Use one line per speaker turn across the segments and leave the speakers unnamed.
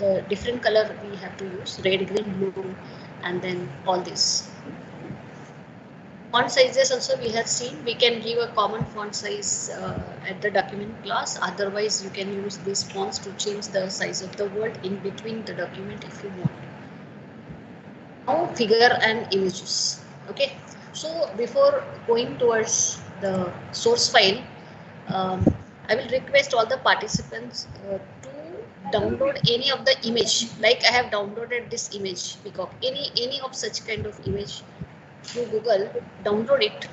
the different color we have to use, red, green, blue, and then all this. Font sizes also we have seen. We can give a common font size at the document class. Otherwise, you can use these fonts to change the size of the word in between the document if you want. Now, figure and images. Okay. So before going towards the source file, I will request all the participants to download any of the image. Like I have downloaded this image, peacock. Any of such kind of image through Google, download it.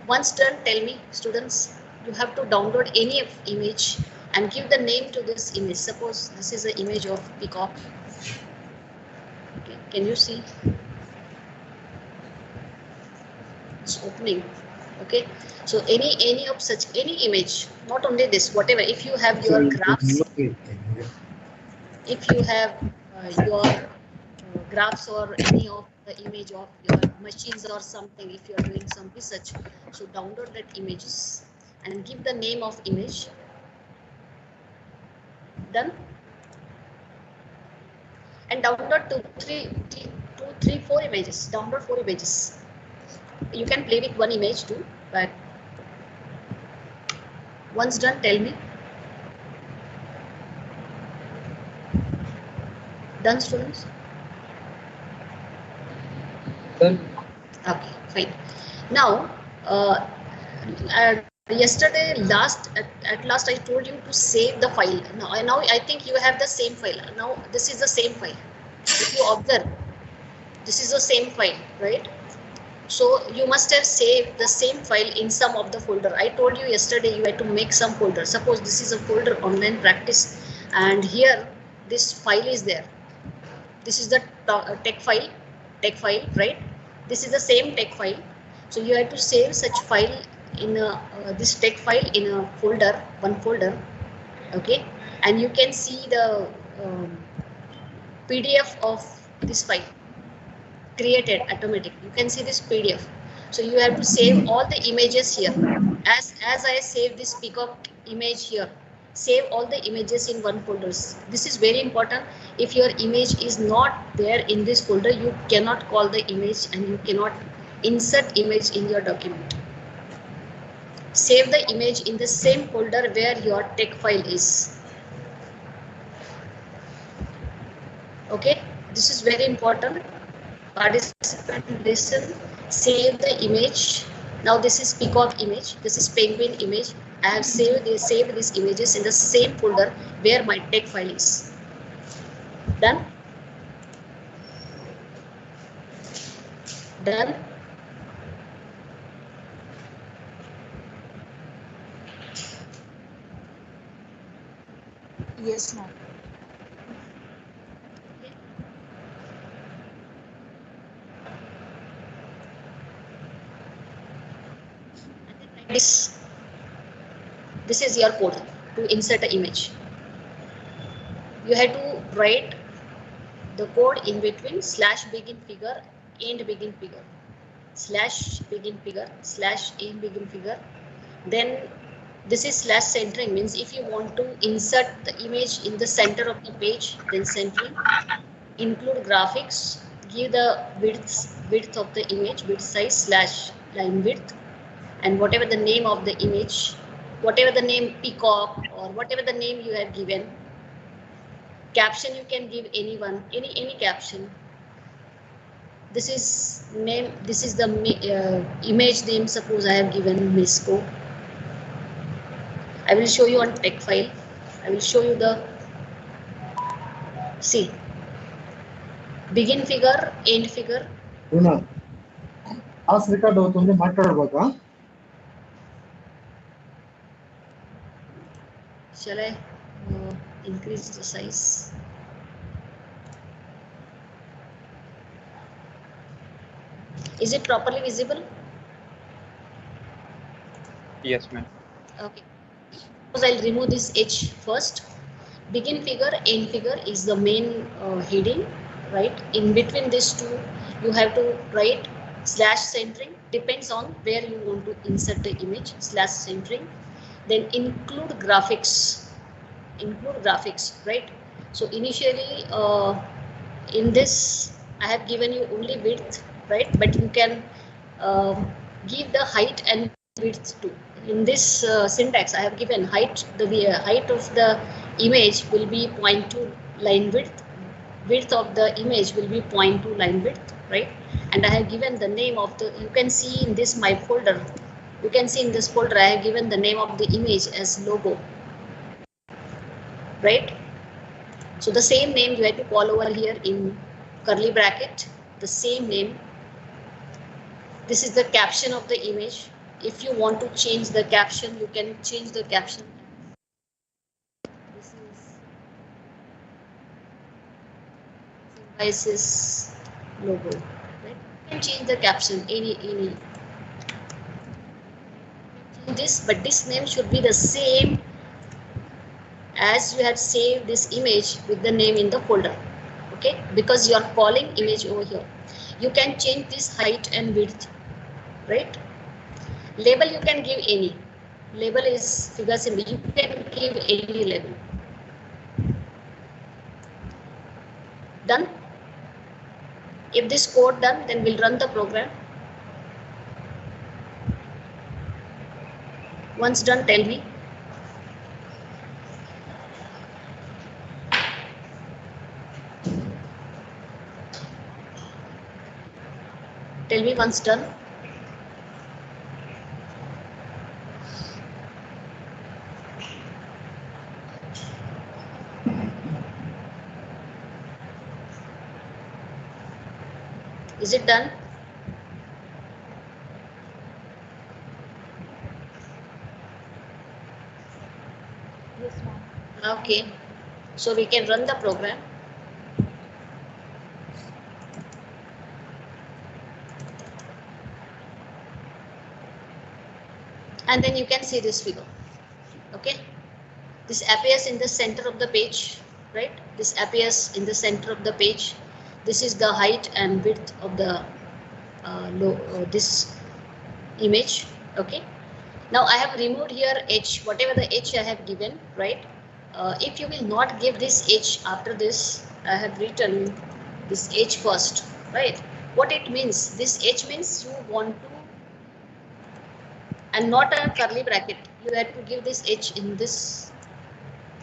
Once done, tell me, students, you have to download any image and give the name to this image. Suppose this is an image of peacock. Okay, can you see? It's opening. Okay, so any of such image, not only this, whatever. If you have your graphs, if you have your graphs or any of the image of your machines or something, if you are doing some research, so download that images and give the name of image. Done. And download two, three, 4 images. Download 4 images. You can play with one image too, but once done, tell me. Done, students?
Done.
Okay, fine. Now, yesterday, at last, I told you to save the file. Now I think you have the same file. Now this is the same file. If you observe, this is the same file, right? So you must have saved the same file in some of the folder. I told you yesterday you had to make some folder. Suppose this is a folder online practice, and here this file is there. This is the text file, right? This is the same text file. So you have to save such file in a, this text file in a folder, one folder, okay? And you can see the PDF of this file created automatically. You can see this PDF. So you have to save all the images here. As I save this peacock image here, save all the images in one folder. This is very important. If your image is not there in this folder, you cannot call the image and you cannot insert image in your document. Save the image in the same folder where your text file is. Okay, this is very important. Participant, listen, save the image. Now this is peacock image, this is penguin image. I have saved these images in the same folder where my text file is. Done? Done?
Yes, ma'am.
This is your code to insert an image. You have to write the code in between / begin figure, end begin figure, / begin figure, / end begin figure. Then this is / centering, means if you want to insert the image in the center of the page, then centering. Include graphics, give the width of the image, width size / line width, and whatever the name of the image, whatever the name peacock or whatever the name you have given. Caption you can give anyone, any caption. This is name. This is the image name. Suppose I have given Misco. I will show you on text file. I will show you the. See. Begin figure, end figure.
As record అవుతుంది మాట్లాడబోతా.
Shall I increase the size? Is it properly visible?
Yes, ma'am.
Okay. Suppose I'll remove this H first. Begin figure, end figure is the main heading, right? In between these two, you have to write / centering. Depends on where you want to insert the image. / centering. Then include graphics. include graphics, right? So initially in this I have given you only width, right? But you can give the height and width too. In this syntax I have given height, the height of the image will be 0.2 line width of the image will be 0.2 line width, right? And I have given the name of the, you can see in this my folder, you can see in this folder I have given the name of the image as logo, right? So the same name you have to call over here in curly bracket, the same name. This is the caption of the image. If you want to change the caption, you can change the caption. This is Symbiosis logo, right? You can change the caption any this, but this name should be the same as you had saved this image with the name in the folder, okay? Because you are calling image over here. You can change this height and width, right? Label you can give any. Label is figure symbol. You can give any label. Done? If this code done, then we'll run the program. Once done, tell me. Tell me once done. Is it done?
Yes, ma'am.
Okay. So we can run the program. And then you can see this figure. Okay. This appears in the center of the page, right? This appears in the center of the page. This is the height and width of the this image. Okay. Now I have removed here h, whatever the h I have given, right? If you will not give this h after this, I have written this h first, right? What it means? This h means you want to, and not a curly bracket. You have to give this h in this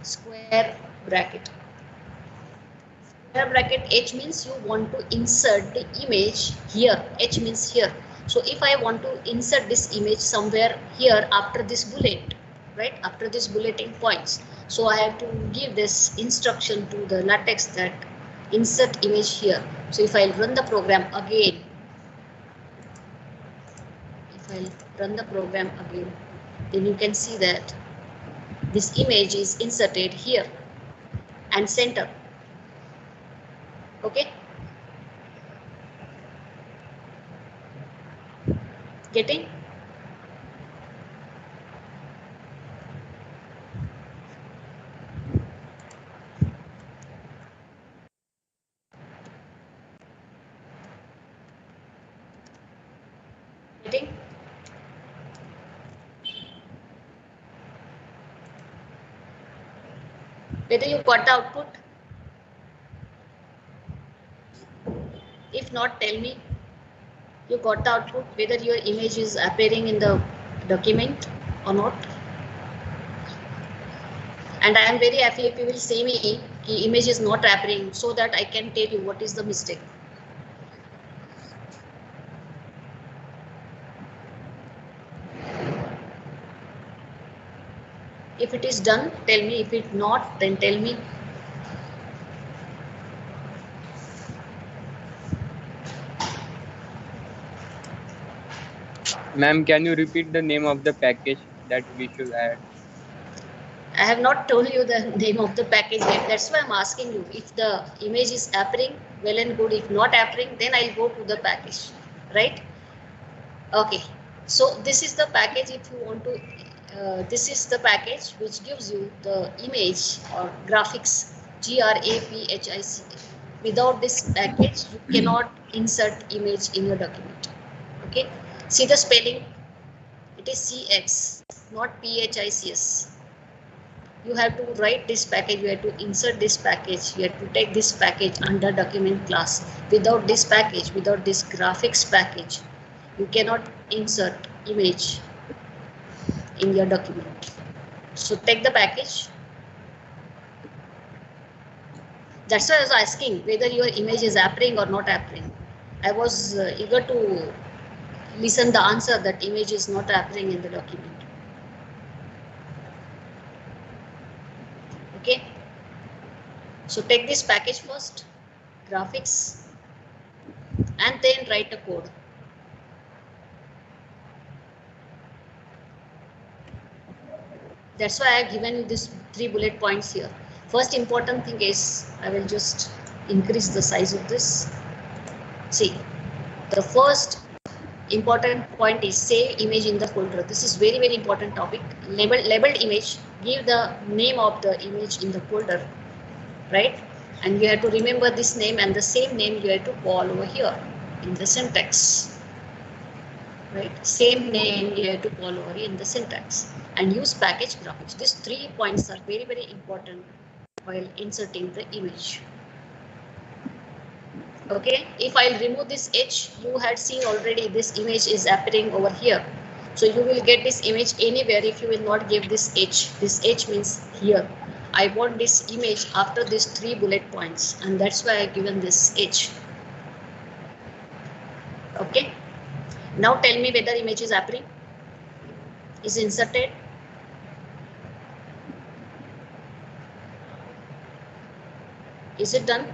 square bracket. Square bracket h means you want to insert the image here. H means here. So if I want to insert this image somewhere here after this bullet, right, after this bulleting points, so I have to give this instruction to the LaTeX that insert image here. So if I run the program again, then you can see that this image is inserted here and center. Okay, getting? Getting? Whether you got the output? If not, tell me you got the output, whether your image is appearing in the document or not. And I am very happy if you will say me the image is not appearing, so that I can tell you what is the mistake. If it is done, tell me. If it not, then tell me.
Ma'am, can you repeat the name of the package that we should add?
I have not told you the name of the package yet. That's why I'm asking you. If the image is appearing, well and good. If not appearing, then I'll go to the package, right? Okay. So this is the package. If you want to, this is the package which gives you the image or graphics, graphics. Without this package, you cannot insert image in your document. Okay. See the spelling. It is CX, not PHICS. You have to write this package, you have to insert this package, you have to take this package under document class. Without this package, without this graphics package, you cannot insert image in your document. So take the package. That's why I was asking whether your image is appearing or not appearing. I was eager to listen the answer that image is not appearing in the document. Okay. So take this package first, graphics, and then write a code. That's why I have given you these 3 bullet points here. First important thing is, I will just increase the size of this. See, the first important point is save image in the folder. This is very, very important topic. Labeled image, give the name of the image in the folder, right? And you have to remember this name, and the same name you have to call over here in the syntax, right? Same name you have to call over in the syntax, and use package graphics. These 3 points are very, very important while inserting the image. Okay, if I'll remove this H, you had seen already this image is appearing over here. So you will get this image anywhere if you will not give this H. This H means here. I want this image after these 3 bullet points, and that's why I given this H. Okay. Now tell me whether image is appearing. Is inserted. Is it done?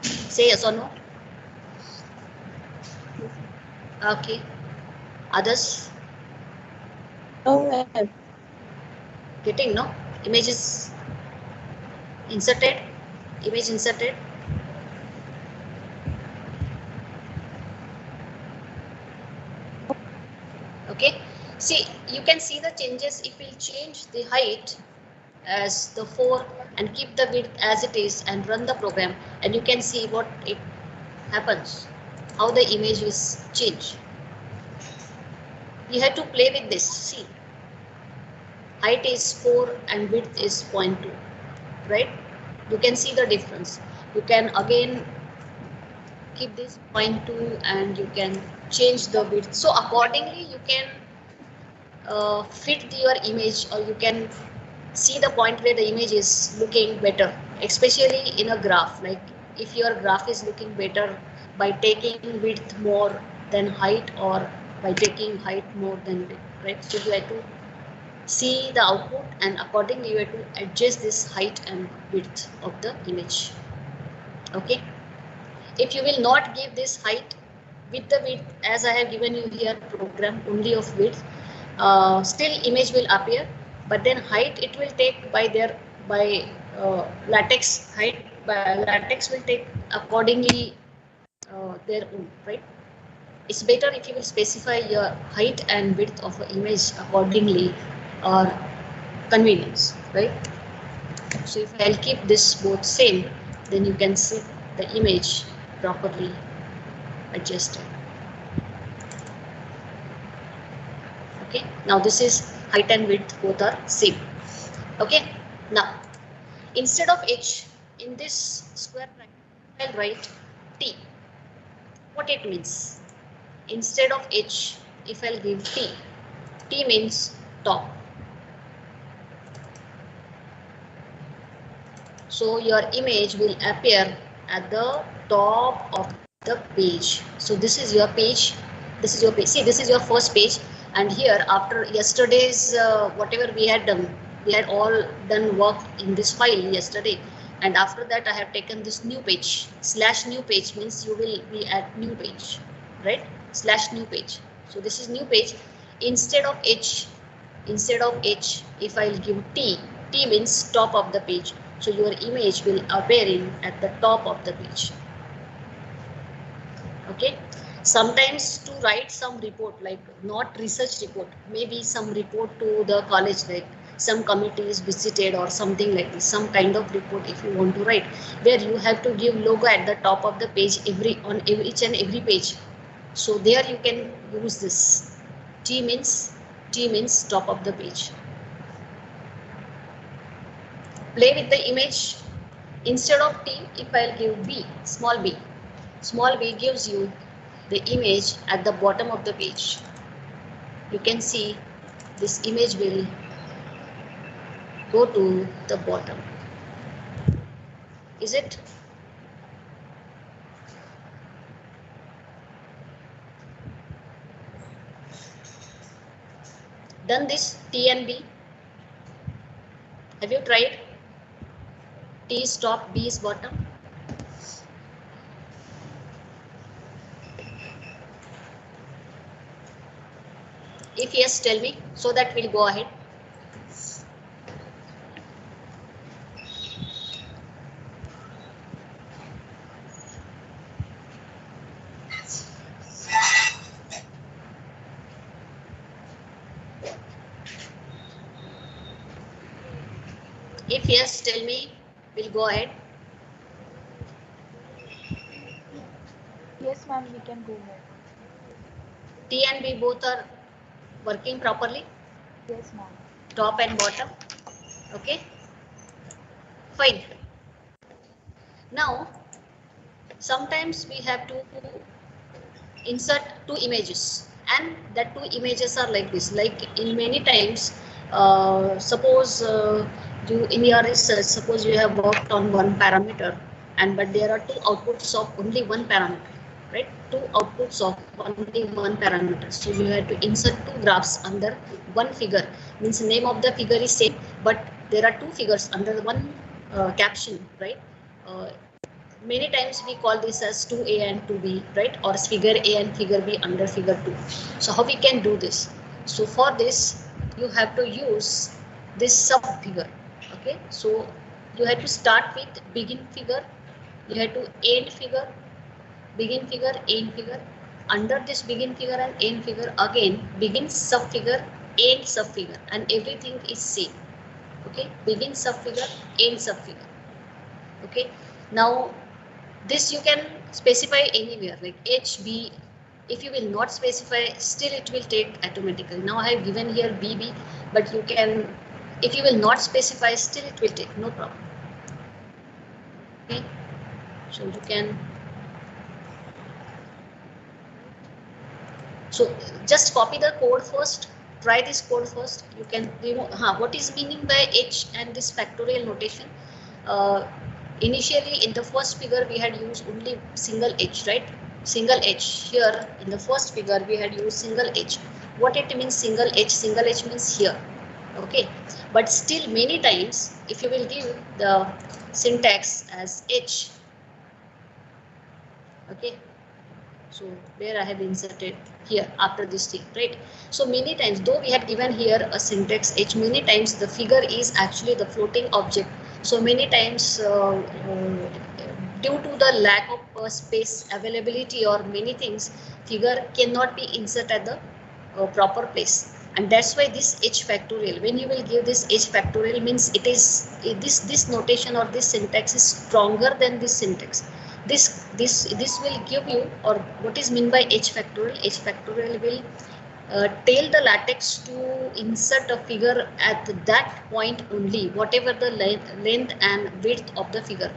Say yes or no. Okay. Others?
No, ma'am.
Getting no? Image is inserted. Image inserted. Okay. See, you can see the changes. If we'll change the height as the 4 and keep the width as it is and run the program, and you can see what it happens, how the image is changed. You have to play with this. See, height is 4 and width is 0.2, right? You can see the difference. You can again keep this 0.2 and you can change the width. So accordingly you can fit your image, or you can see the point where the image is looking better, especially in a graph. Like if your graph is looking better by taking width more than height, or by taking height more than width, right? So you have to see the output, and accordingly you have to adjust this height and width of the image. Okay. If you will not give this height with the width, as I have given you here program only of width, still image will appear, but then height it will take by LaTeX height. By LaTeX will take accordingly their own, right? It's better if you will specify your height and width of an image accordingly, or convenience, right? So if I'll keep this both same, then you can see the image properly adjusted. Okay, now this is height and width, both are same. Okay, now instead of H in this square bracket, I'll write T. What it means? Instead of H, if I'll give T, T means top. So your image will appear at the top of the page. So this is your page. This is your page. See, this is your first page. And here, after yesterday's whatever we had done, we had all done work in this file yesterday. And after that, I have taken this new page. Slash new page means you will be at new page, right? Slash new page. So this is new page. Instead of H, if I'll give T, T means top of the page. So your image will appear in at the top of the page. Okay. Sometimes to write some report, like not research report, maybe some report to the college, like some committee is visited or something like this, some kind of report if you want to write, where you have to give logo at the top of the page, each and every page. So there you can use this. T means top of the page. Play with the image. Instead of T, if I'll give B, small b gives you the image at the bottom of the page. You can see this image will go to the bottom. Is it? Done this T and B? Have you tried? T is top, B is bottom. If yes, tell me, so that we'll go ahead. If yes, tell me, we'll go ahead.
Yes, ma'am, we can go ahead.
T and B both are working properly?
Yes, ma'am.
Top and bottom. Okay. Fine. Now, sometimes we have to insert two images, and that two images are like this. Like in many times, suppose you in your research, suppose you have worked on one parameter, and but there are two outputs of only one parameter, right? Two outputs of only one parameter. So you have to insert two graphs under one figure. Means the name of the figure is same, but there are two figures under one caption, right? Many times we call this as 2a and 2b, right? Or figure A and figure B under figure 2. So how we can do this? So for this, you have to use this sub figure. Okay, so you have to start with begin figure, you have to end figure, begin figure, end figure. Under this begin figure and end figure, again begin sub figure, end sub figure, and everything is same. Okay, begin sub figure, end sub figure. Okay, now this you can specify anywhere, like HB. If you will not specify, still it will take automatically. Now I have given here BB, but you can, if you will not specify, still it will take, no problem. Okay, so you can, so just copy the code first, try this code first. You can remove, what is meaning by H and this factorial notation? Initially in the first figure we had used only single H, right? Single H. Here in the first figure we had used single H. What it means single H? Single H means here. Okay, but still many times if you will give the syntax as H, okay, so where I have inserted here after this thing, right? So many times, though we had given here a syntax H, many times the figure is actually the floating object. So many times due to the lack of space availability or many things, figure cannot be inserted at the proper place. And that's why this H factorial, when you will give this H factorial, means it is this notation or this syntax is stronger than this syntax. This will give you, or what is meant by H factorial? H factorial will tell the LaTeX to insert a figure at that point only, whatever the length and width of the figure,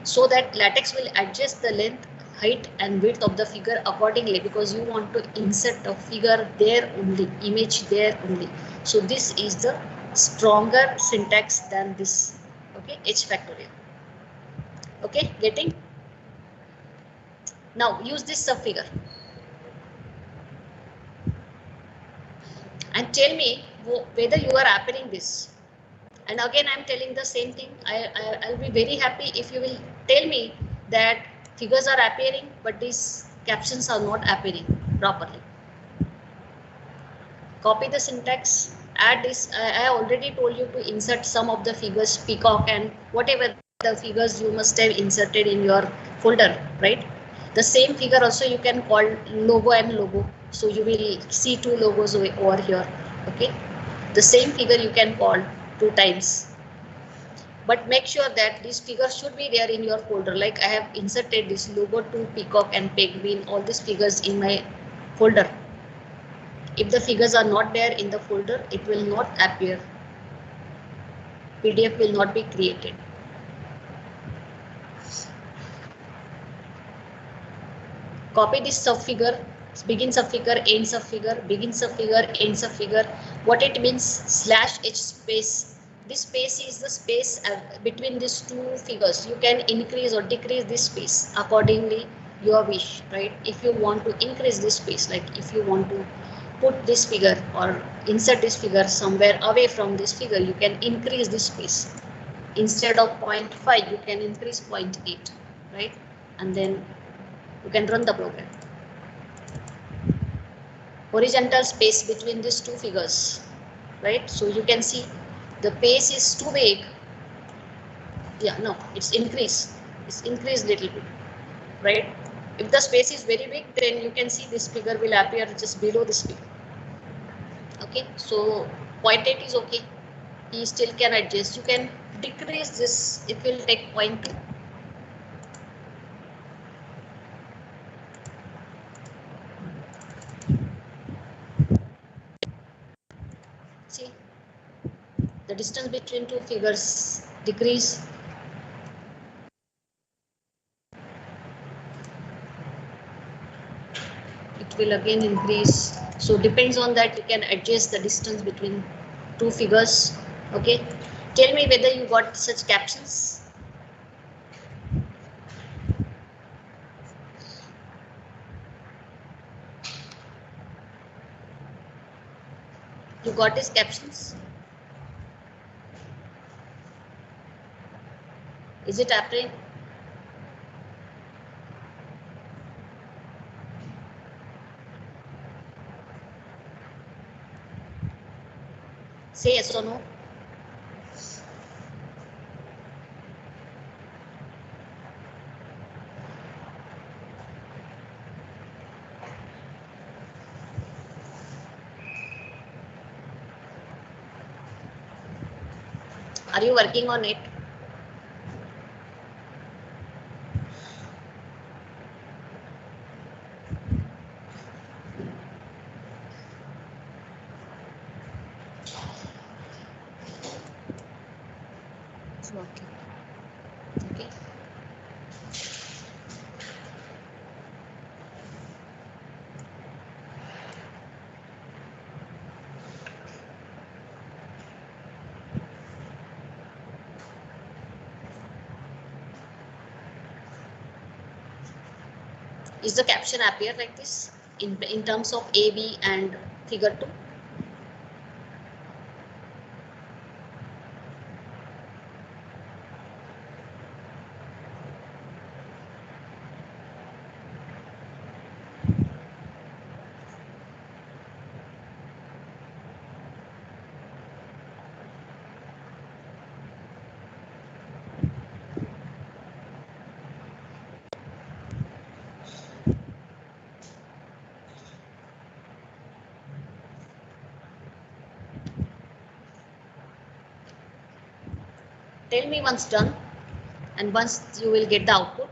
so that LaTeX will adjust the length, height and width of the figure accordingly, because you want to insert a figure there only, image there only. So this is the stronger syntax than this. Okay, H factorial. Okay, getting? Now use this subfigure and tell me whether you are appearing this. And again I am telling the same thing. I'll be very happy if you will tell me that figures are appearing but these captions are not appearing properly. Copy the syntax, add this. I already told you to insert some of the figures, peacock and whatever the figures you must have inserted in your folder, right? The same figure also you can call logo and logo. So you will see two logos over here. Okay, the same figure you can call 2 times. But make sure that this figure should be there in your folder. Like I have inserted this logo, 2 peacock and penguin, all these figures in my folder. If the figures are not there in the folder, it will not appear. PDF will not be created. Copy this subfigure, begin subfigure, end subfigure, begin subfigure, end subfigure. What it means, /h space. This space is the space between these two figures. You can increase or decrease this space accordingly your wish, right? If you want to increase this space, like if you want to put this figure or insert this figure somewhere away from this figure, you can increase this space. Instead of 0.5, you can increase 0.8, right? And then you can run the program. Horizontal space between these two figures, right? So you can see the pace is too big. Yeah, no, it's increased little bit, right? If the space is very big, then you can see this figure will appear just below this figure. Okay, so 0.8 is okay. You still can adjust. You can decrease this. It will take 0.2. See, the distance between two figures decrease. It will again increase. So depends on that, you can adjust the distance between two figures. Okay, tell me whether you got such captions. You got these captions? Is it appearing? Say yes or no. Are you working on it?
It's working.
Okay. Is the caption appear like this in terms of A, B and figure 2? Tell me once done, and once you will get the output.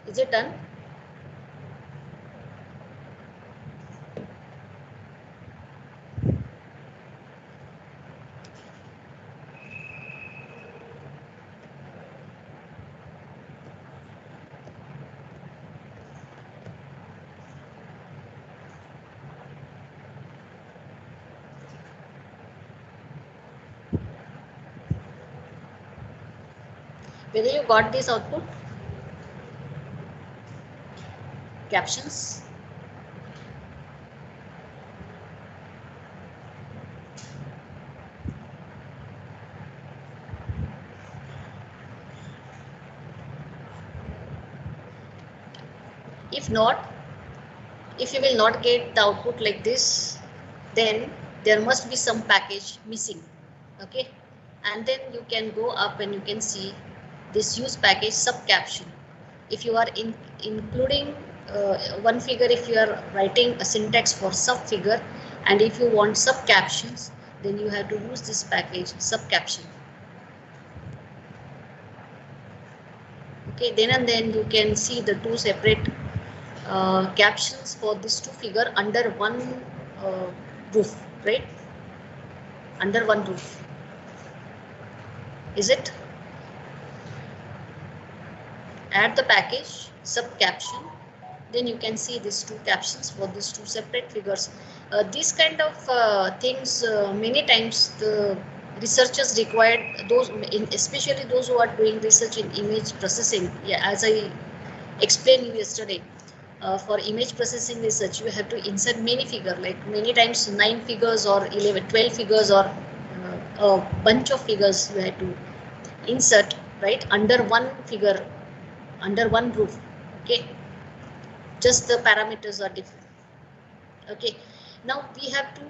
Is it done? Whether you got this output? Captions? If not, if you will not get the output like this, then there must be some package missing. Okay, and then you can go up and you can see this use package sub caption. If you are including one figure, if you are writing a syntax for sub figure, and if you want sub captions, then you have to use this package sub caption. Okay, then and then you can see the two separate captions for this two figure under one roof, right? Under one roof. Is it? Add the package sub caption, then you can see these two captions for these two separate figures. These kind of things many times the researchers required, those especially those who are doing research in image processing. Yeah, as I explained you yesterday, for image processing research you have to insert many figure, like many times 9 figures or 11 12 figures or a bunch of figures you have to insert, right, under one figure, under one roof. Okay, just the parameters are different. Okay, now we have to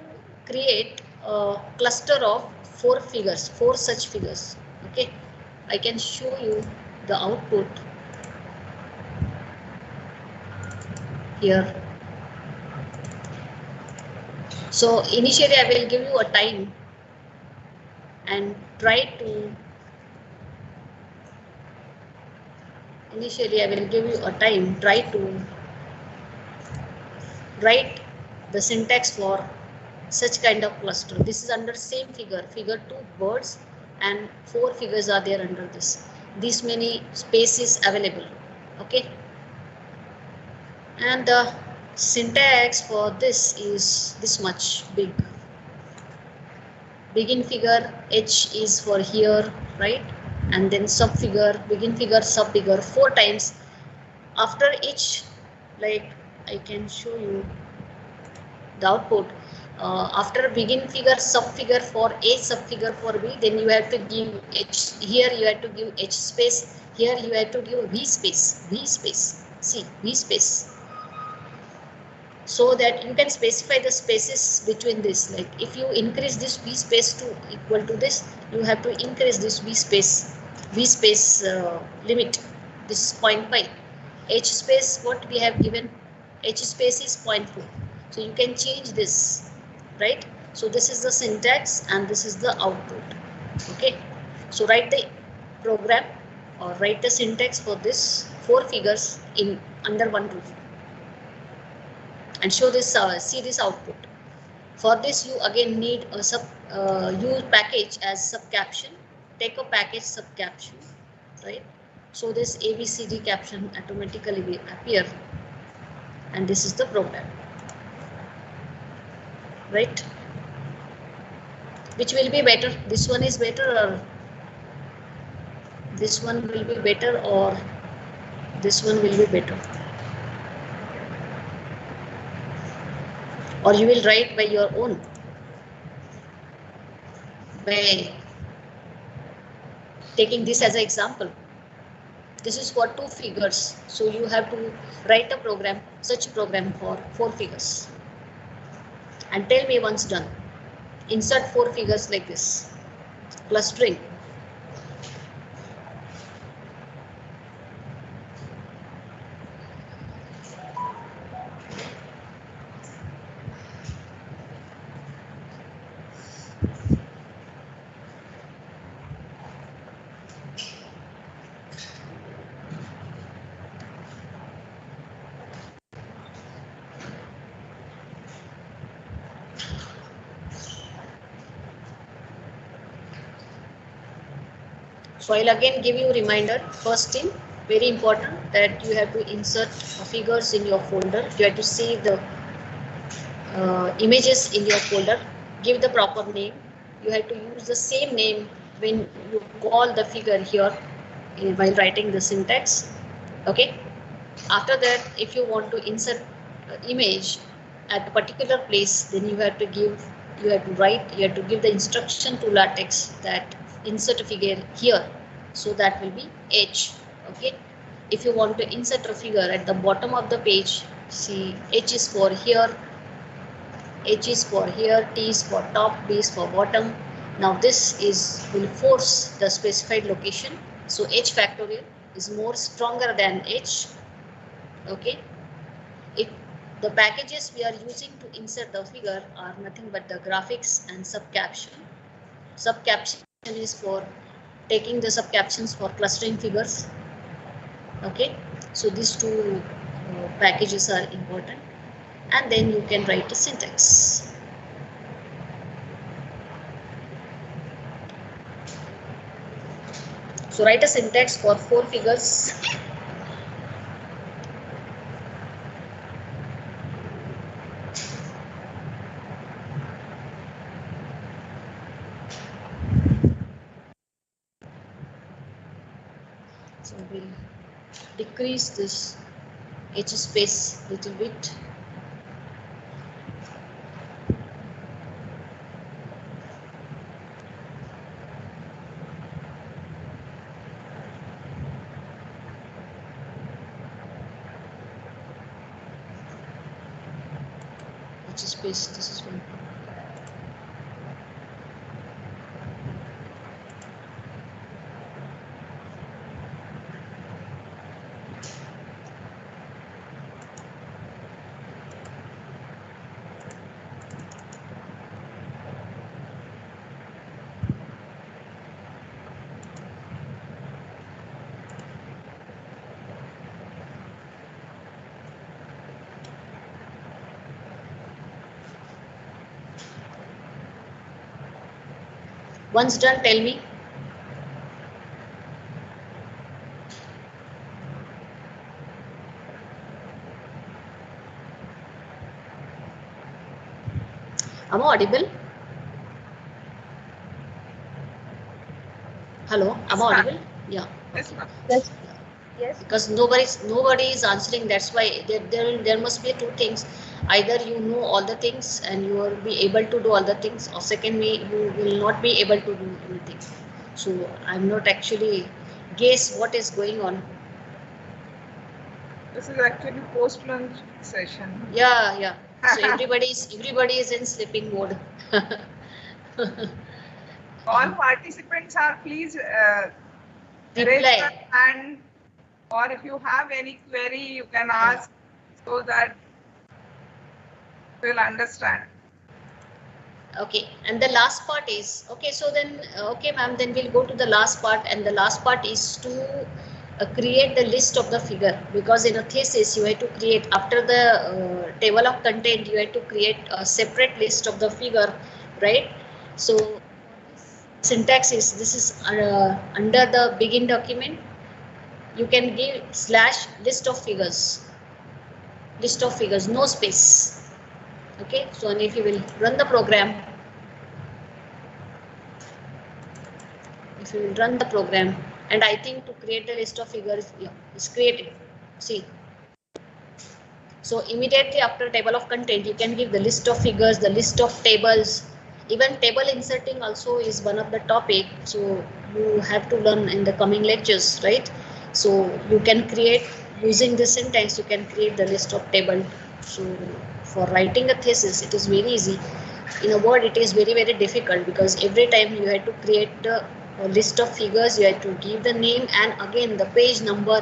create a cluster of 4 figures, 4 such figures. Okay, I can show you the output here. So initially I will give you a time and try to, initially I will give you a time, try to write the syntax for such kind of cluster. This is under same figure, figure 2 birds, and 4 figures are there under this. This many spaces available. Okay, and the syntax for this is this much big. Begin figure H is for here, right, and then sub figure, begin figure, sub figure 4 times. After each, like I can show you the output. After begin figure, sub figure for A, sub figure for B, then you have to give H. Here you have to give H space. Here you have to give V space. V space. See, V space. So that you can specify the spaces between this. Like if you increase this V space to equal to this, you have to increase this V space limit. This is 0.5. H space, what we have given, H space is 0.4. So you can change this, right? So this is the syntax and this is the output. Okay, so write the program or write the syntax for this 4 figures in under one roof and show this, see this output. For this you again need a use package as sub caption. Take a package sub caption, right? So this ABCD caption automatically will appear, and this is the program, right? Which will be better? This one is better, or this one will be better, or this one will be better? Or you will write by your own, by taking this as an example. This is for 2 figures, so you have to write a program, such program for 4 figures, and tell me once done. Insert 4 figures like this, clustering. So I'll again give you a reminder. First thing, very important, that you have to insert figures in your folder. You have to save the images in your folder. Give the proper name. You have to use the same name when you call the figure here while writing the syntax. Okay. After that, if you want to insert image at a particular place, then you have to give, you have to write, you have to give the instruction to LaTeX that insert a figure here. So that will be H. Okay. if you want to insert a figure at the bottom of the page, see H is for here, H is for here, T is for top, B is for bottom. Now this will force the specified location. So H factorial is more stronger than H. Okay. The packages we are using to insert the figure are nothing but the graphics and subcaption. Subcaption is for taking the subcaptions for clustering figures. Okay, so these two packages are important, and then you can write a syntax. So write a syntax for 4 figures. So we'll decrease this H space a little bit. H space, this is one. Once done, tell me. Am I audible? Hello, am I audible? Yeah.
Yes, ma'am.
Yes. Yes.
Because nobody is answering. That's why there must be two things. Either you know all the things and you will be able to do all the things, or secondly you will not be able to do anything. So I'm not actually guess what is going on.
This is actually post-lunch session.
Yeah. So everybody is in sleeping mode.
All participants are please raise
Reply.
your hand, or if you have any query, you can ask so that we'll understand.
Okay, and the last part is okay. So then, okay, ma'am. Then we'll go to the last part, and the last part is to create the list of the figure, because in a thesis you have to create, after the table of content, you have to create a separate list of the figure, right? So syntax is, this is under the begin document. You can give / list of figures, no space. Okay, so and if you will run the program, and I think to create a list of figures, yeah, it's created. See, so immediately after table of content, you can give the list of figures, the list of tables. Even table inserting also is one of the topic, so you have to learn in the coming lectures, right? So you can create, using this syntax, you can create the list of table. So for writing a thesis, it is very easy. In a word, it is very difficult, because every time you have to create the list of figures, you have to give the name and again the page number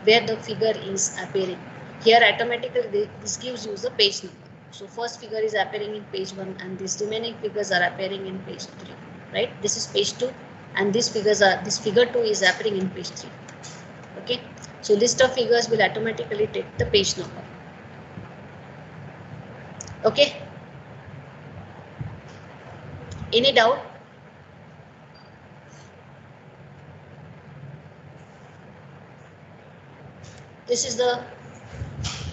where the figure is appearing. Here automatically this gives you the page number. So first figure is appearing in page 1 and these remaining figures are appearing in page 3, right? This is page 2 and this figure 2 is appearing in page 3. Okay, so list of figures will automatically take the page number. Okay, any doubt? This is the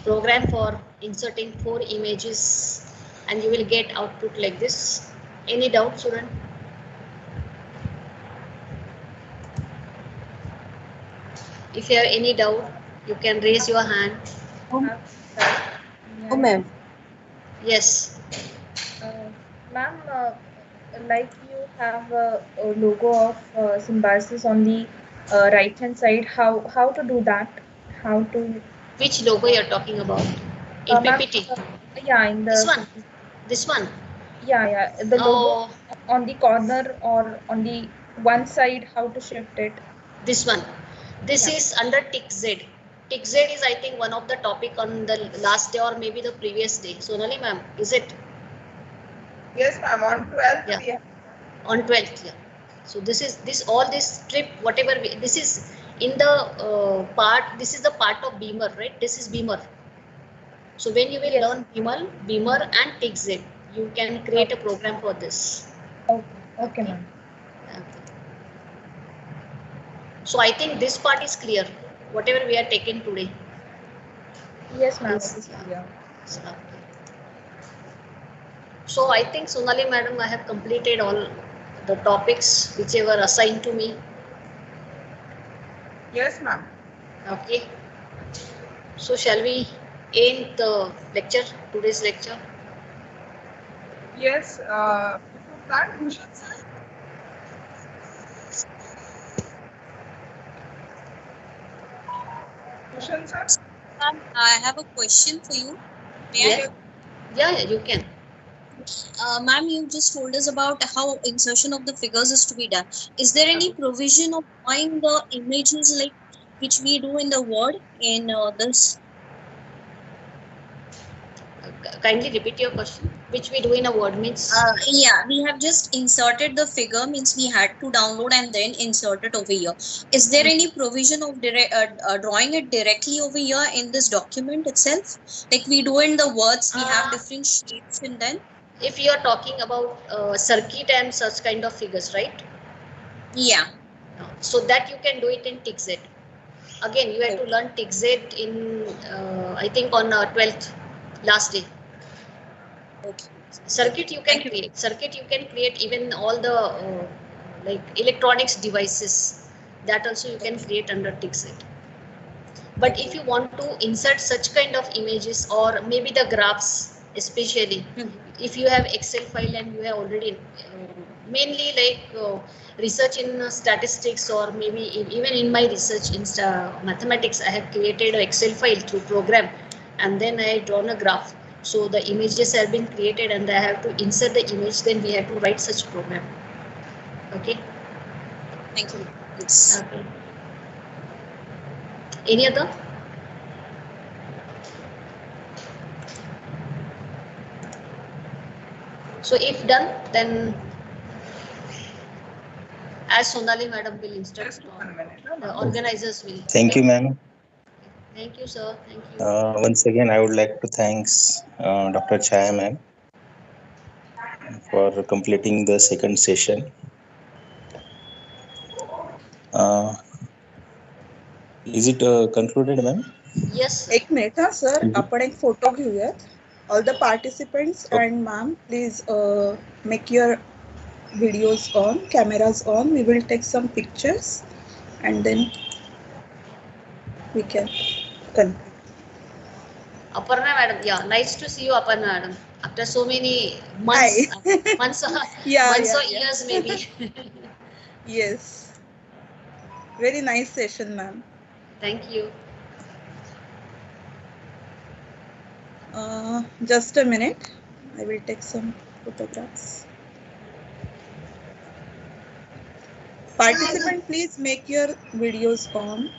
program for inserting 4 images and you will get output like this. Any doubt, student? If you have any doubt, you can raise your hand.
Oh, ma'am.
Yes.
Ma'am, like you have a logo of Symbiosis on the right hand side. How to do that? how to.
Which logo you're talking about? In
Ma'am,
PPT?
yeah, in
This
the
one? This one?
yeah, the logo
Oh,
on the corner or on the one side, how to shift it.
this one. This
Yeah.
is under tick Z. Tick Z is, I think, one of the topic on the last day or maybe the previous day. Sonali ma'am, is it?
Yes, ma'am. On 12th,
Yeah.
we have.
On 12th, yeah. So this is all this strip, whatever this is in the part, this is the part of Beamer, right? This is Beamer. So when you will
Yes.
learn Beamer and TixZ, you can create a program for this.
Okay, ma'am.
Okay. So I think this part is clear, whatever we are taking today.
Yes, ma'am, it is
Yeah.
clear.
So I think Sonali madam, I have completed all the topics whichever assigned to me.
Yes, ma'am.
Okay. So shall we end the lecture, today's lecture?
Yes. Before that, Bhushan sir. Bhushan sir.
I have a question for you. May
Yes. Yeah, you can.
Ma'am, you just told us about how insertion of the figures is to be done. Is there any provision of drawing the images like which we do in the Word in this?
Kindly repeat your question. Which we do in a Word means?
Yeah, we have just inserted the figure, means we had to download and then insert it over here. Is there any provision of drawing it directly over here in this document itself? Like we do in the words, we have different shapes in them.
If you are talking about circuit and such kind of figures, right?
Yeah.
So that you can do it in TixZ. Again, you have to learn TixZ in, I think on 12th, last day.
Okay.
Circuit you can create. Circuit you can create even all the like electronics devices. That also you can create under TixZ. But if you want to insert such kind of images or maybe the graphs, especially if you have Excel file and you have already mainly like research in statistics or maybe even in my research in mathematics, I have created an Excel file through program and then I drawn a graph. So the images have been created and I have to insert the image, then we have to write such program. Okay.
Thank you. Yes.
Okay. Any other? So if done, then as Sonali madam will instruct,
Just 1 minute.
the organizers will.
Thank you, ma'am.
Thank you, sir. Thank you.
Once again, I would like to thanks Dr. Chaya, ma'am, for completing the second session. Is it concluded, ma'am?
Yes, sir.
एक minute हा sir, आपण एक photo घेऊयात. All the participants and ma'am, please make your videos on, cameras on. We will take some pictures and then we can conclude.
Aparna madam, yeah, nice to see you, Aparna madam. After so many months, months or years maybe.
Yes. Very nice session, ma'am.
Thank you.
Just a minute. I will take some photographs. Participant, please make your videos on.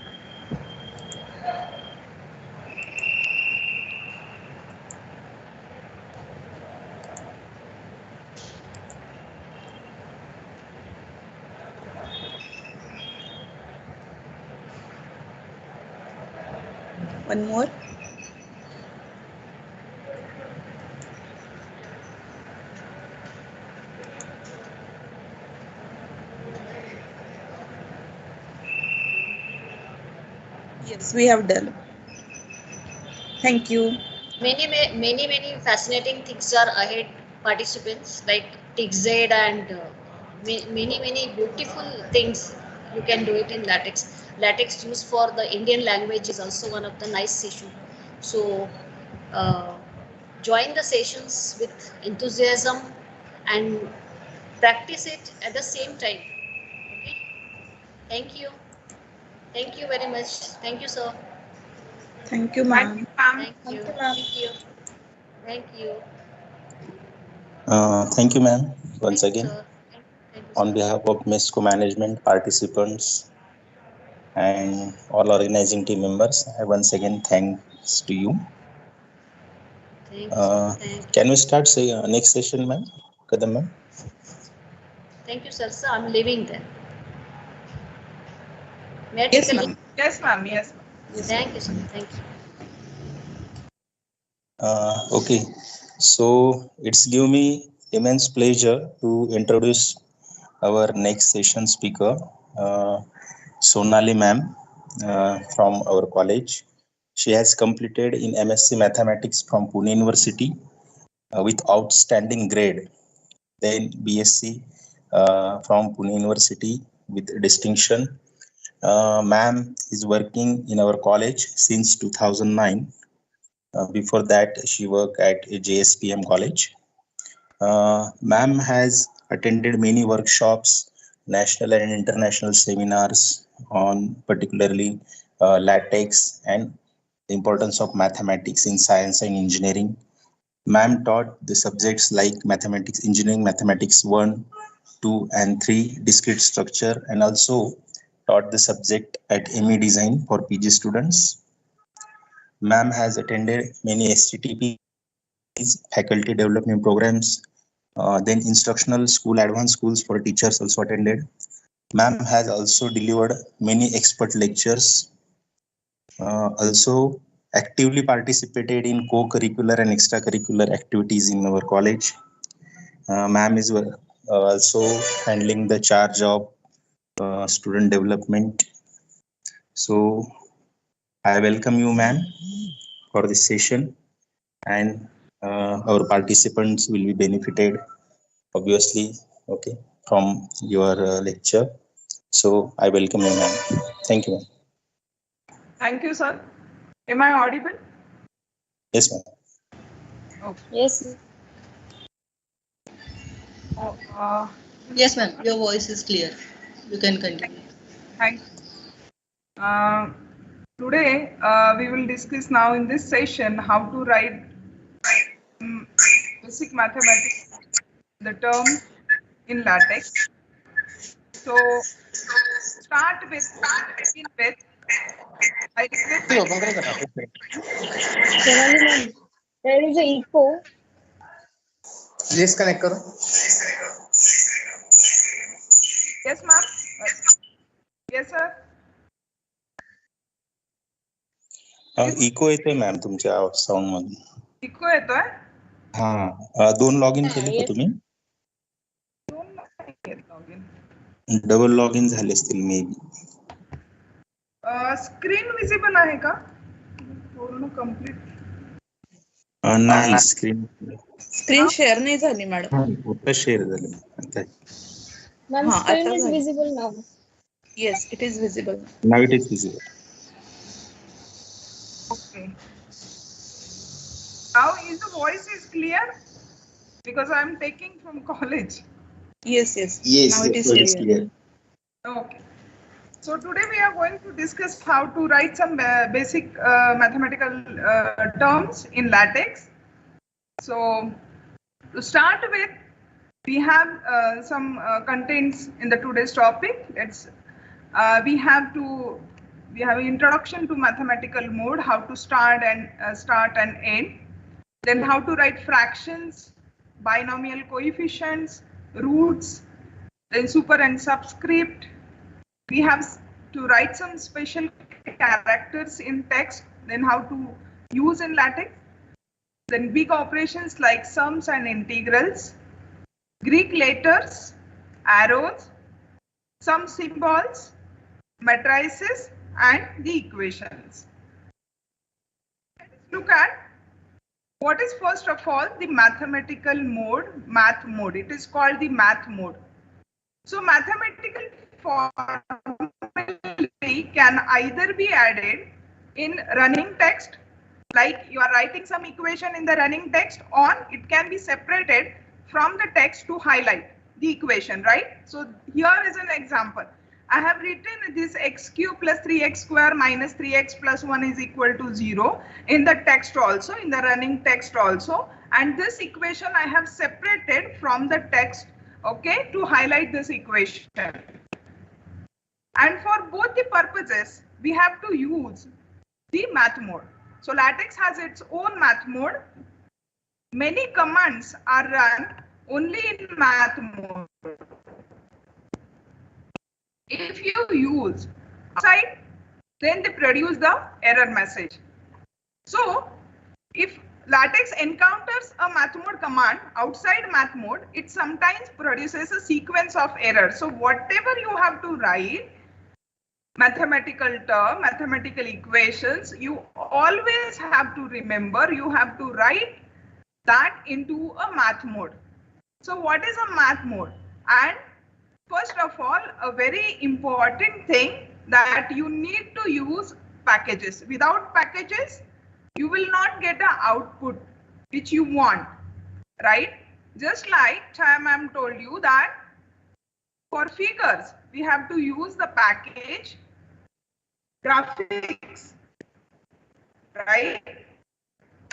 One more. Yes, we have done. Thank you.
Many fascinating things are ahead, participants, like TixZ and many beautiful things you can do it in LaTeX. LaTeX used for the Indian language is also one of the nice issue. So join the sessions with enthusiasm and practice it at the same time. Okay. Thank you. Thank you very much. Thank you, sir.
Thank you,
Thank
ma'am.
you, ma'am.
Thank you.
Thank you, ma'am.
Thank you. Thank you.
Thank you, ma'am, once
Thank you,
again.
sir. Thank you,
On
sir.
behalf of M.E.S management, participants, and all organizing team members, I once again thanks to you.
Thank you, sir. Thank
Can we start next session, ma'am? Kadam, ma'am?
Thank you, sir. So I'm leaving then. May I
Yes,
take a
ma'am.
leave?
Yes, ma'am. Yes, ma'am.
Yes,
Thank you, sir. Thank you.
Okay, so it's give me immense pleasure to introduce our next session speaker, Sonali ma'am, from our college. She has completed in M.E.S Mathematics from Pune University with outstanding grade. Then B.Sc from Pune University with distinction. Ma'am is working in our college since 2009. Before that, she worked at JSPM College. Ma'am has attended many workshops, national and international seminars on particularly LaTeX and the importance of mathematics in science and engineering. Ma'am taught the subjects like mathematics, engineering, mathematics 1, 2, and 3, discrete structure, and also taught the subject at ME design for PG students. Ma'am has attended many STTP faculty development programs, then instructional school, advanced schools for teachers also attended. Ma'am has also delivered many expert lectures, also actively participated in co-curricular and extracurricular activities in our college. Ma'am is also handling the charge of student development. So I welcome you, ma'am, for this session, and our participants will be benefited obviously, okay, from your lecture. So I welcome you, ma'am. Thank you, ma'am.
Thank you, sir. Am I audible?
Yes, ma'am.
Okay.
Yes.
Oh,
Yes, ma'am. Your voice is clear. You can continue.
thank you. Today, we will discuss now in this session how to write basic mathematics, the terms in LaTeX. So, start with, begin with, I request.
Sonali ma'am, there is a echo.
Disconnect करो.
Yes, ma'am. Yes, sir.
Echo येतोय ma'am तुमच्या sound मधून.
Echo येतोय?
हा, 2 log in केले का तुम्ही? Double log in झाले असतील मे बी.
स्क्रीन विजिबल आहे का पूर्ण कंप्लीट?
नाही, स्क्रीन
स्क्रीन शेअर नाही झाली मॅडम.
फक्त शेअर झालं आता.
Ma'am,
हाँ,
screen
आता
is
झालं.
visible now.
Yes, it is visible.
Now it is visible.
Okay. Now is the voice is clear? Because I am taking from college.
Yes, yes.
Yes,
Now it is
yes,
clear.
Okay. So today we are going to discuss how to write some basic mathematical terms in LaTeX. So to start with, we have some contents in the today's topic. We have introduction to mathematical mode, how to start and end. Then how to write fractions, binomial coefficients, roots, then super and subscript. We have to write some special characters in text, then how to use in LaTeX. Then big operations like sums and integrals, Greek letters, arrows, some symbols, matrices, and the equations. Let's look at what is first of all the mathematical mode, math mode. It is called the math mode. So mathematical formulae can either be added in running text, like you are writing some equation in the running text, or it can be separated from the text to highlight the equation, right? So here is an example. I have written this x cube plus 3x square minus 3x plus 1 is equal to 0 in the text also, in the running text also. And this equation I have separated from the text, okay, to highlight this equation. And for both the purposes, we have to use the math mode. So LaTeX has its own math mode. Many commands are run only in math mode. If you use outside, then they produce the error message. So if LaTeX encounters a math mode command outside math mode, it sometimes produces a sequence of errors. So whatever you have to write, mathematical term, mathematical equations, you always have to remember, you have to write that into a math mode. So what is a math mode? And first of all, a very important thing that you need to use packages. Without packages, you will not get an output which you want, right? Just like Chaya ma'am told you that for figures, we have to use the package graphics, right?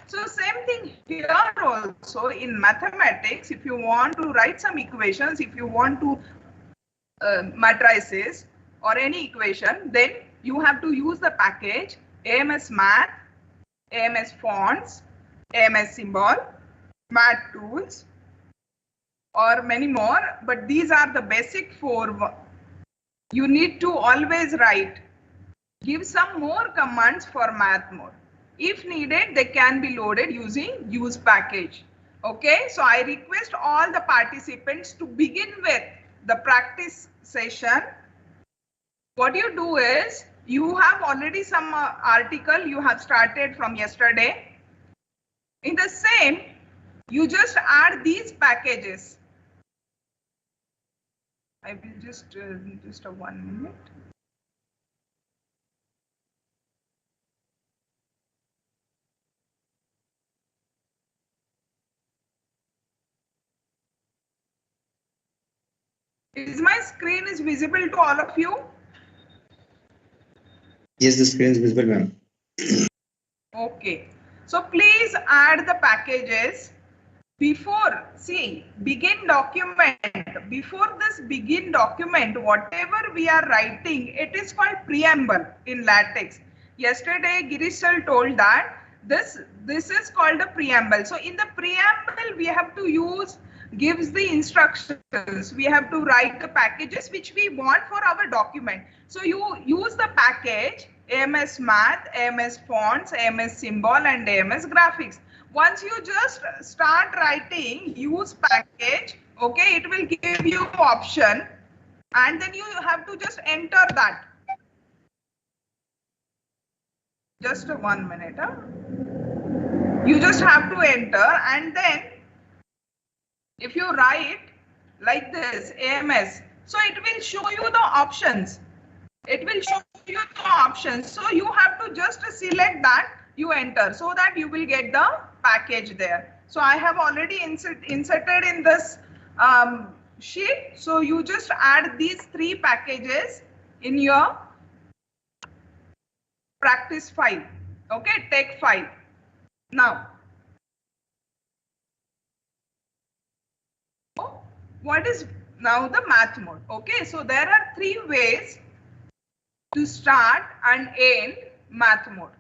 So same thing here also in mathematics. If you want to write some equations, if you want to matrices or any equation, then you have to use the package M.E.S math, M.E.S fonts, M.E.S symbol, math tools, or many more. But these are the basic four. You need to always write. Give some more commands for math mode. If needed, they can be loaded using use package. Okay, so I request all the participants to begin with the practice session. What you do is, you have already some article you have started from yesterday. In the same, you just add these packages. I will just a 1 minute. Is my screen is visible to all of you?
Yes, the screen is visible, ma'am.
Okay. So please add the packages before, see, begin document. Before this begin document, whatever we are writing, it is called preamble in LaTeX. Yesterday, Girish sir told that this is called a preamble. So in the preamble, we have to use, gives the instructions. We have to write the packages which we want for our document. So you use the package M.E.S math, M.E.S fonts, M.E.S symbol, and M.E.S graphics. Once you just start writing use package, okay, it will give you option, and then you have to just enter that. Just 1 minute. You just have to enter, and then if you write like this M.E.S, so it will show you the options. It will show you the options. So you have to just select that, you enter, so that you will get the package there. So I have already inserted in this sheet. So you just add these 3 packages in your practice file. Okay, text file. Now, what is now the math mode? Okay, so there are 3 ways to start and end math mode.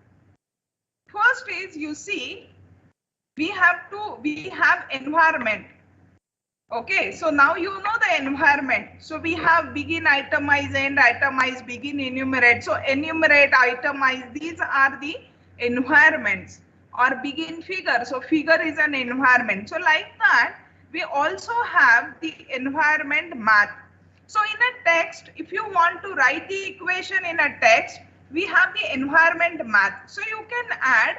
First is, you see, we have environment. Okay, so now you know the environment. So we have begin, itemize, end, itemize, begin, enumerate. So enumerate, itemize, these are the environments. Or begin figure. So figure is an environment. So like that, we also have the environment math. So in a text, if you want to write the equation in a text, we have the environment math. So you can add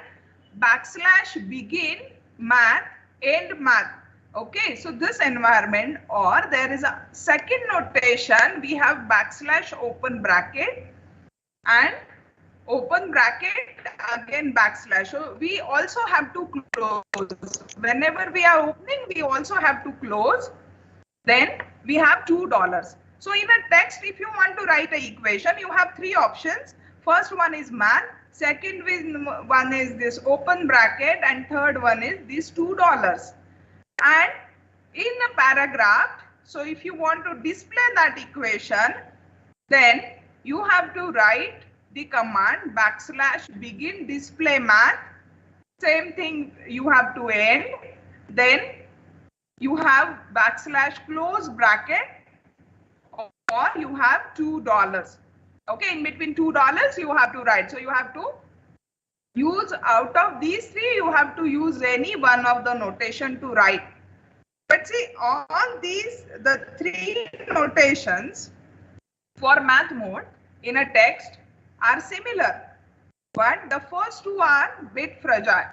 / begin math, end math. Okay, so this environment, or there is a second notation, we have / open bracket and open bracket again /. So we also have to close. Whenever we are opening, we also have to close. Then we have $2. So in a text, if you want to write an equation, you have three options. First one is man, second one is this open bracket, and third one is these $2. And in a paragraph, so if you want to display that equation, then you have to write the command \begin display math. Same thing you have to end. Then you have \close bracket, or you have $2. Okay, in between $2 you have to write. So you have to use, out of these three, you have to use any one of the notation to write. But see, all these, the three notations for math mode in a text are similar, but the first two are bit fragile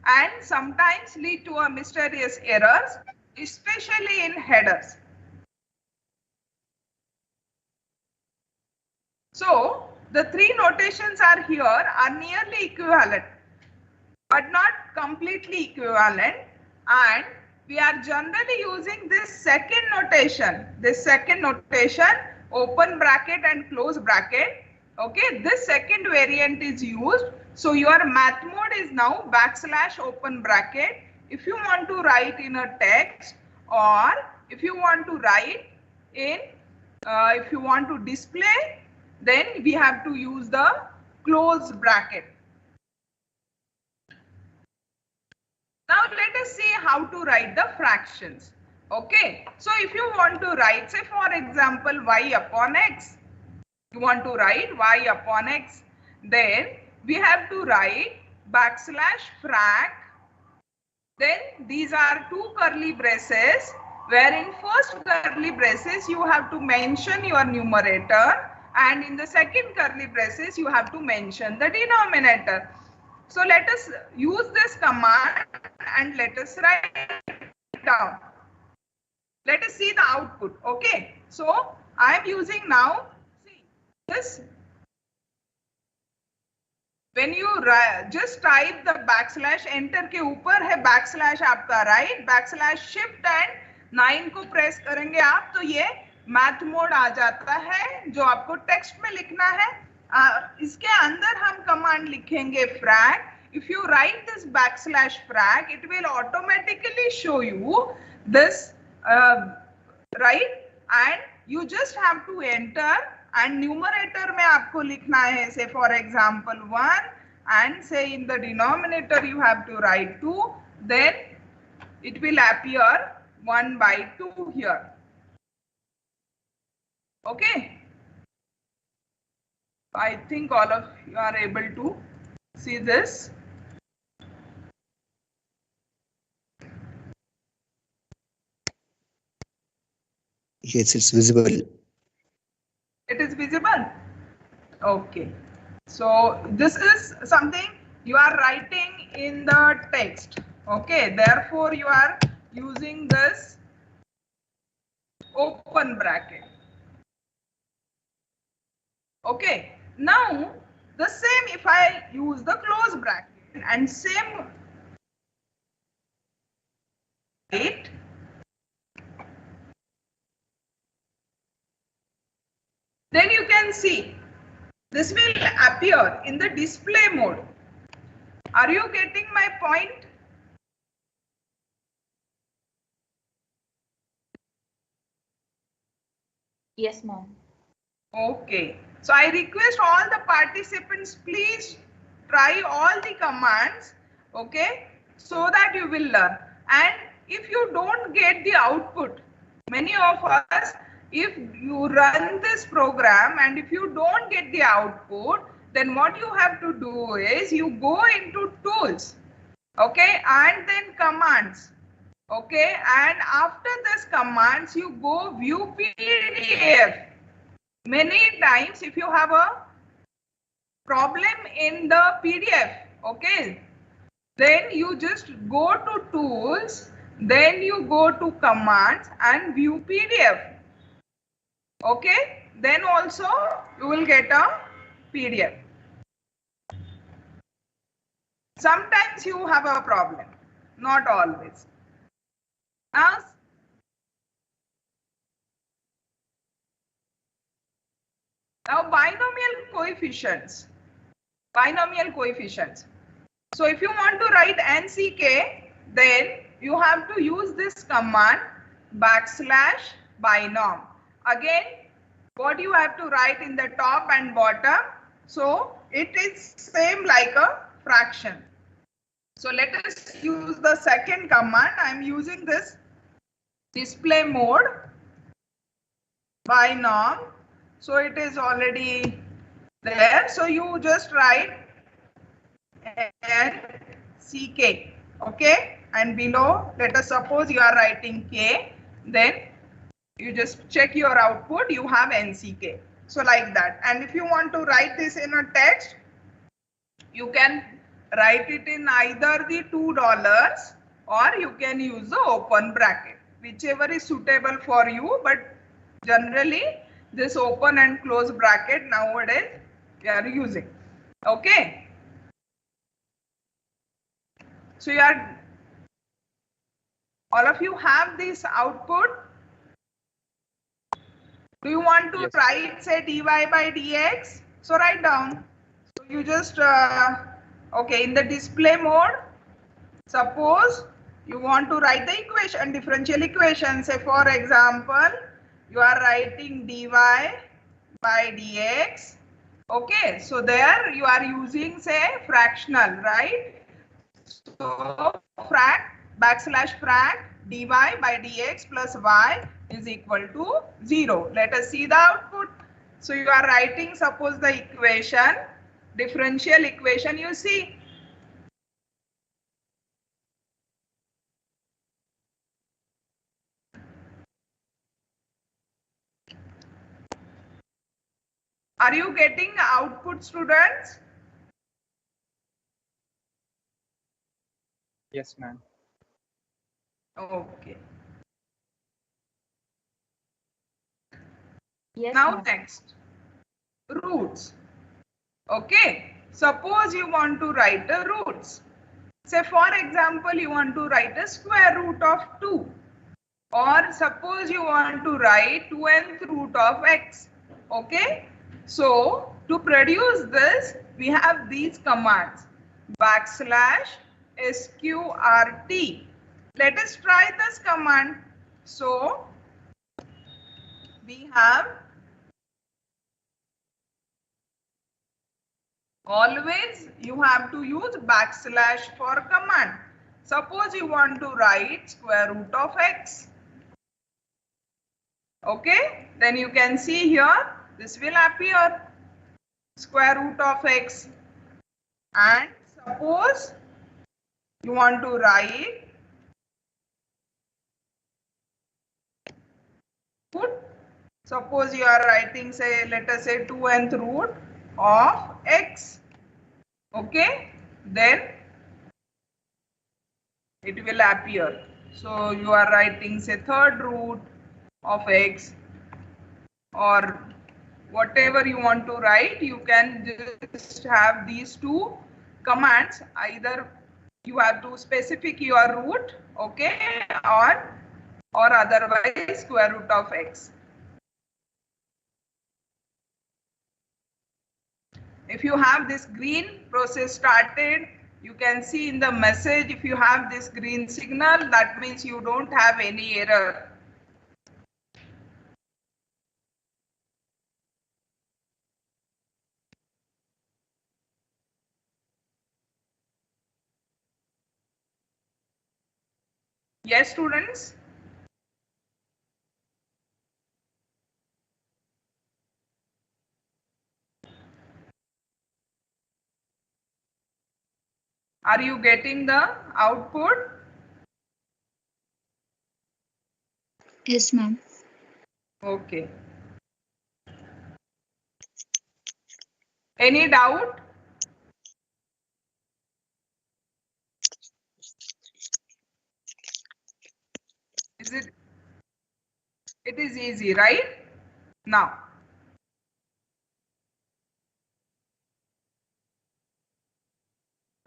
and sometimes lead to a mysterious errors, especially in headers. So the three notations are here are nearly equivalent, but not completely equivalent, and we are generally using this second notation, open bracket and close bracket. Okay, this second variant is used. So your math mode is now \open bracket if you want to write in a text, or if you want to write in, if you want to display, then we have to use the close bracket. Now let us see how to write the fractions. Okay, so if you want to write, say for example, y upon x, you want to write y upon x, then we have to write \frac. Then these are two curly braces, where in first curly braces you have to mention your numerator, and in the second curly braces you have to mention the denominator. So let us use this command and let us write down. Let us see the output. Okay, so I am using now, see this, when you just type the enter के ऊपर है आपका right, /shift and 9 को press करेंगे आप, तो ये math mode आ जाता है जो आपको टेक्स्ट में लिखना है। इसके अंदर हम कमांड लिखेंगे frac. If you write this \frac, it will automatically show you this, right, and you just have to enter, and numerator में आपको लिखना है, say for example 1, and say in the denominator you have to write 2, then it will appear 1/2 here. Okay, I think all of you are able to see this.
Yes, it's visible.
It is visible. Okay, so this is something you are writing in the text. Okay, therefore you are using this open bracket. Okay, now the same if I use the close bracket and same, right, then you can see this will appear in the display mode. Are you getting my point?
Yes, ma'am.
Okay, so I request all the participants, please try all the commands, okay, so that you will learn. And if you don't get the output, many of us, if you run this program and if you don't get the output, then what you have to do is you go into tools, okay, and then commands, okay, and after this commands you go view PDF. Many times if you have a problem in the PDF, okay, then you just go to tools, then you go to commands and view PDF. Okay, then also you will get a PDF. Sometimes you have a problem, not always. Now, Now binomial coefficients. Binomial coefficients. So if you want to write NCK, then you have to use this command \binom. Again, what you have to write in the top and bottom. So it is same like a fraction. So let us use the second command. I am using this display mode binom. So it is already there. So you just write NCK. Okay, and below, let us suppose you are writing K, then you just check your output, you have NCK. So like that. And if you want to write this in a text, you can write it in either the $2 or you can use the open bracket, whichever is suitable for you. But generally, this open and close bracket nowadays we are using. Okay. So you are, all of you have this output. Do you want to write, say, dy by dx? So write down. So you just, okay, in the display mode, suppose you want to write the equation, differential equation. Say, for example, you are writing dy by dx. Okay, so there you are using, say, fractional, right? So frac dy by dx plus y is equal to 0. Let us see the output. So you are writing, suppose, the equation, differential equation, you see. Are you getting the output, students?
Yes, ma'am.
Okay.
Yes,
Now next, roots. Okay. Suppose you want to write the roots. Say, for example, you want to write a square root of 2. Or suppose you want to write 2nth root of x. Okay. So to produce this, we have these commands \sqrt. Let us try this command. So we have, always you have to use / for command. Suppose you want to write square root of x. Okay, then you can see here, this will appear square root of x. And suppose you want to write suppose you are writing, say, let us say 2nth root of x. Okay, then it will appear. So you are writing, say, third root of x, or whatever you want to write. You can just have these two commands. Either you have to specific your root, okay, or otherwise square root of x. If you have this green process started, you can see in the message, if you have this green signal, that means you don't have any error. Yes, students? Are you getting the output?
Yes, ma'am.
Okay. Any doubt? Is it? It is easy, right? Now,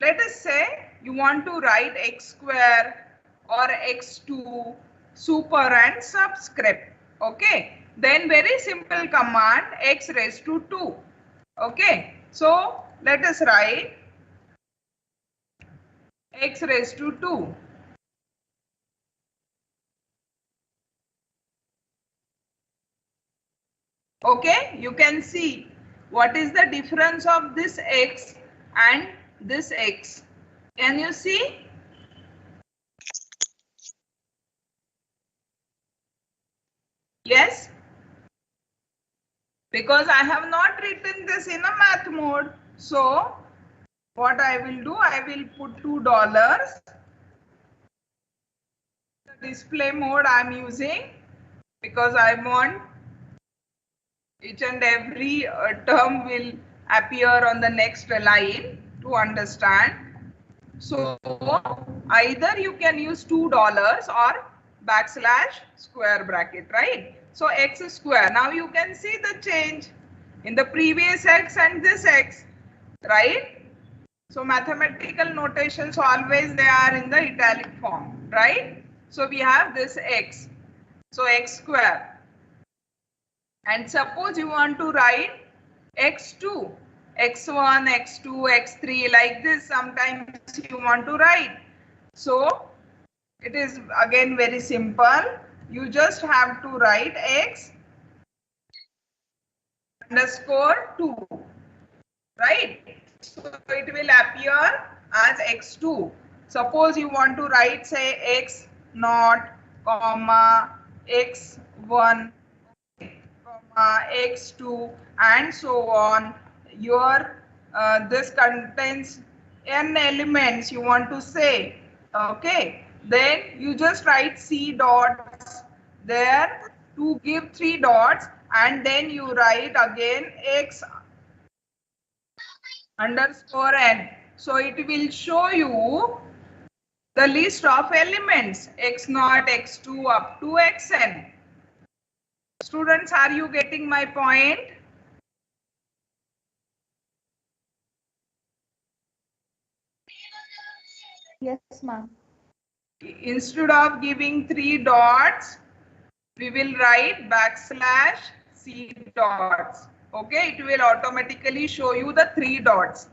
let us say you want to write x square or x2 super and subscript. Okay. Then very simple command, x raised to 2. Okay, so let us write x raised to 2. Okay, you can see what is the difference of this x and this x. Can you see? Yes? Because I have not written this in a math mode. So what I will do, I will put $2. The display mode I am using because I want each and every term will appear on the next line to understand. So either you can use $2 or backslash square bracket, right? So x square. Now you can see the change in the previous x and this x, right? So mathematical notations always they are in the italic form, right? So we have this x. So x square. And suppose you want to write x2, x1, x2, x3 like this. Sometimes you want to write. So it is again very simple. You just have to write x underscore 2, right? So it will appear as x2. Suppose you want to write say x naught, comma, x1, comma, x2 and so on. Your this contains n elements you want to say. Okay, then you just write c dots there to give 3 dots and then you write again x underscore n. So it will show you the list of elements x0, x2 up to xn. Students, are you getting my point?
Yes, ma'am.
Instead of giving 3 dots, we will write backslash c dots. Okay, it will automatically show you the 3 dots.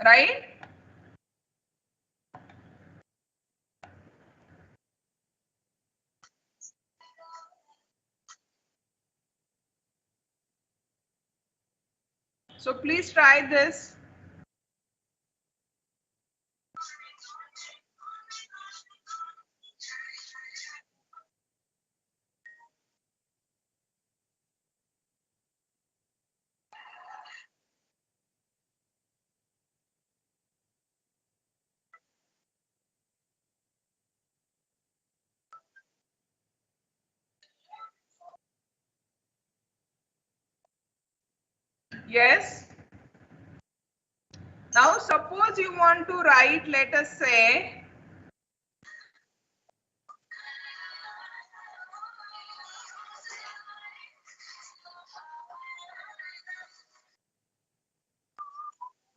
Right? So please try this. Yes. Now suppose you want to write, let us say,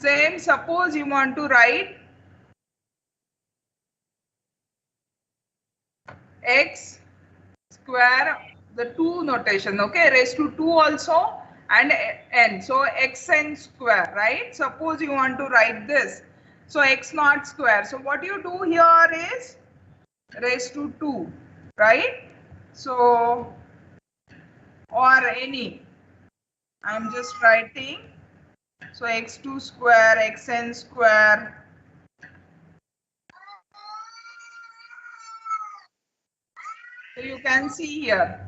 same, suppose you want to write x square, the 2 notation, okay, raised to 2 also and n. So xn square, right? Suppose you want to write this. So x naught square. So what you do here is raised to 2, right? So, or any. I'm just writing. So x2 square, xn square. So you can see here.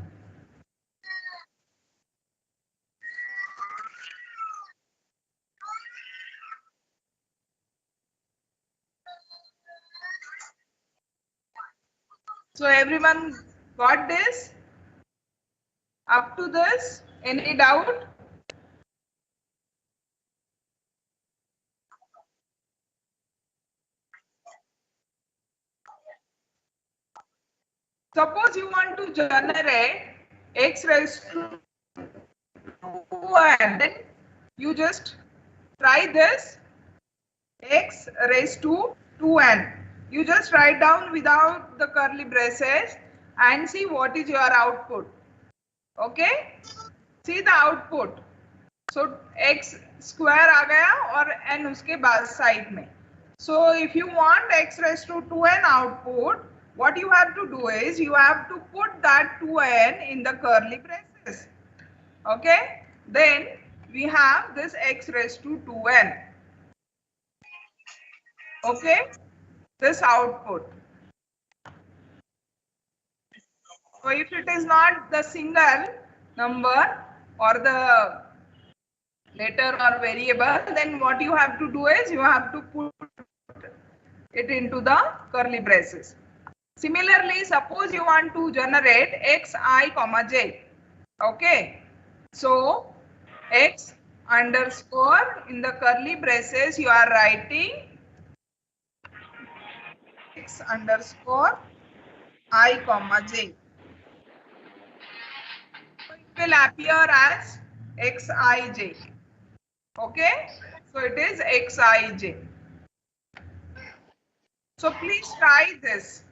So everyone got this? Up to this? Any doubt? Suppose you want to generate x raised to 2 and then you just try this x raised to 2n. You just write down without the curly braces and see what is your output. Okay? See the output. So x square आ गया और n उसके बाद side में. So if you want x raised to 2n output, what you have to do is you have to put that 2n in the curly braces. Okay? Then we have this x raised to 2n. Okay? This output. So if it is not the single number or the letter or variable, then what you have to do is you have to put it into the curly braces. Similarly, suppose you want to generate xi comma j. Okay. So x underscore in the curly braces you are writing x underscore I comma j. So it will appear as xij. Okay. So it is xij. So please try this.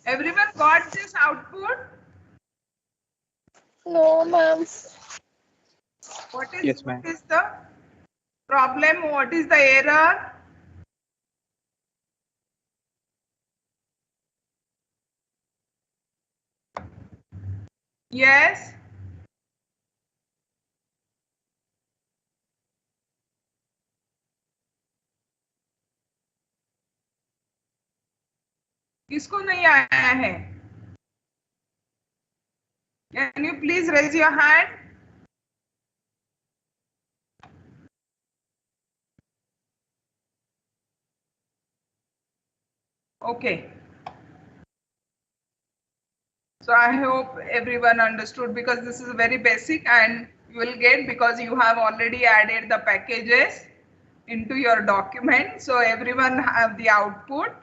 Everyone got this output?
No, ma'am.
What
Yes, ma'am.
is the problem? What is the error? Yes. किसको नहीं आया है? Can you please raise your hand? Okay. So I hope everyone understood because this is very basic and you will get because you have already added the packages into your document. So everyone have the output.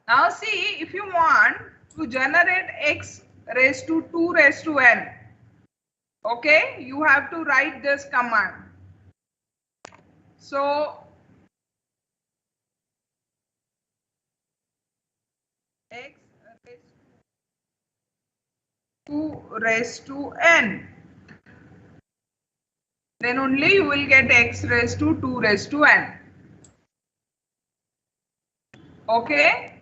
Now see, if you want to generate x raised to 2 raised to n, okay, you have to write this command. So x raised to 2 raised to n. Then only you will get x raised to 2 raised to n. Okay.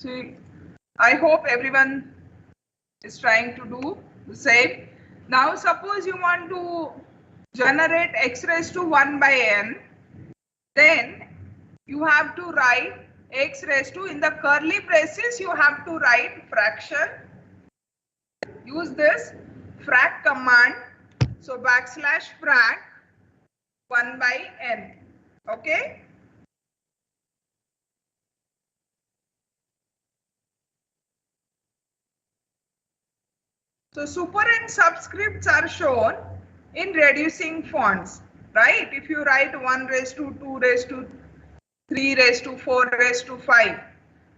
So I hope everyone is trying to do the same. Now suppose you want to generate x raised to 1 by n, then you have to write x raised to, in the curly braces you have to write fraction. Use this frac command. So backslash frac 1 by n. Okay. So super and subscripts are shown in reducing fonts, right? If you write 1 raised to 2 raised to 3 raised to 4 raised to 5,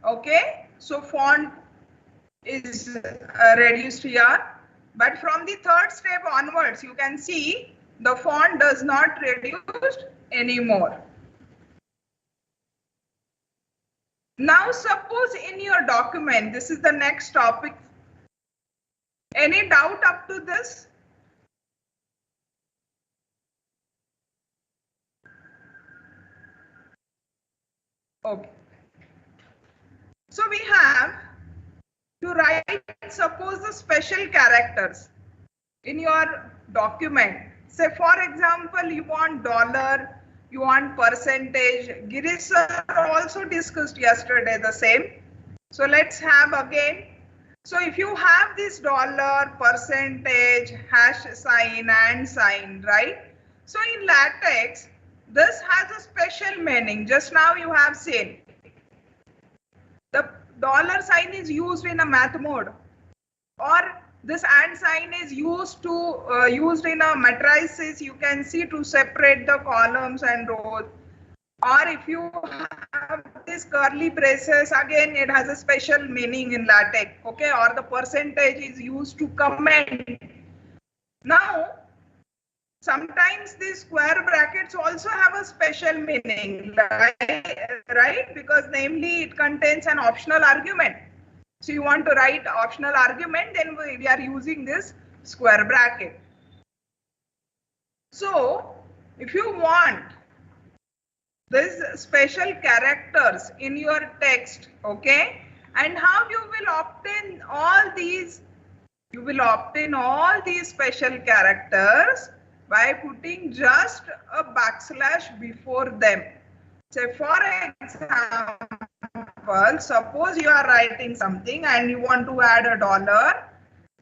okay? So font is reduced here. But from the third step onwards, you can see the font does not reduce anymore. Now suppose in your document, this is the next topic. Any doubt up to this? Okay. So we have to write, suppose the special characters in your document. Say for example, you want dollar, you want percentage. Girish sir also discussed yesterday the same. So let's have again. So if you have this dollar, percentage, hash sign and sign, right? So in LaTex, this has a special meaning. Just now you have seen. The dollar sign is used in a math mode or This and sign is used in a matrices, you can see, to separate the columns and rows. Or if you have this curly braces, again it has a special meaning in LaTeX, okay? Or the percentage is used to comment. Now, sometimes these square brackets also have a special meaning, right? Because namely it contains an optional argument. So you want to write optional argument, then we are using this square bracket. So if you want these special characters in your text, okay, and how you will obtain all these? You will obtain all these special characters by putting just a backslash before them. Say for example, suppose you are writing something and you want to add a dollar,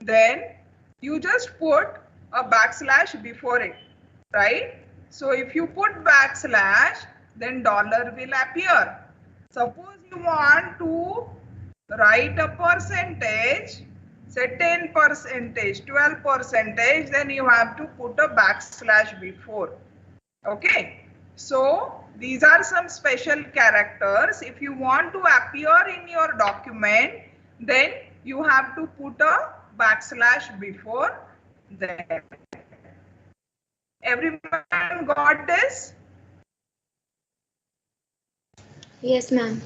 then you just put a backslash before it, right? So if you put backslash, then dollar will appear. Suppose you want to write a percentage, say 10%, 12%, then you have to put a backslash before. Okay, so these are some special characters. If you want to appear in your document, then you have to put a backslash before them. Everyone got this?
Yes, ma'am.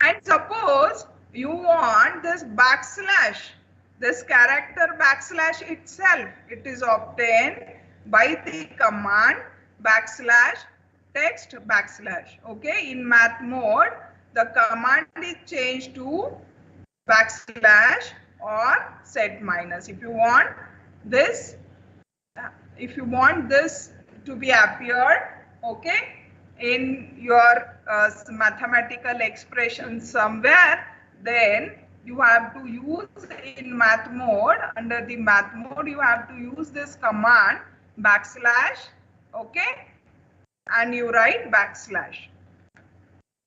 And suppose you want this backslash, this character backslash itself, it is obtained by the command backslash text backslash. Okay, in math mode, the command is changed to backslash or set minus. If you want this, to be appeared, okay, in your mathematical expression somewhere, then you have to use in math mode, under the math mode, you have to use this command backslash, okay, and you write backslash.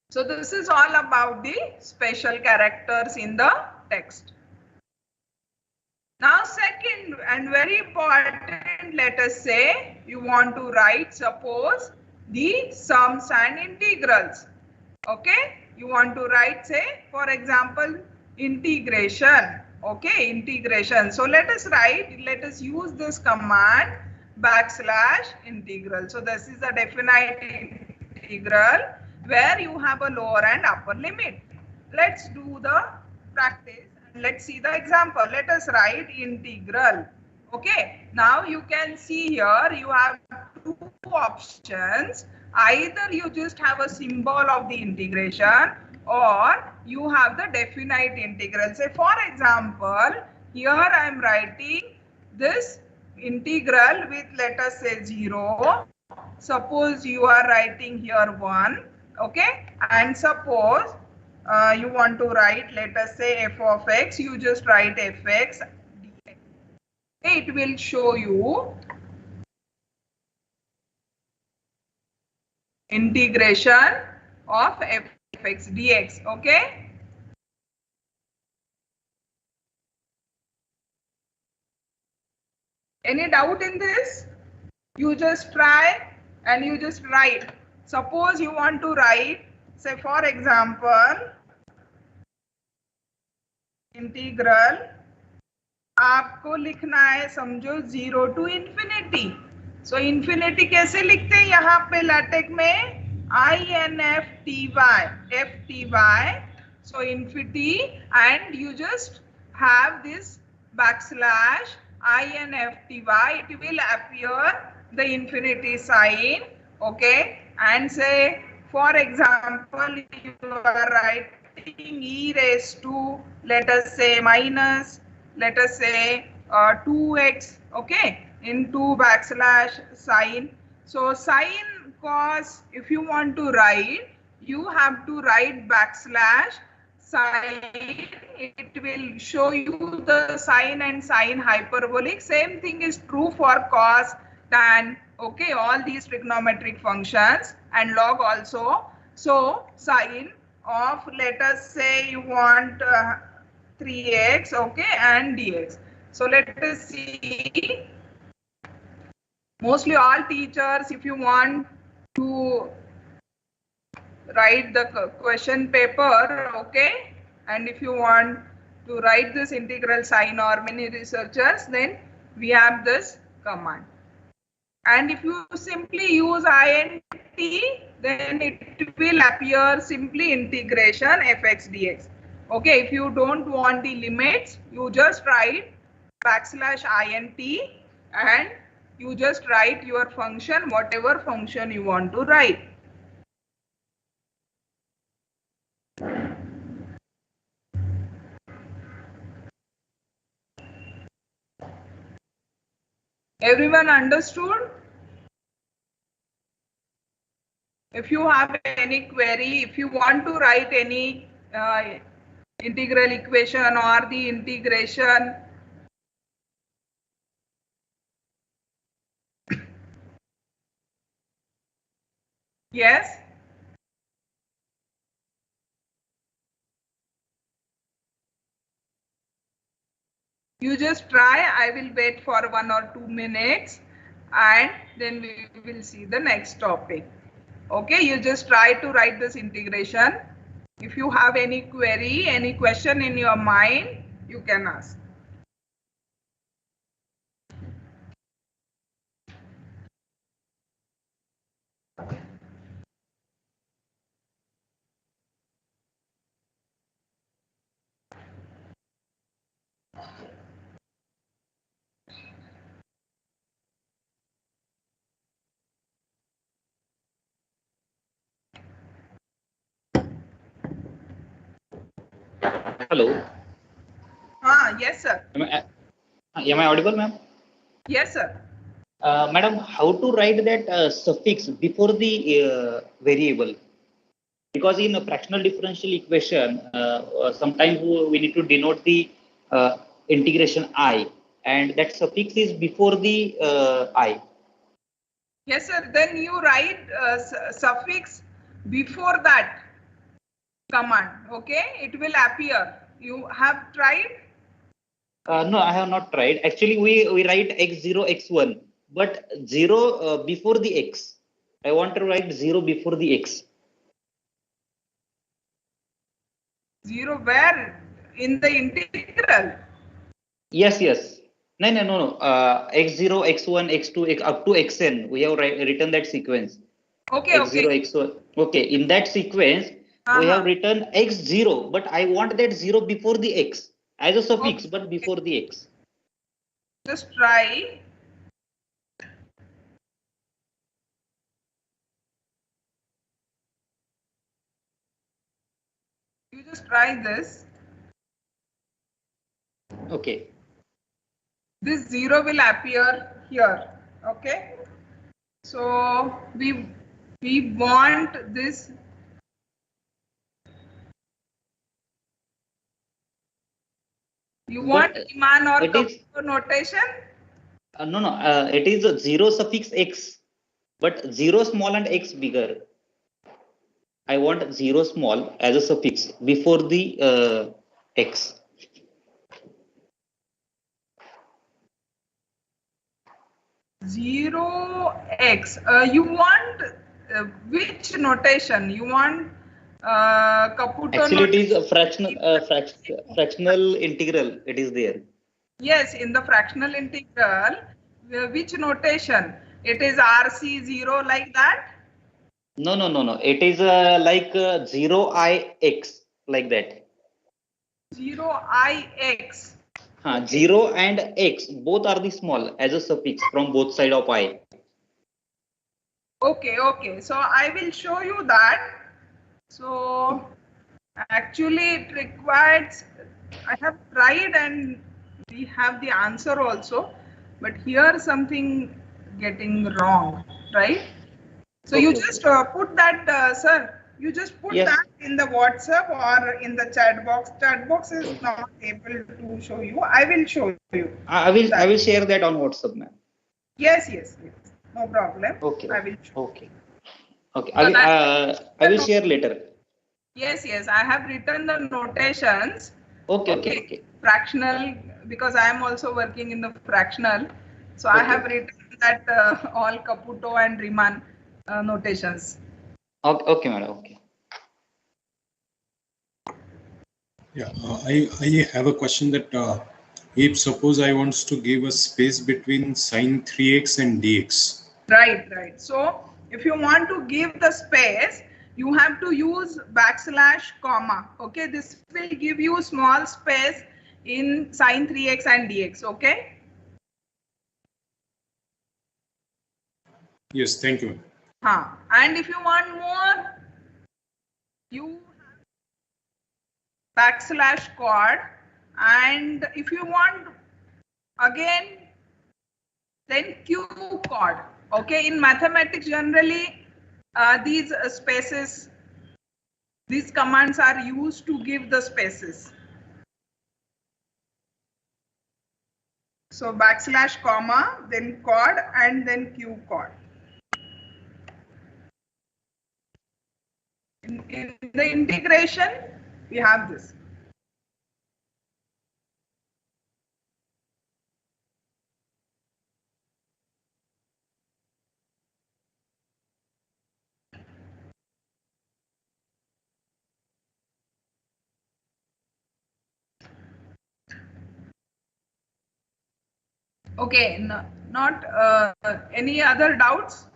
So this is all about the special characters in the text. Now second and very important, let us say you want to write, suppose, the sums and integrals. Okay, you want to write, say, for example, integration. Okay, integration. So let us use this command backslash integral. So this is a definite integral where you have a lower and upper limit. Let's do the practice and let's see the example. Let us write integral. Okay, now you can see here you have two options. Either you just have a symbol of the integration or you have the definite integral. Say for example, here I am writing this integral with, let us say, 0. Suppose you are writing here 1. Okay, and suppose you want to write, let us say, f of x, you just write fx dx. It will show you integration of fx dx. Okay, any doubt in this? You just try and you just write. Suppose you want to write, say for example, integral आपको लिखना है, समझो 0 to infinity. So infinity कैसे लिखते हैं यहाँ पे latex में? INFTY, FTY. So infinity, and you just have this backslash INFTY. It will appear the infinity sign. Okay, and say for example you are writing e raised to, let us say, minus, let us say 2x, okay, into backslash sign. So sign cos, if you want to write, you have to write backslash sign. It will show you the sign and sign hyperbolic. Same thing is true for cos, tan, okay, all these trigonometric functions, and log also. So sign of, let us say you want 3x, okay, and dx. So let us see. Mostly all teachers, if you want to write the question paper, okay, and if you want to write this integral sign, or many researchers, then we have this command. And if you simply use int, then it will appear simply integration fx dx. Okay, if you don't want the limits, you just write \int and you just write your function, whatever function you want to write. Everyone understood? If you have any query, if you want to write any integral equation or the integration, yes? You just try. I will wait for 1 or 2 minutes and then we will see the next topic. Okay, you just try to write this integration. If you have any query, any question in your mind, you can ask.
Hello.
Yes, sir.
Am I audible, ma'am?
Yes, sir.
Madam, how to write that suffix before the variable? Because in a fractional differential equation, sometimes we need to denote the integration I, and that suffix is before the I.
Yes, sir. Then you write suffix before that command. Okay, it will appear. You have tried?
No, I have not tried. Actually, we write x0, x1, but 0 before the x. I want to write 0 before the x.
0 where? In the integral?
Yes, yes. No. X0, x1, x2, up to xn. We have written that sequence.
Okay,
x0,
okay.
x1. Okay, in that sequence, we have written x0, but I want that 0 before the x as a suffix, but before the x.
Just try. You just try this.
Okay.
This 0 will appear here. Okay. So we want this. You want Iman or Kapur notation?
No. It is 0 suffix x, but 0 small and x bigger. I want 0 small as a suffix before the x.
Zero x. You want which notation? You want Caputo
Actually, it is
notation?
a fractional integral. It is there.
Yes, in the fractional integral, which notation? It is RC0 like that?
No. It is like 0ix like that.
0ix.
0 and x both are the small as a suffix from both side of I.
Okay. So I will show you that. So actually it requires, I have tried and we have the answer also, but here something getting wrong, right? So you just put that, sir, you just put that in the WhatsApp or in the chat box. Chat box is not able to show you. I will show you.
I will share that on WhatsApp, ma'am.
Yes. No problem.
Okay.
I will show.
Okay. I will share later.
Yes. I have written the notations.
Okay.
Fractional, because I am also working in the fractional. So I have written that all Caputo and Riemann notations.
Okay, madam. Okay.
Yeah, I have a question that if suppose I wants to give a space between sine 3x and dx.
Right. So if you want to give the space, you have to use backslash comma. Okay, this will give you small space in sine 3x and dx. Okay.
Yes, thank you.
And if you want more, you backslash chord, and if you want again, then q chord. Okay, in mathematics generally these spaces, these commands are used to give the spaces. So backslash comma, then chord, and then q chord. In the integration, we have this. Okay, not any other doubts?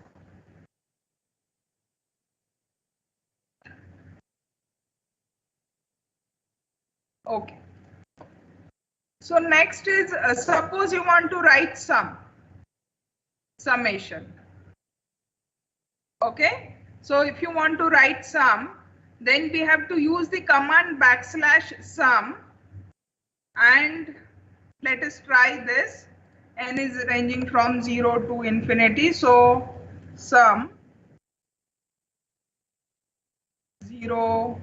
Okay. So next is suppose you want to write summation. Okay. So if you want to write sum, then we have to use the command backslash sum, and let us try this. N is ranging from 0 to infinity. So sum 0,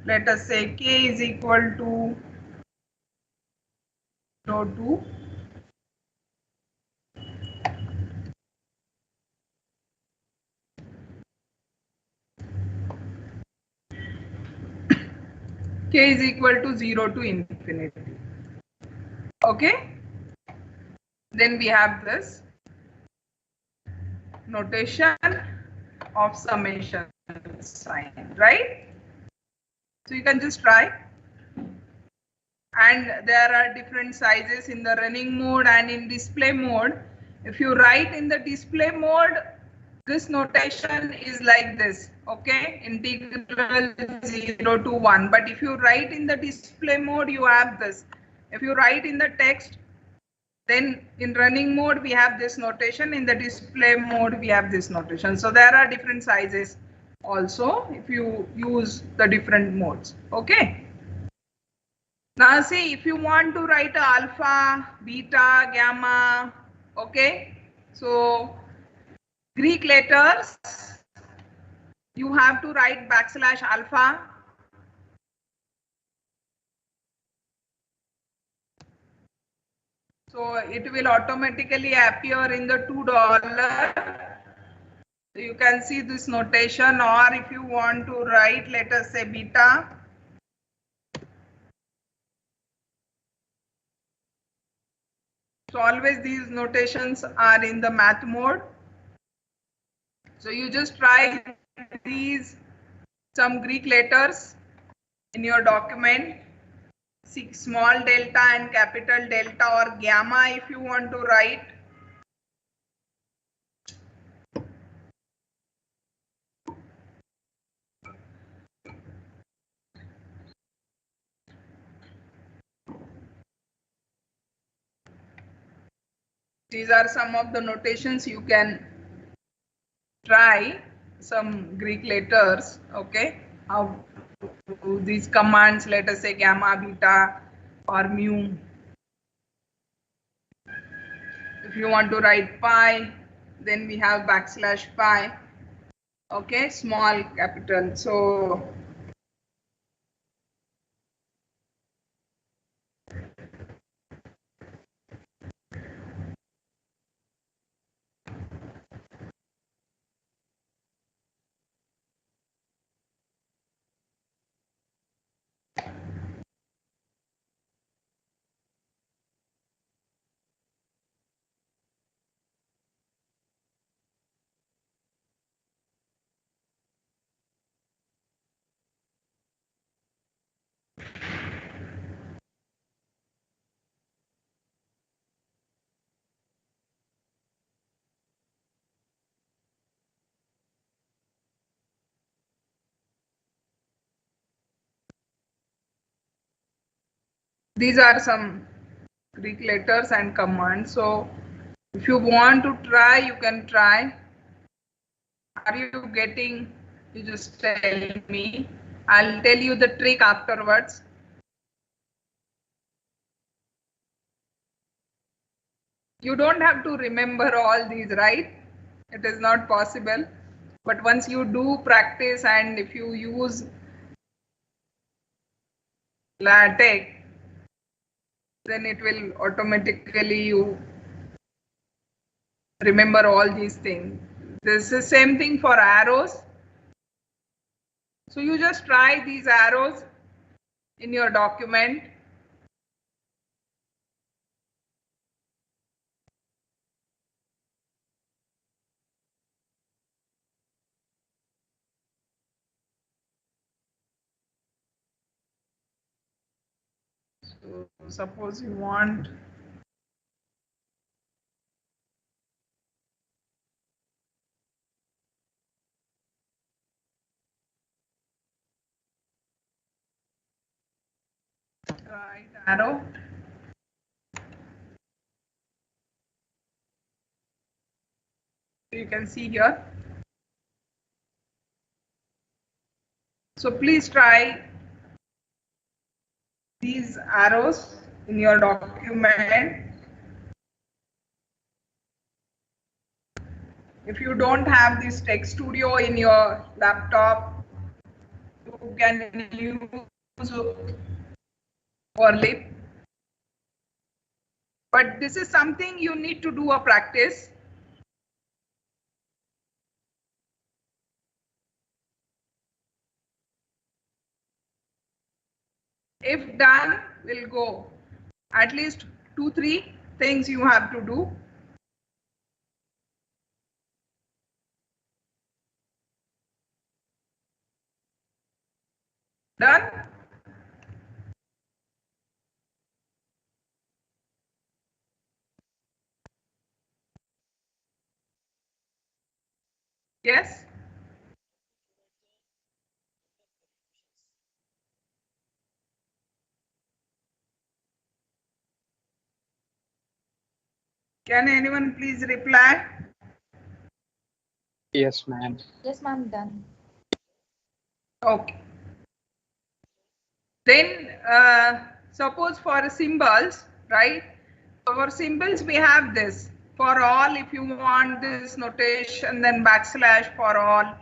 let us say k is equal to 0 to k is equal to 0 to infinity. Okay. Then we have this notation of summation sign, right? So you can just try. And there are different sizes in the running mode and in display mode. If you write in the display mode, this notation is like this, okay? Integral 0 to 1. But if you write in the display mode, you have this. If you write in the text, then in running mode, we have this notation. In the display mode, we have this notation. So there are different sizes also if you use the different modes, okay? Now see, if you want to write alpha, beta, gamma, okay? So Greek letters, you have to write backslash alpha. So it will automatically appear in the $2. So you can see this notation, or if you want to write, let us say beta. So always these notations are in the math mode. So you just try these some Greek letters in your document, small delta and capital delta, or gamma if you want to write. These are some of the notations you can try, some Greek letters, okay? How these commands, let us say gamma, beta, or mu. If you want to write pi, then we have backslash pi, okay? Small, capital. So These are some Greek letters and commands. So if you want to try, you can try. Are you getting? You just tell me. I'll tell you the trick afterwards. You don't have to remember all these, right? It is not possible. But once you do practice and if you use LaTeX, then it will automatically you remember all these things. This is the same thing for arrows. So you just try these arrows in your document. So suppose you want right arrow. You can see here. So please try these arrows in your document. If you don't have this Text Studio in your laptop, you can use Overlip. But this is something you need to do a practice. If done, we'll go. At least 2-3 things you have to do. Done? Yes? Can anyone please reply?
Yes, ma'am.
Yes, ma'am, done.
Okay. Then suppose for symbols, right? For symbols we have this. For all, if you want this notation, then backslash for all.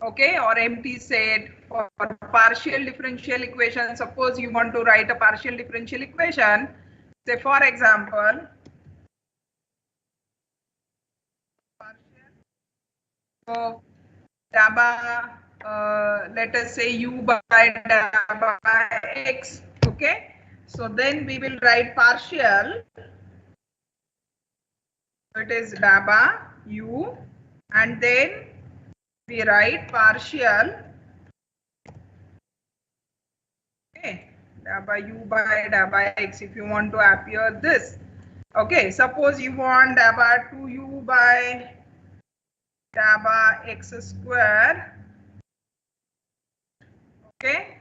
Okay, or empty set. For partial differential equation, suppose you want to write a partial differential equation, say for example, so dabba, let us say u by dabba x. Okay, so then we will write partial. It is dabba u, and then we write partial. Okay, dabba u by dabba x. If you want to appear this. Okay, suppose you want dabba 2u by dabba x square. Okay,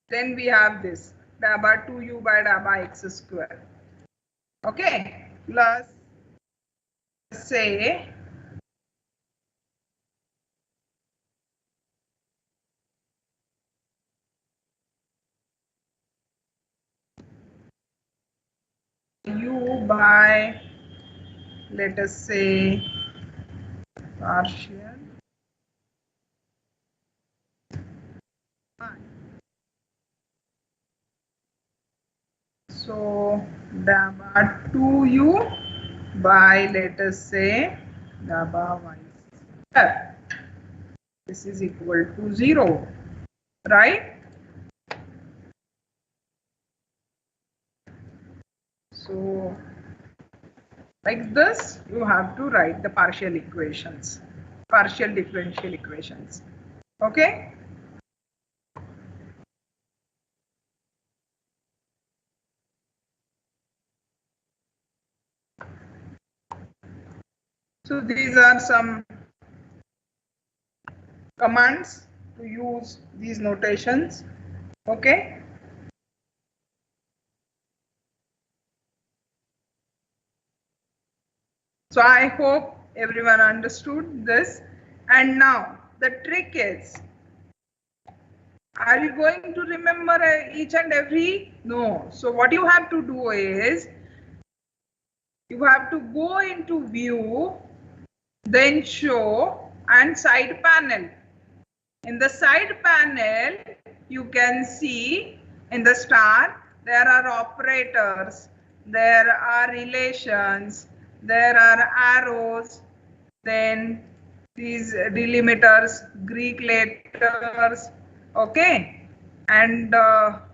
then we have this dabba 2u by dabba x square. Okay, plus say u by, let us say, partial. So dabba 2u by, let us say, dabba y square. This is equal to 0, right? So like this, you have to write the partial equations, partial differential equations. Okay? So these are some commands to use these notations. Okay. So I hope everyone understood this. And now the trick is, are you going to remember each and every? No. So what you have to do is, you have to go into view, then show and side panel. In the side panel, you can see in the star, there are operators, there are relations, there are arrows, then these delimiters, Greek letters, okay, and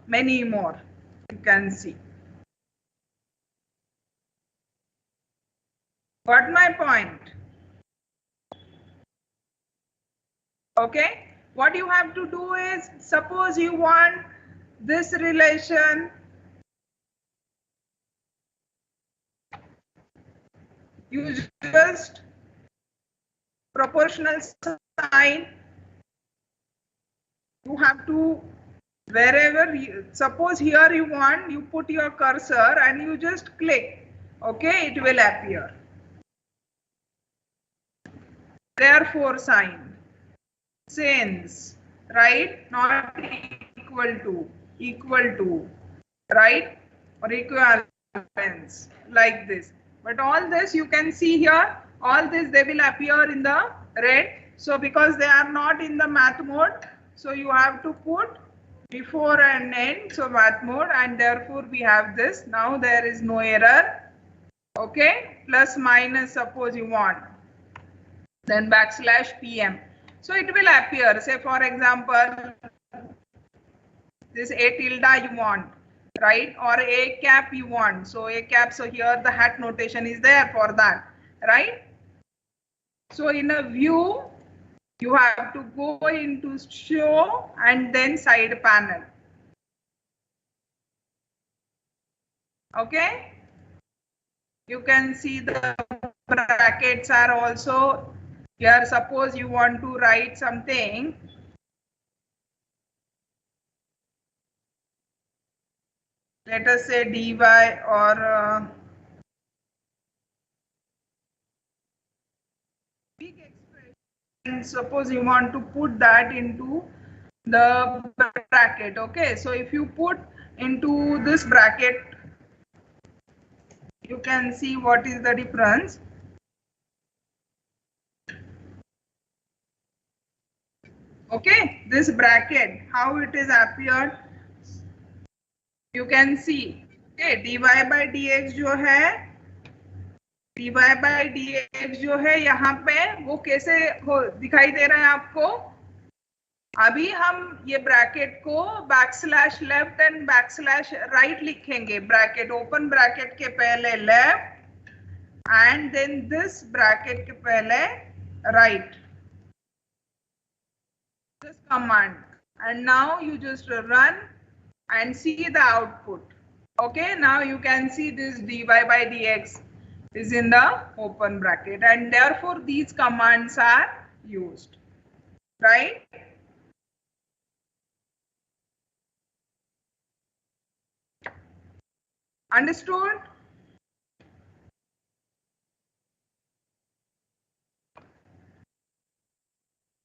many more you can see. Got my point? Okay, what you have to do is, suppose you want this relation, you just proportional sign, you have to, wherever you, suppose here you want, you put your cursor and you just click, okay, it will appear. Therefore sign, since, right, not equal to, right, or equivalence, like this. But all this you can see here, all this they will appear in the red. So because they are not in the math mode, so you have to put before and end, so math mode, and therefore we have this. Now there is no error. Okay, plus minus, suppose you want, then backslash PM. So it will appear, say for example, this A tilde you want, right, or A cap you want. So A cap, so here the hat notation is there for that, right? So in a view, you have to go into show and then side panel. Okay, you can see the brackets are also here. Suppose you want to write something, let us say dy or big expression, suppose you want to put that into the bracket. Okay, so if you put into this bracket, you can see what is the difference. Okay, this bracket, how it is appeared, you can see. Okay, dy by dx जो है, dy by dx जो है यहाँ पे, वो कैसे दिखाई दे रहा है आपको? अभी हम ये ब्रैकेट को backslash left and backslash right लिखेंगे. ब्रैकेट, ओपन ब्रैकेट के पहले left and then this bracket के पहले right. This command, and now you just run and see the output. Okay, now you can see this dy by dx is in the open bracket, and therefore these commands are used, right? Understood?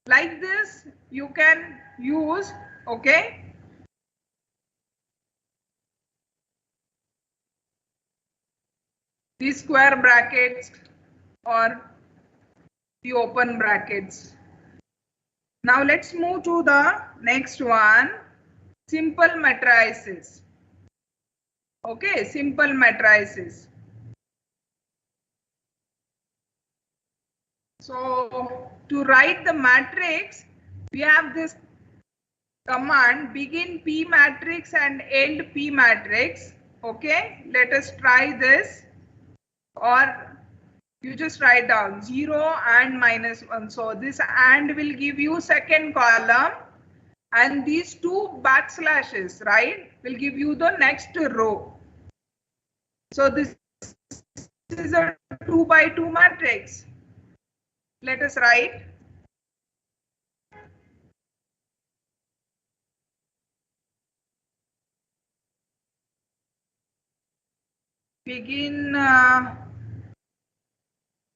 Like this you can use, okay, these square brackets or the open brackets. Now let's move to the next one, simple matrices. Okay, simple matrices. So to write the matrix, we have this command, begin P matrix and end P matrix. Okay, let us try this, or you just write down 0 and -1. So this and will give you second column, and these two backslashes, right, will give you the next row. So this is a 2 by 2 matrix. Let us write. begin,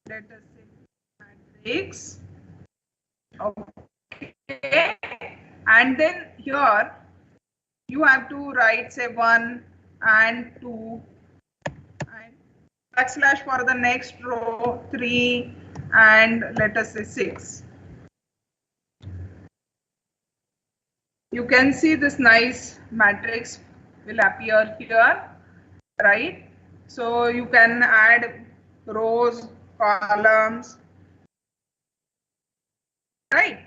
let us say matrix. Okay, and then here you have to write say 1 and 2 and backslash for the next row 3 and let us say 6. You can see this nice matrix will appear here, right? So you can add rows, columns, right?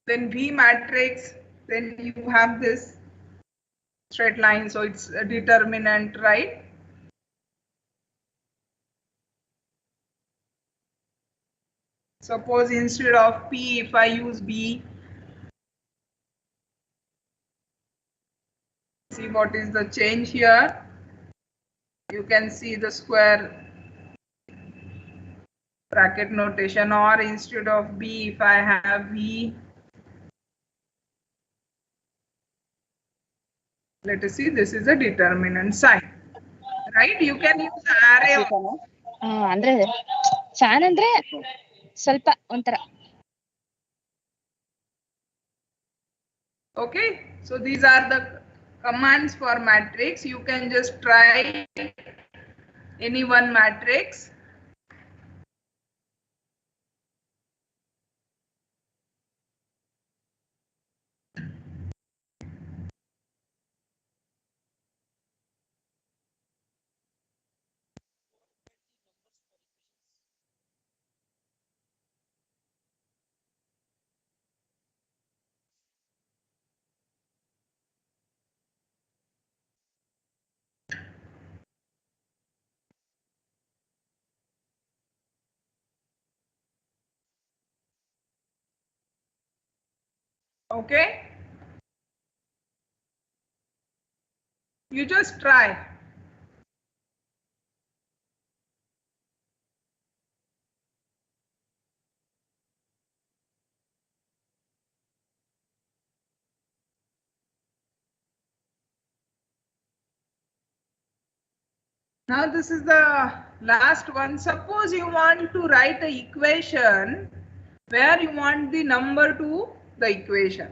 Then V matrix, then you have this straight line, so it's a determinant, right? Suppose instead of P, if I use B, see what is the change here. You can see the square bracket notation, or instead of B, if I have V, let us see, this is a determinant sign, right? You can use array.
ಅಂದ್ರೆ fan ಅಂದ್ರೆ ಸ್ವಲ್ಪ ಒಂಥರ.
Okay, so these are the commands for matrix. You can just try any one matrix. Okay, you just try. Now this is the last one. Suppose you want to write an equation where you want the number to the equation.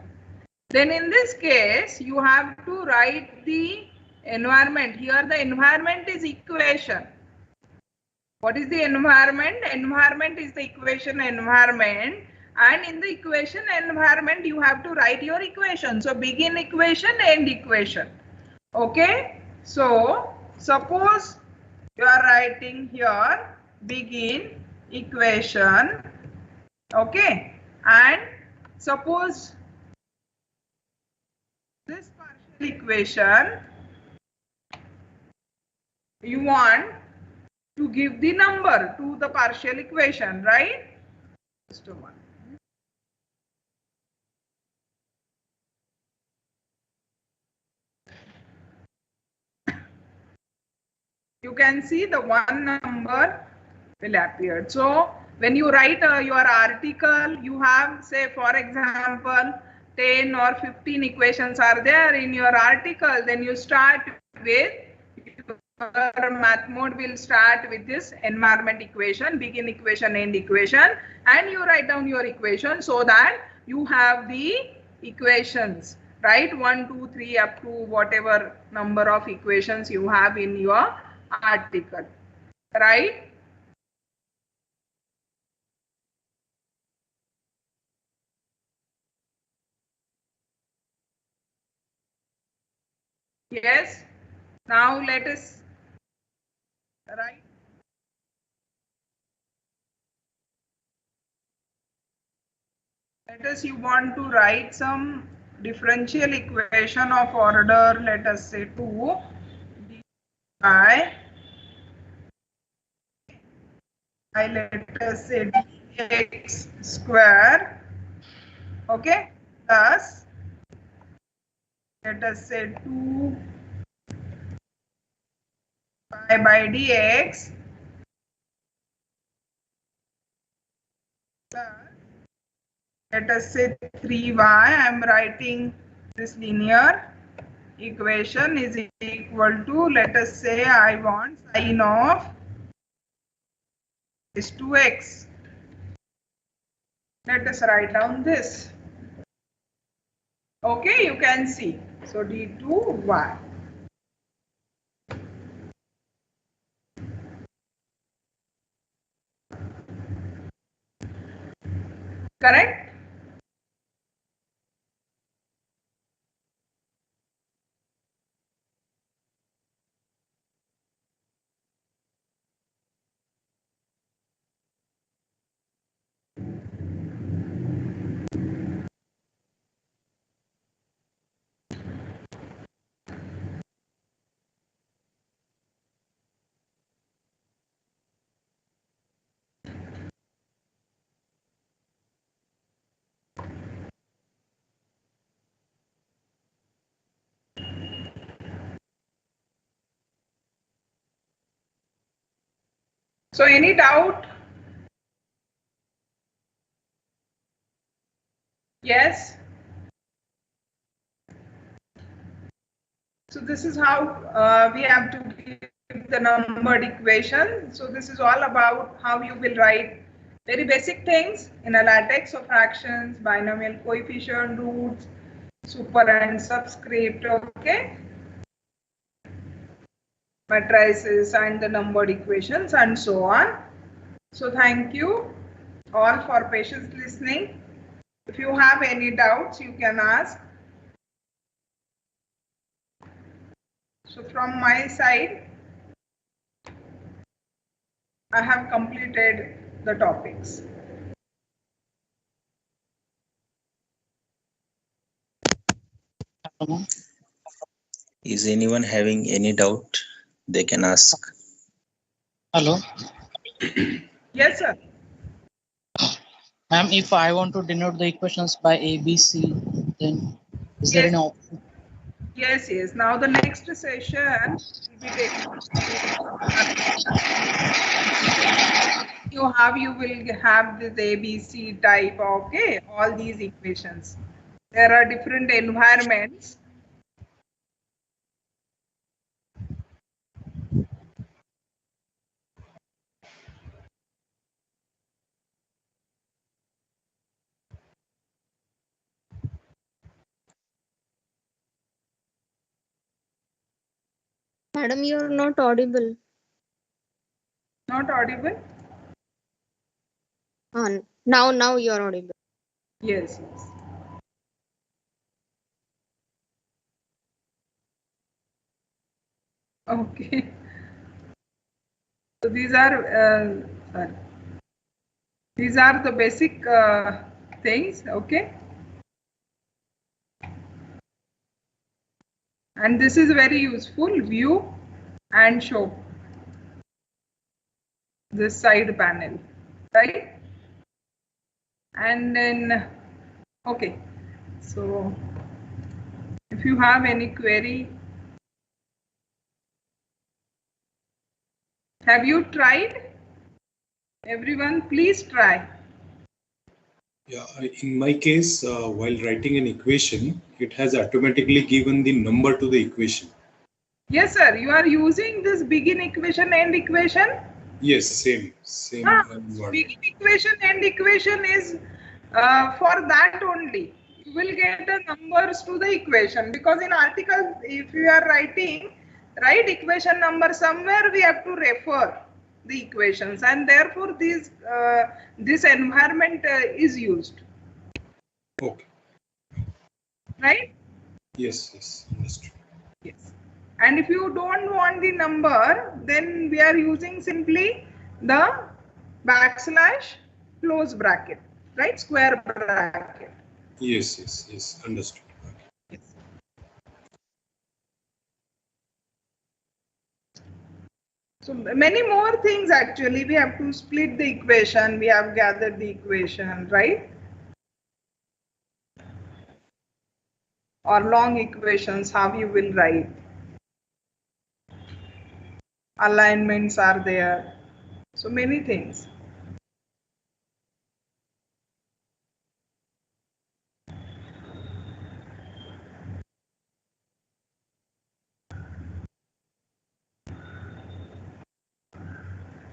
Then in this case, you have to write the environment. Here the environment is equation. What is the environment? Environment is the equation environment. And in the equation environment, you have to write your equation. So begin equation, end equation. Okay. So suppose you are writing here begin equation. Okay. And suppose this partial equation you want to give the number to the partial equation, right? Just a one. You can see the one number will appear. So when you write your article, you have say for example 10 or 15 equations are there in your article. Then you start with your math mode will start with this environment equation, begin equation, end equation, and you write down your equation so that you have the equations, right? 1, 2, 3 up to whatever number of equations you have in your article, right? Yes. Now let us write. Let us you want to write some differential equation of order, let us say 2 by let us say dx square, okay, plus let us say 2 pi by dx plus let us say 3y, I am writing this linear equation is equal to, let us say I want sine of is 2x. Let us write down this. Okay, you can see. So d2y. Correct? So any doubt? Yes? So this is how we have to give the numbered equation. So this is all about how you will write very basic things in a LaTeX of fractions, binomial coefficient, roots, super and subscript, okay? Matrices and the numbered equations and so on. So thank you all for patience listening. If you have any doubts, you can ask. So from my side, I have completed the topics.
Is anyone having any doubt? They can ask.
Hello.
Yes, sir.
Ma'am, if I want to denote the equations by A, B, C, then is there any option?
Yes, yes. Now the next session will be taken. You will have this ABC type, okay? All these equations. There are different environments.
Madam, you are not audible.
Not audible?
Now you are audible.
Yes, yes. Okay. So these are sorry. These are the basic things, okay? And this is very useful, view and show. This side panel, right? And then, okay. So if you have any query, have you tried? Everyone, please try.
Yeah, in my case, while writing an equation, it has automatically given the number to the equation.
Yes, sir. You are using this begin equation, end equation?
Yes, same.
Begin equation, end equation is for that only. You will get the numbers to the equation, because in article, if you are writing, right, equation number somewhere, we have to refer the equations, and therefore this environment is used.
Okay.
Right?
Yes, yes, understood.
Yes. And if you don't want the number, then we are using simply the backslash close bracket, right? Square bracket.
Yes, yes, yes, understood.
Yes. So many more things actually. We have to split the equation. We have gathered the equation, right? Or long equations, how you will write. Alignments are there. So many things.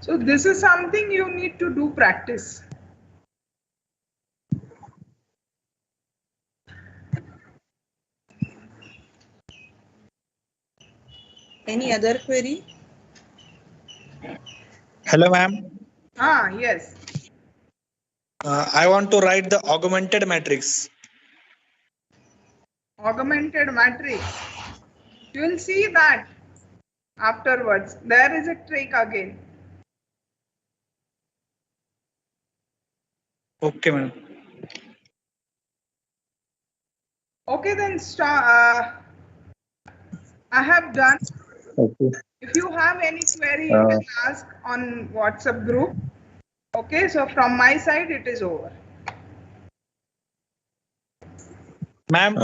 So this is something you need to do practice.
Any other query?
Hello, ma'am.
Yes.
I want to write the augmented matrix.
Augmented matrix. You will see that afterwards. There is a trick again.
Okay, ma'am.
Okay, then I have done.
Okay.
If you have any query, you can ask on WhatsApp group. Okay, so from my side, it is over.
Ma'am.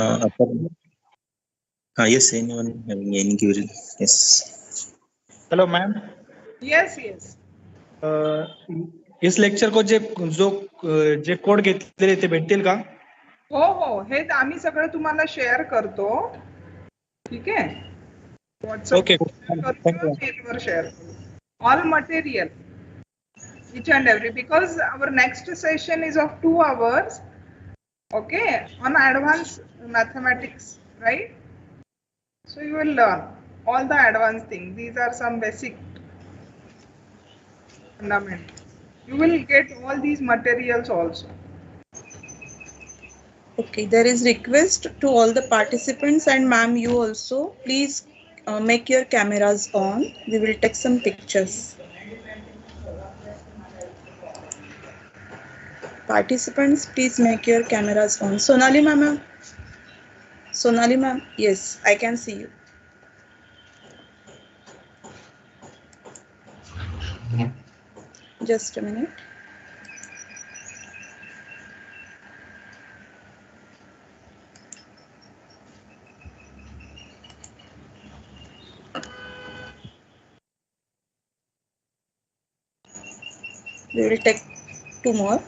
Yes, anyone having any query? Yes.
Hello, ma'am.
Yes, yes.
इस lecture को जे code घेतलेले ते भेटतील का?
हो हेच आम्ही सगळं तुम्हाला शेअर करतो. ठीक आहे.
Okay.
मेलवर शेअर करू. All material, each and every, because our next session is of 2 hours. Okay, on advanced mathematics, right? So you will learn all the advanced things. These are some basic fundamentals. You will get all these materials also.
Okay, there is request to all the participants, and ma'am, you also please make your cameras on. We will take some pictures. Participants, please make your cameras on. Sonali ma'am. Sonali ma'am, yes, I can see you. Just a minute. We will take 2 more.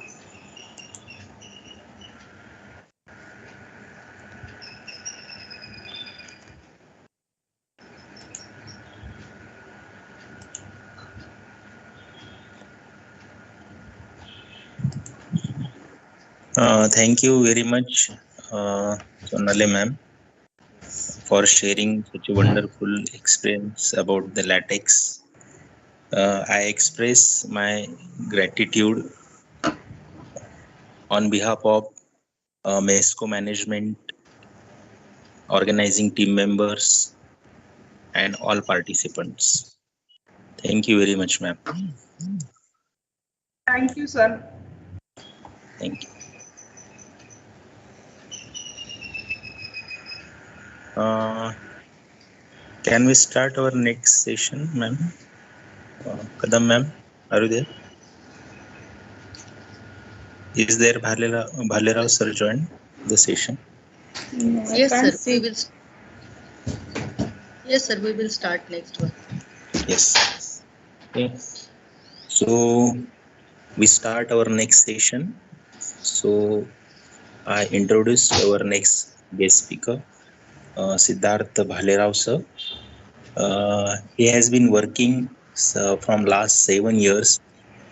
Thank you very much, Sonali ma'am, for sharing such a wonderful experience about the LaTeX. I express my gratitude on behalf of MESCO management, organizing team members, and all participants. Thank you very much, ma'am.
Thank you, sir.
Thank you. Can we start our next session, ma'am? Kadam ma'am, are you there? Is there Bhalerao sir joined the session?
No,
Yes, sir. Yes, sir. We will start next one.
Yes. Okay. So we start our next session. So I introduce our next guest speaker, Siddharth Bhalerao sir. He has been working from last 7 years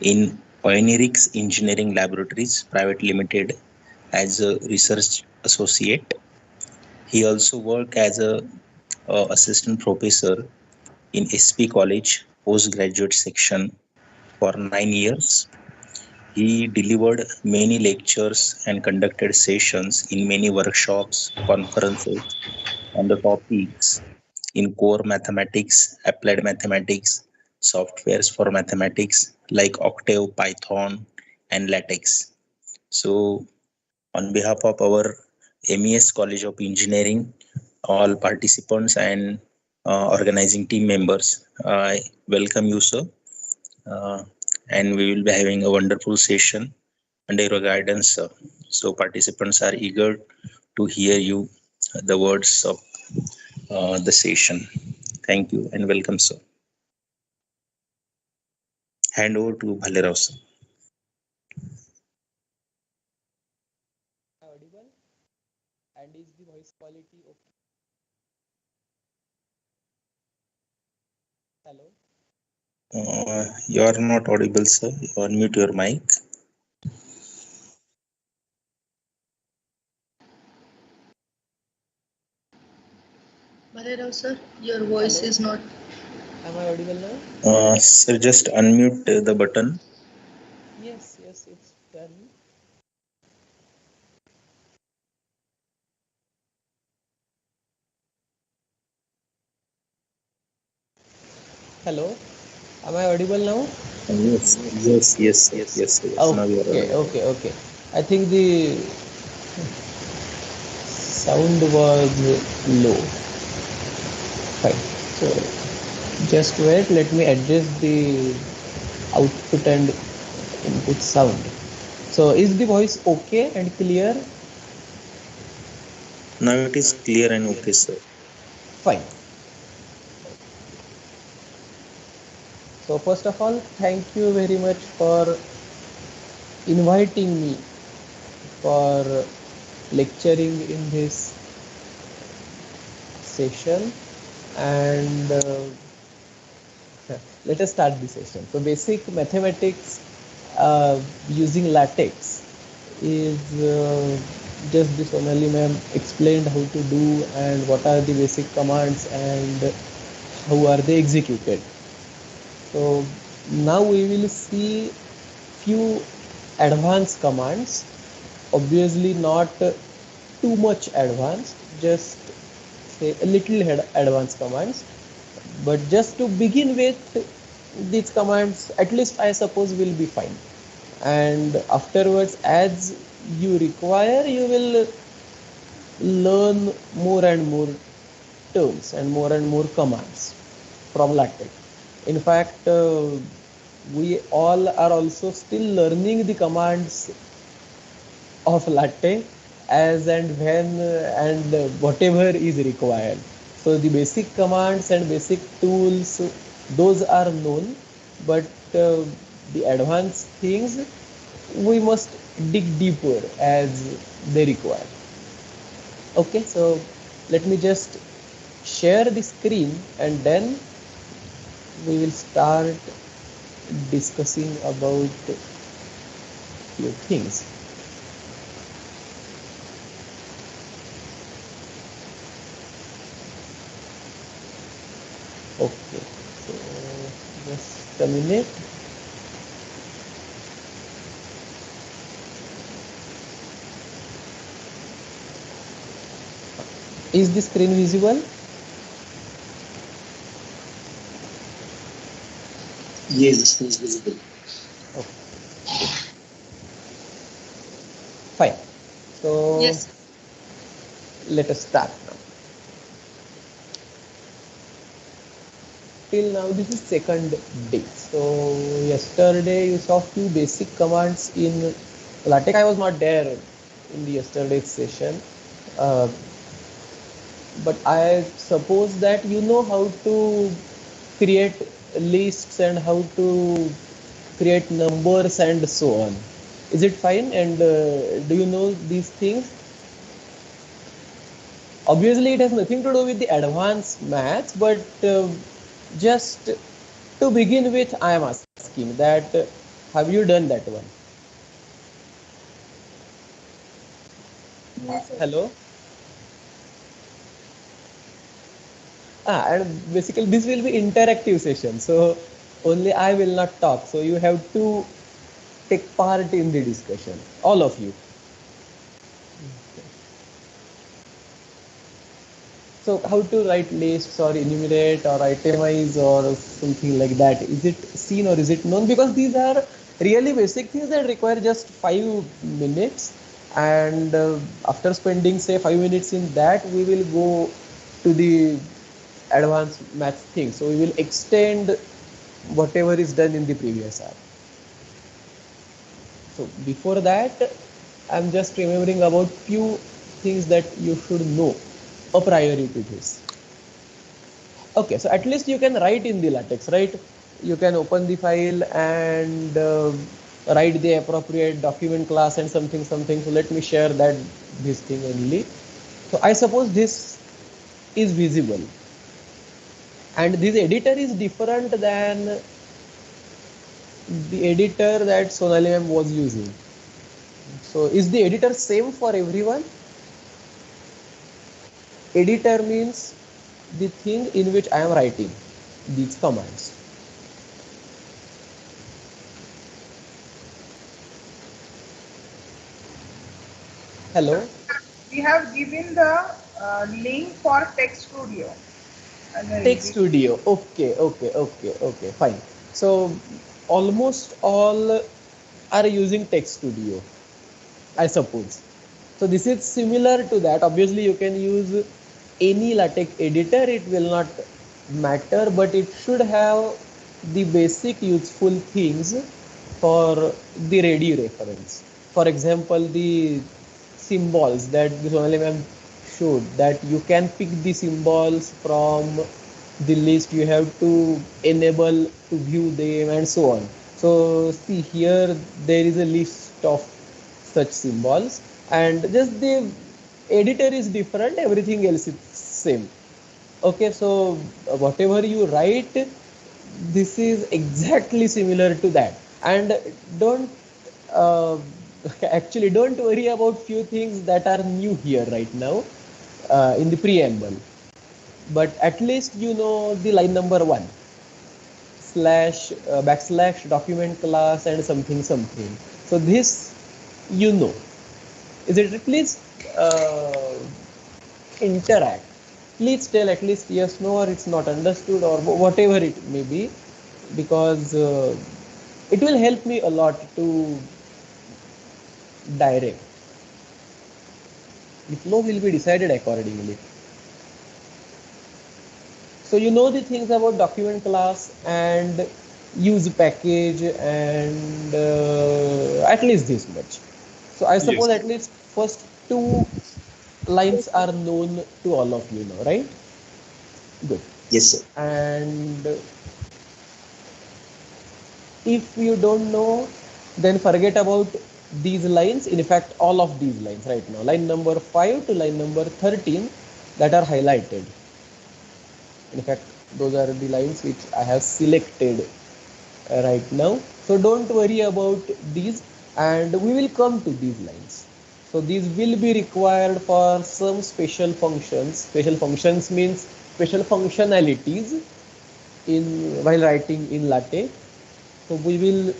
in Pioneerix Engineering Laboratories Private Limited as a research associate. He also worked as a assistant professor in SP College postgraduate section for 9 years. He delivered many lectures and conducted sessions in many workshops, conferences on the topics in core mathematics, applied mathematics, softwares for mathematics like Octave, Python, and LaTeX. So, on behalf of our M.E.S College of Engineering, all participants and organizing team members, I welcome you, sir. And we will be having a wonderful session under your guidance, sir. So, participants are eager to hear you the words of the session. Thank you and welcome, sir. Hand over to Bhalerao, sir.
Audible? And is the voice quality okay? Hello?
You are not audible, sir. You unmute your mic.
Bhalerao sir, your voice
Hello?
is not.
Am I audible now?
Sir, just unmute the button.
Yes, yes, it's done. Hello? Am I audible now?
Yes, yes, yes, sir. Yes, sir. Yes. Now you are
Okay,
audible.
okay, okay. I think the sound was low. Fine. So just wait, let me adjust the output and input sound. So is the voice okay and clear?
Now it is clear and okay, sir.
Fine. So first of all, thank you very much for inviting me for lecturing in this session, and let us start the session. So basic mathematics using LaTeX is just this Sonali ma'am explained how to do and what are the basic commands and how are they executed. So now we will see few advanced commands, obviously not too much advanced, just say a little advanced commands, but just to begin with, these commands at least I suppose will be fine, and afterwards as you require you will learn more and more terms and more commands from LaTeX. In fact, we all are also still learning the commands of LaTeX as and when and whatever is required. So the basic commands and basic tools, those are known, but the advanced things we must dig deeper as they require. Okay, so let me just share the screen and then we will start discussing about few things. Okay, so just a minute. Is the screen visible?
Yes, the screen is visible.
Okay. Fine. So
Yes.
let us start now. Till now this is second day. So yesterday you saw few basic commands in LaTeX. I was not there in the yesterday's session, but I suppose that you know how to create lists and how to create numbers and so on. Is it fine? And do you know these things? Obviously, it has nothing to do with the advanced maths, but just to begin with, I am asking that have you done that one?
Yes, sir.
Hello? And basically this will be interactive session, so only I will not talk, so you have to take part in the discussion, all of you. So how to write lists or enumerate or itemize or something like that, is it seen or is it known? Because these are really basic things that require just 5 minutes, and after spending say 5 minutes in that, we will go to the advanced math thing. So we will extend whatever is done in the previous hour. So before that, I'm just remembering about few things that you should know a priori to this. Okay, so at least you can write in the LaTeX, right? You can open the file and write the appropriate document class and something. So let me share that this thing only. So I suppose this is visible, and this editor is different than the editor that Sonali ma'am was using. So is the editor same for everyone? Editor means the thing in which I am writing these commands. Hello?
We have given the link for Text Studio.
Text Studio. Okay, fine. So almost all are using Text Studio, I suppose. So this is similar to that. Obviously, you can use any LaTeX editor. It will not matter, but it should have the basic useful things for the ready reference. For example, the symbols that the Sonali ma'am showed, that you can pick the symbols from the list, you have to enable to view them and so on. So see here, there is a list of such symbols, and just the editor is different, everything else is same. Okay, so whatever you write, this is exactly similar to that. And don't actually don't worry about few things that are new here right now in the preamble, but at least you know the line number 1 slash backslash document class and something. So this you know. Is it? Please interact. Please tell at least yes, no, or it's not understood, or whatever it may be, because it will help me a lot to direct. The flow will be decided accordingly. So you know the things about document class and use package, and at least this much. So I suppose at least first 2 lines are known to all of you now, right? Good.
Yes, sir.
And if you don't know, then forget about these lines. In fact, all of these lines right now, line number 5 to line number 13, that are highlighted. In fact, those are the lines which I have selected right now. So don't worry about these, and we will come to these lines. So these will be required for some special functions. Special functions means special functionalities while writing in LaTeX. So we will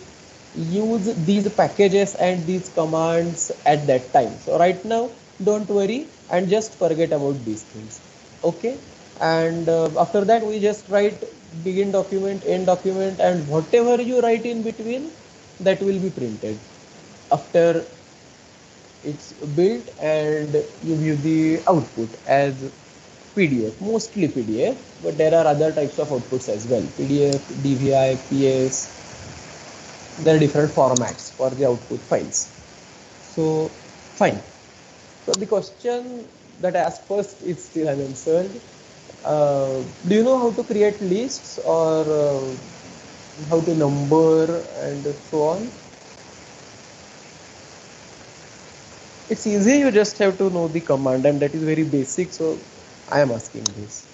use these packages and these commands at that time. So right now, don't worry and just forget about these things. Okay. And after that, we just write begin document, end document, and whatever you write in between, that will be printed after it's built, and you view the output as PDF, mostly PDF, but there are other types of outputs as well. PDF, DVI, PS, there are different formats for the output files. So fine. So the question that I asked first is still unanswered. Do you know how to create lists, or how to number and so on? It's easy, you just have to know the command, and that is very basic, so I am asking this.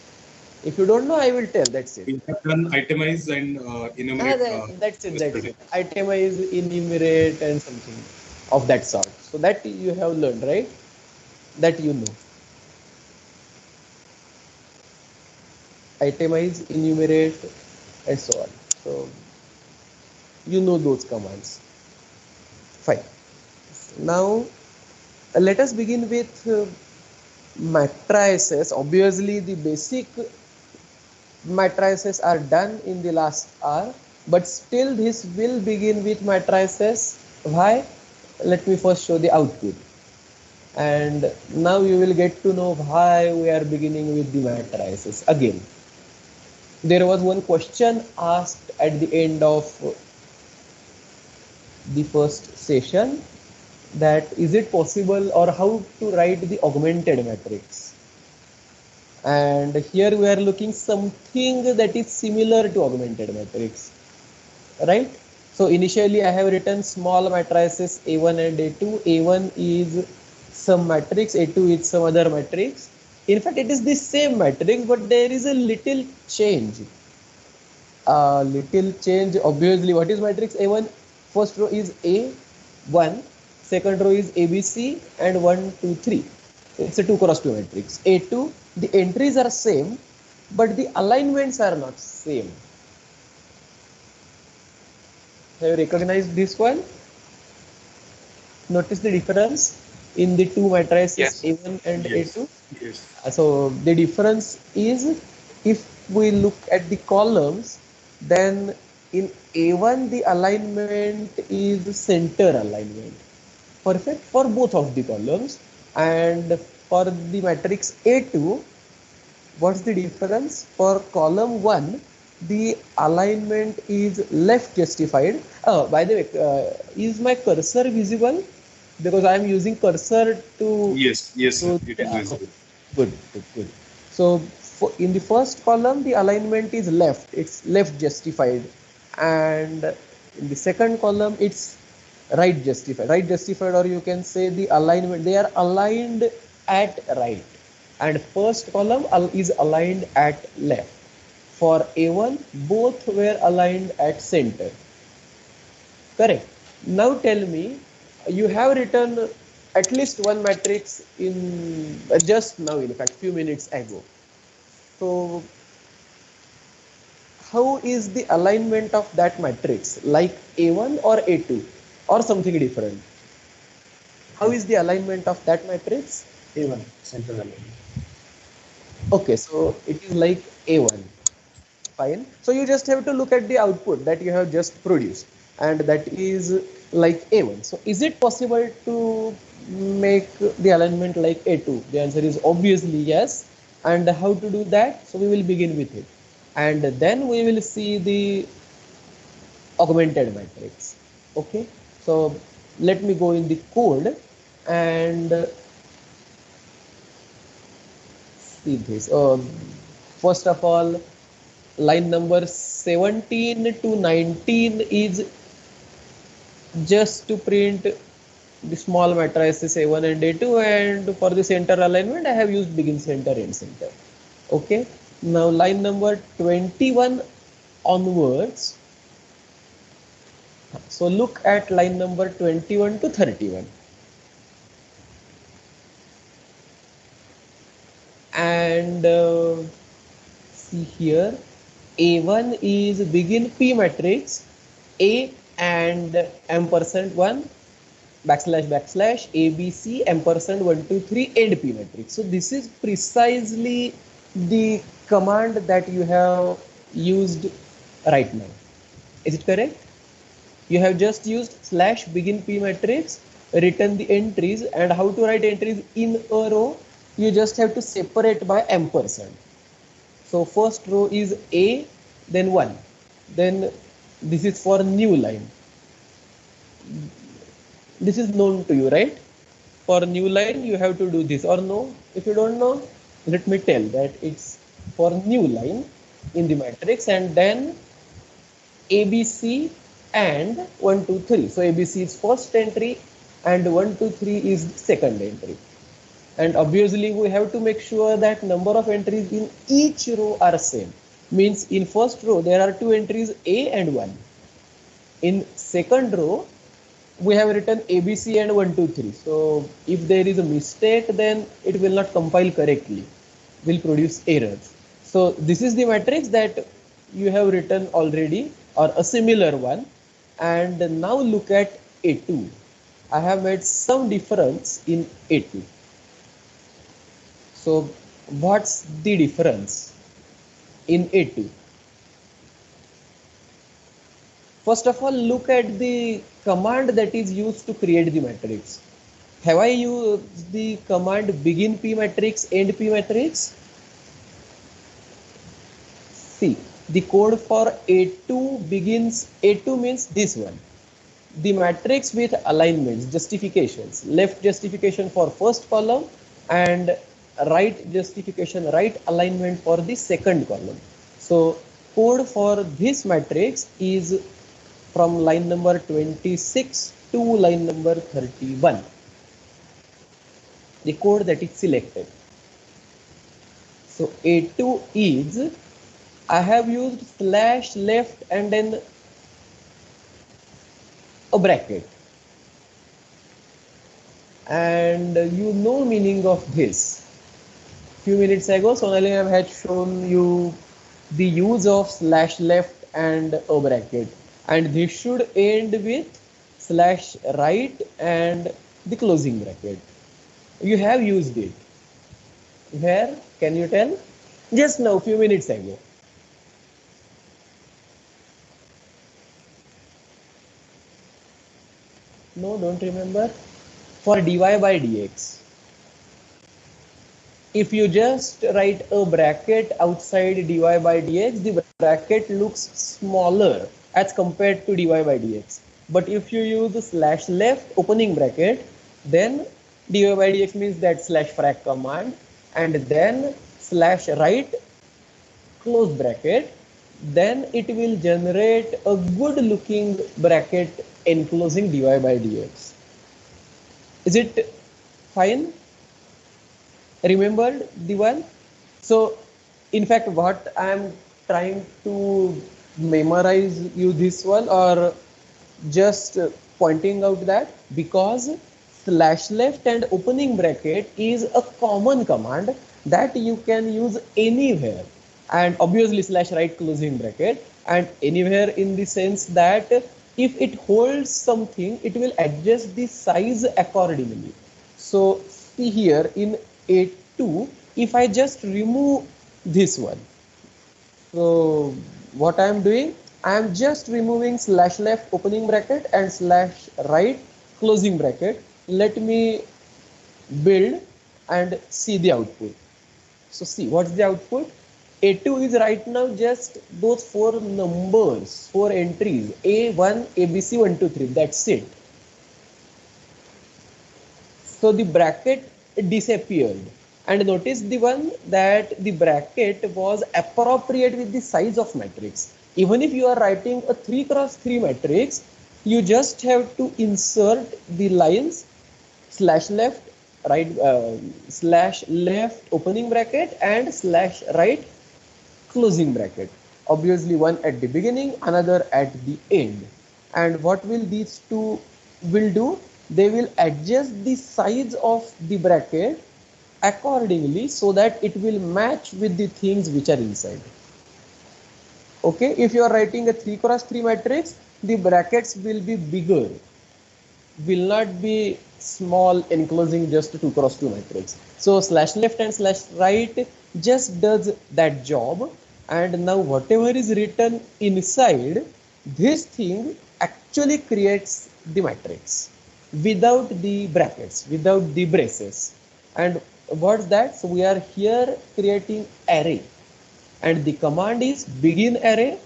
If you don't know, I will tell, that's it.
We have done itemize and enumerate.
That's it. Itemize, enumerate, and something of that sort. So that you have learned, right? That you know. Itemize, enumerate, and so on. So you know those commands. Fine. Now let us begin with matrices. Obviously, the basic matrices are done in the last hour, but still this will begin with matrices. Why? Let me first show the output, and now you will get to know why we are beginning with the matrices again. There was one question asked at the end of the first session, that is it possible, or how to write the augmented matrix. And here we are looking something that is similar to augmented matrix, right? So initially I have written small matrices A1 and A2. A1 is some matrix, A2 is some other matrix. In fact, it is the same matrix, but there is a little change. little change. Obviously, what is matrix A1? First row is A1, second row is ABC, and 1, 2, 3. It's a 2 cross 2 matrix. A2, the entries are same, but the alignments are not same. Have you recognized this one? Notice the difference in the two matrices A1 and A2.
Yes.
So the difference is, if we look at the columns, then in A1 the alignment is center alignment, perfect for both of the columns, and for the matrix A2, what's the difference? For column 1, the alignment is left justified. Oh, by the way, is my cursor visible? Because I am using cursor to.
Yes, sir. It is visible.
Good. So in the first column, the alignment is left. It's left justified, and in the second column, it's right justified. Right justified, or you can say the alignment. They are aligned at right, and first column is aligned at left. For A1, both were aligned at center. Correct. Now tell me, you have written at least one matrix in just now, in fact, few minutes ago. So how is the alignment of that matrix? Like A1 or A2 or something different? How is the alignment of that matrix?
A1, central alignment.
Okay, so it is like A1. Fine. So you just have to look at the output that you have just produced, and that is like A1. So is it possible to make the alignment like A2? The answer is obviously yes. And how to do that? So we will begin with it, and then we will see the augmented matrix. Okay. So let me go in the code and see this. First of all, line number 17 to 19 is just to print the small matrices A1 and A2, and for the center alignment I have used begin center, end center. Okay. Now line number 21 onwards. So look at line number 21 to 31. And see here, A1 is begin P matrix, A and &1 \\, ABC &1 2 3 end P matrix. So this is precisely the command that you have used right now. Is it correct? You have just used / begin P matrix, written the entries, and how to write entries in a row? You just have to separate by &. So first row is A, then 1. Then this is for new line. This is known to you, right? For new line, you have to do this, or no? If you don't know, let me tell that it's for new line in the matrix, and then ABC and 1 2 3. So ABC is first entry and 1 2 3 is second entry. And obviously we have to make sure that number of entries in each row are same. Means in first row there are 2 entries A and 1. In second row we have written ABC and 1 2 3. So if there is a mistake, then it will not compile correctly, will produce errors. So this is the matrix that you have written already, or a similar one. And now look at A2. I have made some difference in A2. So what's the difference in A2? First of all, look at the command that is used to create the matrix. Have I used the command begin P matrix, end P matrix? See, the code for A2 begins, A2 means this one. The matrix with alignments, justifications, left justification for first column and right justification, right alignment for the second column. So code for this matrix is from line number 26 to line number 31. The code that is selected. So A2 is I have used slash left and then a bracket. And you know meaning of this. Few minutes ago, Sonali had shown you the use of slash left and a bracket. And this should end with slash right and the closing bracket. You have used it. Where? Can you tell? Just now, few minutes ago. No, don't remember. For dy by dx. If you just write a bracket outside dy by dx, the bracket looks smaller as compared to dy by dx. But if you use the slash left opening bracket, then dy by dx means that slash frac command, and then slash right close bracket, then it will generate a good looking bracket enclosing dy by dx. Is it fine? Remembered the one? So in fact, what I am trying to memorize you this one, or just pointing out that because slash left and opening bracket is a common command that you can use anywhere, and obviously slash right closing bracket, and anywhere in the sense that if it holds something, it will adjust the size accordingly. So see here in A2, if I just remove this one, so what I am doing, I am just removing slash left opening bracket and slash right closing bracket. Let me build and see the output. So see, what's the output? A2 is right now just those four numbers, four entries, A1, ABC, 1, 2, 3, that's it. So the bracket disappeared, and notice the one that the bracket was appropriate with the size of matrix. Even if you are writing a 3 cross 3 matrix, you just have to insert the lines slash left right slash left opening bracket and slash right closing bracket. Obviously one at the beginning, another at the end. And what will these two will do? They will adjust the size of the bracket accordingly so that it will match with the things which are inside. Okay, if you are writing a 3 cross 3 matrix, the brackets will be bigger, will not be small enclosing just 2 cross 2 matrix. So slash left and slash right just does that job, and now whatever is written inside this thing actually creates the matrix without the brackets, without the braces. And what's that? So we are here creating array, and the command is begin array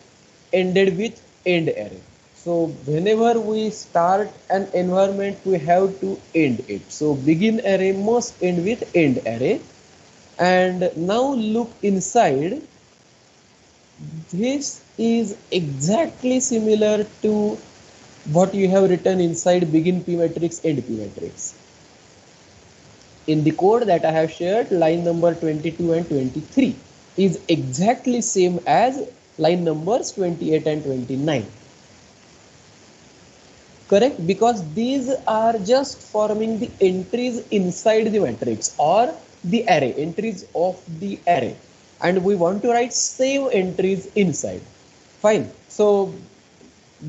ended with end array. So whenever we start an environment, we have to end it. So begin array must end with end array. And now look inside. This is exactly similar to what you have written inside begin p matrix, end p matrix. In the code that I have shared, line number 22 and 23 is exactly same as line numbers 28 and 29. Correct? Because these are just forming the entries inside the matrix or the array, entries of the array. And we want to write same entries inside. Fine. So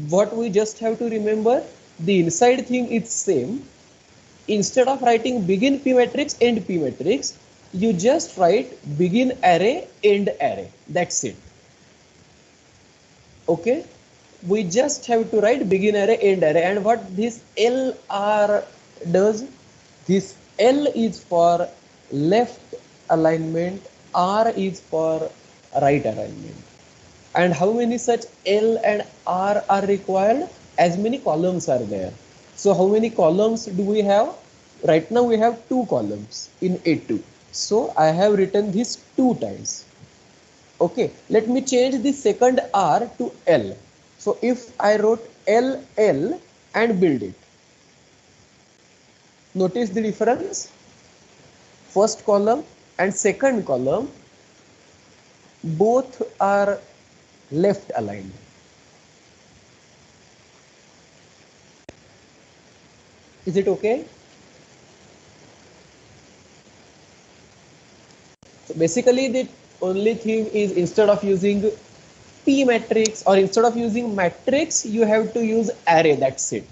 what we just have to remember, the inside thing is same. Instead of writing begin p matrix, end p matrix, you just write begin array, end array. That's it. Okay. We just have to write begin array, end array. And what this LR does, this L is for left alignment, R is for right alignment. And how many such L and R are required? As many columns are there. So how many columns do we have? Right now we have 2 columns in A2. So I have written this 2 times. Okay, let me change the second R to L. So if I wrote LL and build it, notice the difference. First column and second column both are left aligned. Is it okay? So basically the only thing is, instead of using P matrix or instead of using matrix, you have to use array, that's it,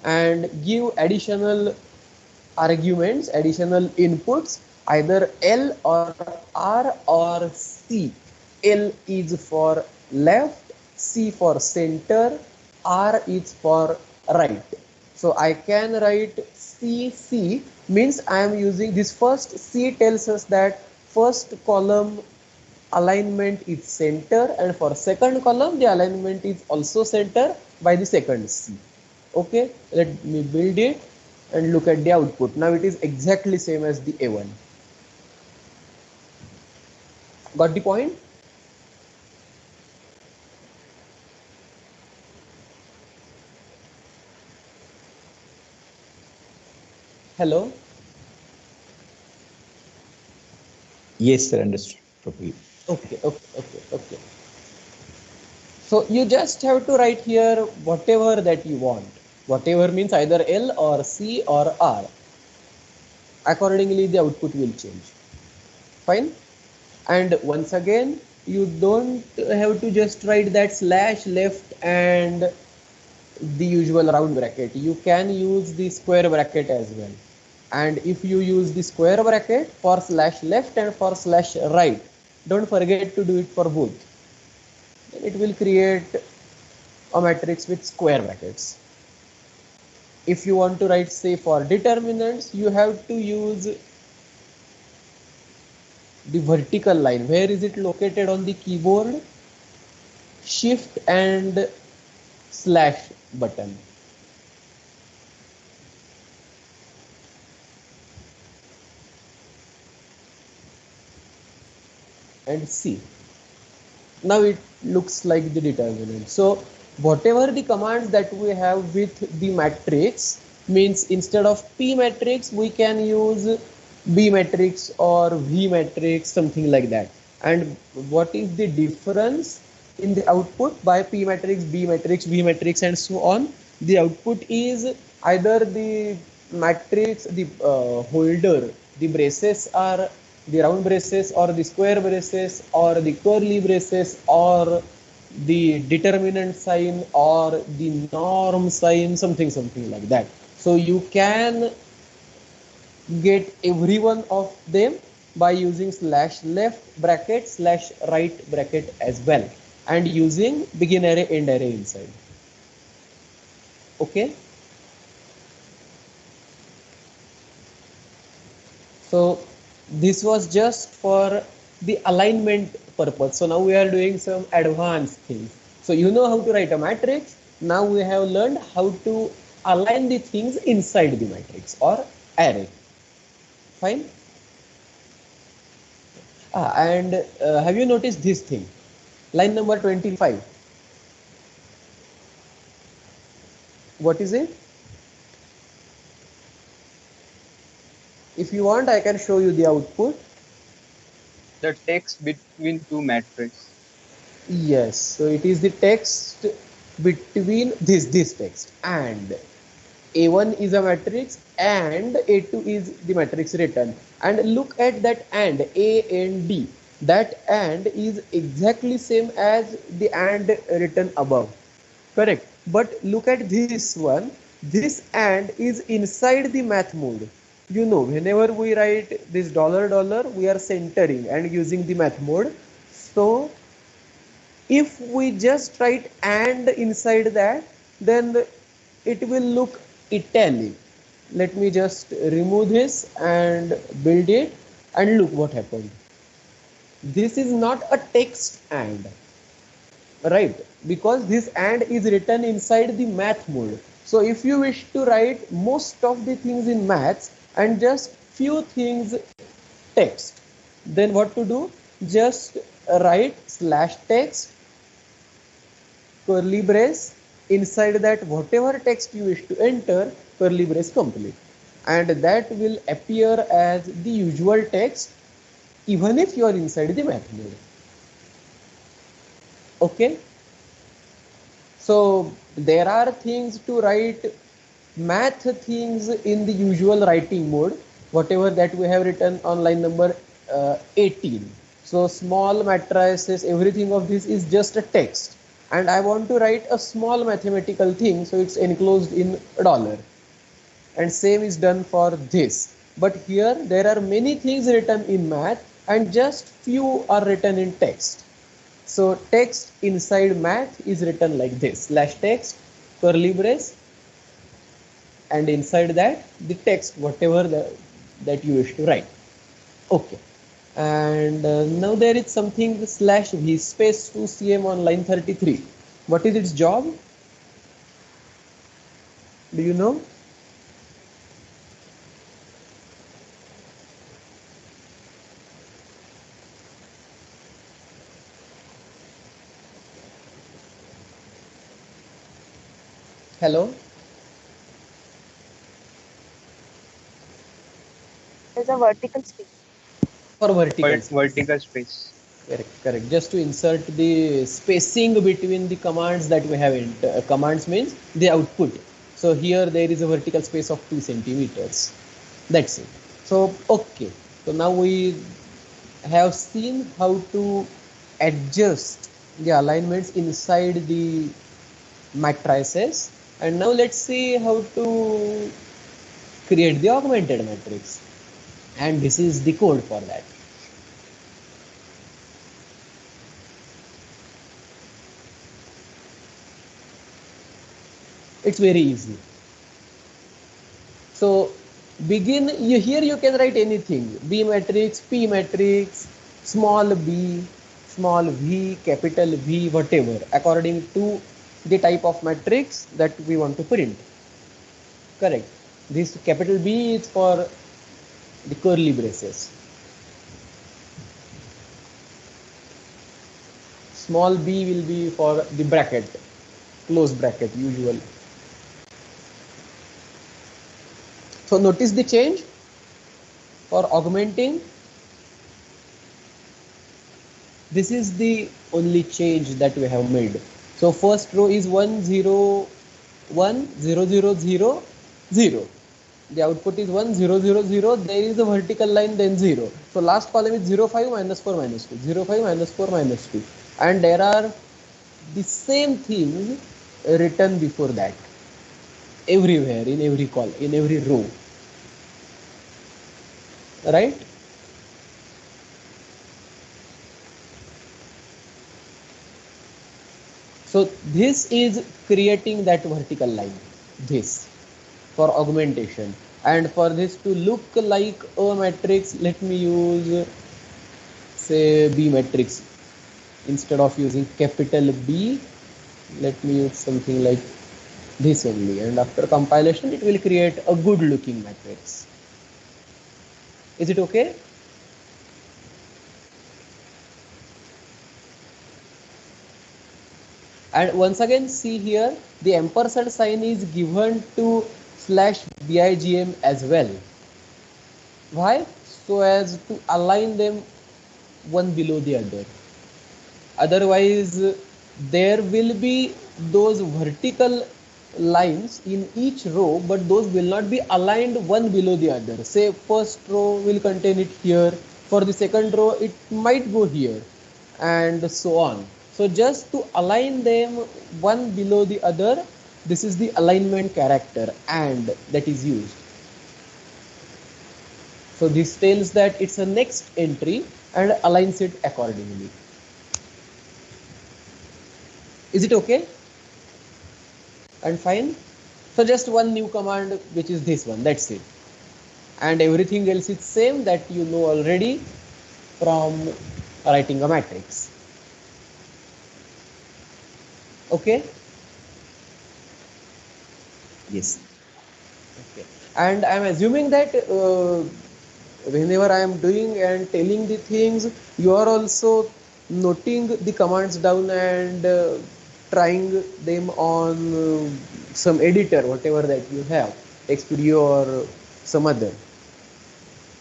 and give additional arguments, additional inputs, either L or R or C. L is for left, C for center, R is for right. So I can write CC, means I am using this first C tells us that first column alignment is center, and for second column the alignment is also center by the second C. Okay, let me build it and look at the output. Now it is exactly same as the A1. Got the point? Hello?
Yes, sir, understood properly.
Okay. So you just have to write here whatever that you want. Whatever means either L or C or R. Accordingly, the output will change. Fine. And once again, you don't have to just write that slash left and the usual round bracket. You can use the square bracket as well. And if you use the square bracket for slash left and for slash right, don't forget to do it for both. Then it will create a matrix with square brackets. If you want to write, say, for determinants, you have to use the vertical line. Where is it located on the keyboard? Shift and slash button. And see. Now it looks like the determinant. So whatever the commands that we have with the matrix, means instead of P matrix, we can use B matrix or V matrix, something like that. And what is the difference in the output by P matrix, B matrix, V matrix, and so on? The output is either the matrix, the holder, the braces are the round braces or the square braces or the curly braces or the determinant sign or the norm sign, something like that. So you can get every one of them by using slash left bracket slash right bracket as well, and using begin array end array inside. Okay, so this was just for the alignment purpose. So now we are doing some advanced things. So you know how to write a matrix. Now we have learned how to align the things inside the matrix or array. Fine. And have you noticed this thing? Line number 25. What is it? If you want, I can show you the output.
The text between two matrices.
Yes, so it is the text between this text, and A1 is a matrix and A2 is the matrix written. And look at that and, A and D. That and is exactly same as the and written above. Correct. But look at this one. This and is inside the math mode. You know, whenever we write this $, we are centering and using the math mode. So if we just write and inside that, then it will look italic. Let me just remove this and build it, and look what happened. This is not a text and, right? Because this and is written inside the math mode. So if you wish to write most of the things in maths and just few things text, then what to do? Just write slash text curly brace, inside that whatever text you wish to enter, curly brace complete, and that will appear as the usual text even if you are inside the math mode. Okay. So there are things to write math things in the usual writing mode, whatever that we have written on line number 18. So small matrices, everything of this is just a text, and I want to write a small mathematical thing, so it's enclosed in dollar, and same is done for this. But here there are many things written in math and just few are written in text. So text inside math is written like this, slash text, curly brace, and inside that the text, whatever that you wish to write. Okay. And now there is something slash v space 2cm on line 33. What is its job? Do you know? Hello?
There's a vertical space.
For vertical space.
Vertical space.
Correct, correct. Just to insert the spacing between the commands that we have in commands means the output. So here there is a vertical space of 2 centimeters. That's it. So okay. So now we have seen how to adjust the alignments inside the matrices, and now let's see how to create the augmented matrix, and this is the code for that. It's very easy. So begin, here you can write anything, B matrix, P matrix, small b, small v, capital V, whatever, according to the type of matrix that we want to print. Correct. This capital B is for the curly braces. Small b will be for the bracket, close bracket usual. So notice the change for augmenting. This is the only change that we have made. So first row is 1 0 1 0 0 0 0. The output is 1 0 0 0. There is a vertical line, then 0. So last column is 0 5 minus 4 minus 2, 0 5 minus 4 minus 2, and there are the same things written before that everywhere, in every column, in every row, right? So this is creating that vertical line, this for augmentation. And for this to look like a matrix, let me use say B matrix. Instead of using capital B, let me use something like this only, and after compilation it will create a good looking matrix. Is it okay? And once again, see here the ampersand sign is given to slash BIGM as well. Why? So as to align them one below the other. Otherwise there will be those vertical lines in each row, but those will not be aligned one below the other. Say first row will contain it here, for the second row it might go here, and so on. So just to align them one below the other, this is the alignment character and that is used. So this tells that it's a next entry and aligns it accordingly. Is it okay? And fine? So just one new command, which is this one, that's it. And everything else is same that you know already from writing a matrix. Okay? Yes. Okay. And I am assuming that whenever I am doing and telling the things, you are also noting the commands down and trying them on some editor, whatever that you have, Xvideo or some other.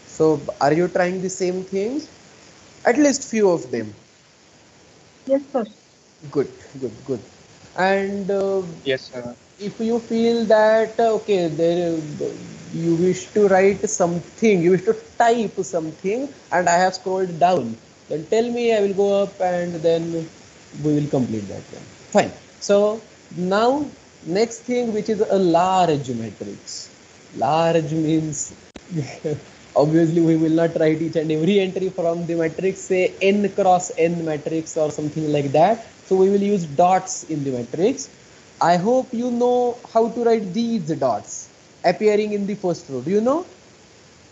So are you trying the same things? At least few of them.
Yes, sir.
Good, good, good. And
Yes, sir.
if you feel that okay, there you wish to write something, you wish to type something, and I have scrolled down, then tell me. I will go up and then we will complete that one. Fine. So now next thing, which is a large matrix. Large means obviously we will not write each and every entry from the matrix, say n cross n matrix or something like that. So we will use dots in the matrix. I hope you know how to write these dots appearing in the first row. Do you know?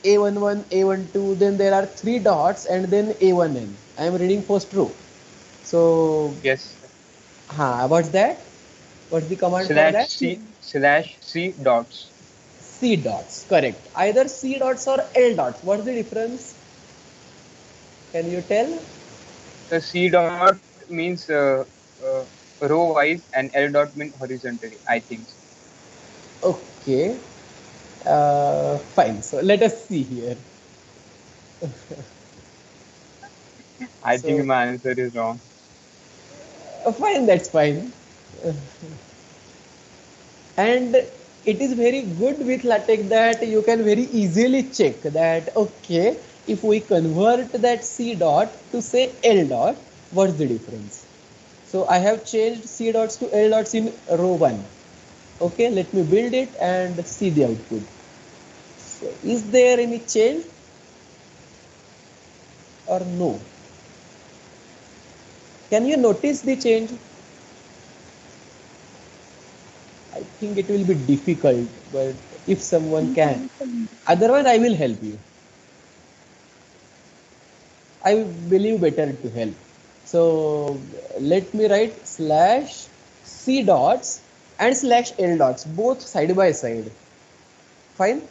A11, A12, then there are 3 dots and then A1N. I am reading first row. So,
Yes.
what's that? What's the command for
Slash
that?
C slash C dots.
C dots, correct. Either C dots or L dots. What's the difference? Can you tell?
The C dot means row wise and L dot means horizontally, I think.
Okay. Fine. So let us see here.
I
So,
think my answer is wrong.
fine, that's fine. And it is very good with LaTeX that you can very easily check that, okay, if we convert that C dot to say L dot, what's the difference? So I have changed C dots to L dots in row 1. Okay, let me build it and see the output. So is there any change or no? Can you notice the change? I think it will be difficult, but if someone can, otherwise I will help you. I believe better to help. So let me write slash C dots and slash L dots, both side by side. Fine.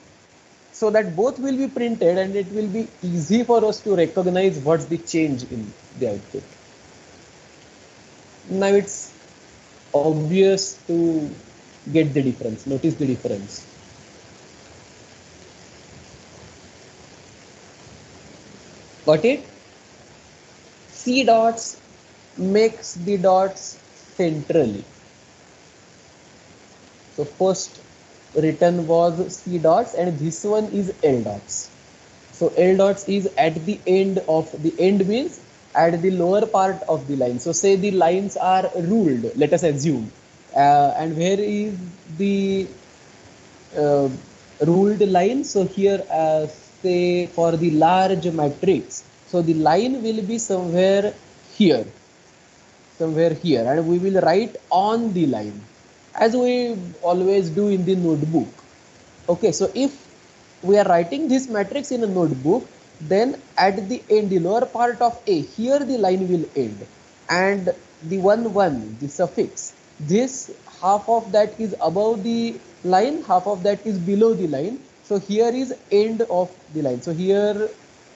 So that both will be printed and it will be easy for us to recognize what's the change in the output. Now it's obvious to get the difference, notice the difference. Got it? C dots makes the dots centrally. So first written was C dots and this one is L dots. So L dots is at the end of the end means at the lower part of the line. So say the lines are ruled, let us assume. And where is the ruled line? So here say for the large matrix. So the line will be somewhere here and we will write on the line as we always do in the notebook. Okay, so if we are writing this matrix in a notebook, then at the end, the lower part of A, here the line will end, and the 1 the suffix, this half of that is above the line, half of that is below the line. So here is end of the line. So here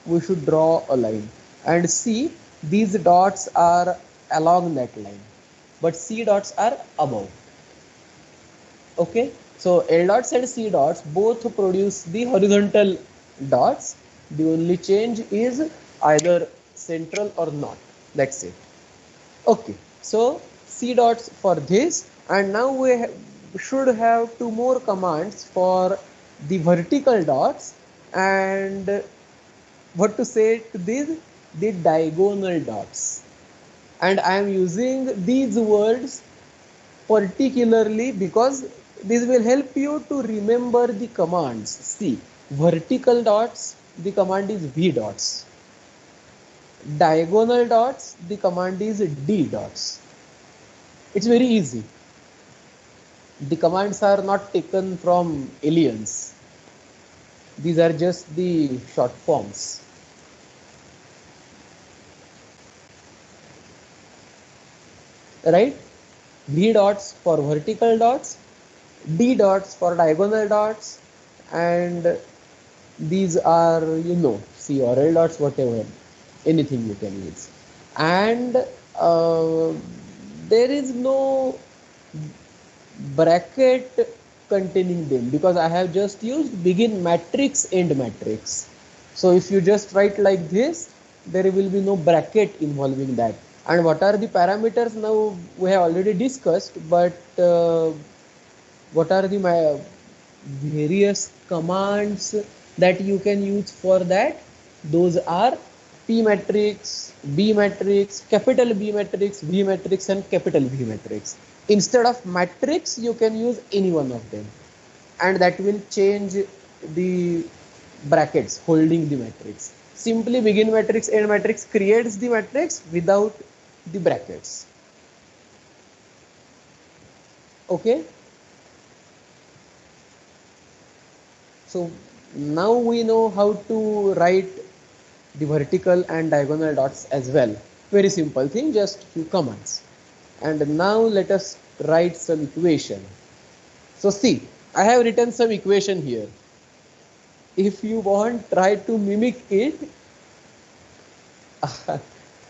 we should draw a line and see these dots are along that line, but C dots are above. Okay, so L dots and C dots both produce the horizontal dots. The only change is either central or not. That's it. Okay, so C dots for this, and now we should have 2 more commands for the vertical dots, and what to say to these? The diagonal dots. And I am using these words particularly because this will help you to remember the commands. See, vertical dots, the command is V dots. Diagonal dots, the command is D dots. It's very easy. The commands are not taken from aliens. These are just the short forms. Right? V dots for vertical dots, D dots for diagonal dots, and these are, C or L dots, whatever, anything you can use. And there is no bracket containing them because I have just used begin matrix, end matrix. So if you just write like this, there will be no bracket involving that. And what are the parameters? Now we have already discussed, but what are the various commands that you can use for that? Those are P matrix, B matrix, capital B matrix, V matrix, and capital V matrix. Instead of matrix, you can use any one of them, and that will change the brackets holding the matrix. Simply begin matrix, end matrix creates the matrix without the brackets. Okay. So now we know how to write the vertical and diagonal dots as well. Very simple thing, just few commands. And now let us write some equation. So see, I have written some equation here. If you want, try to mimic it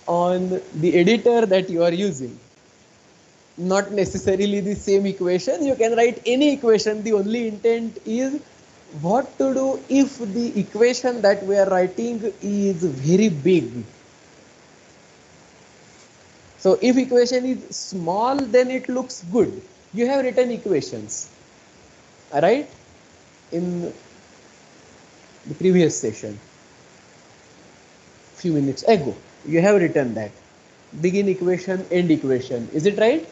on the editor that you are using. Not necessarily the same equation, you can write any equation. The only intent is what to do if the equation that we are writing is very big. So if equation is small, then it looks good. You have written equations, right, in the previous session, few minutes ago. You have written that begin equation, end equation, is it right?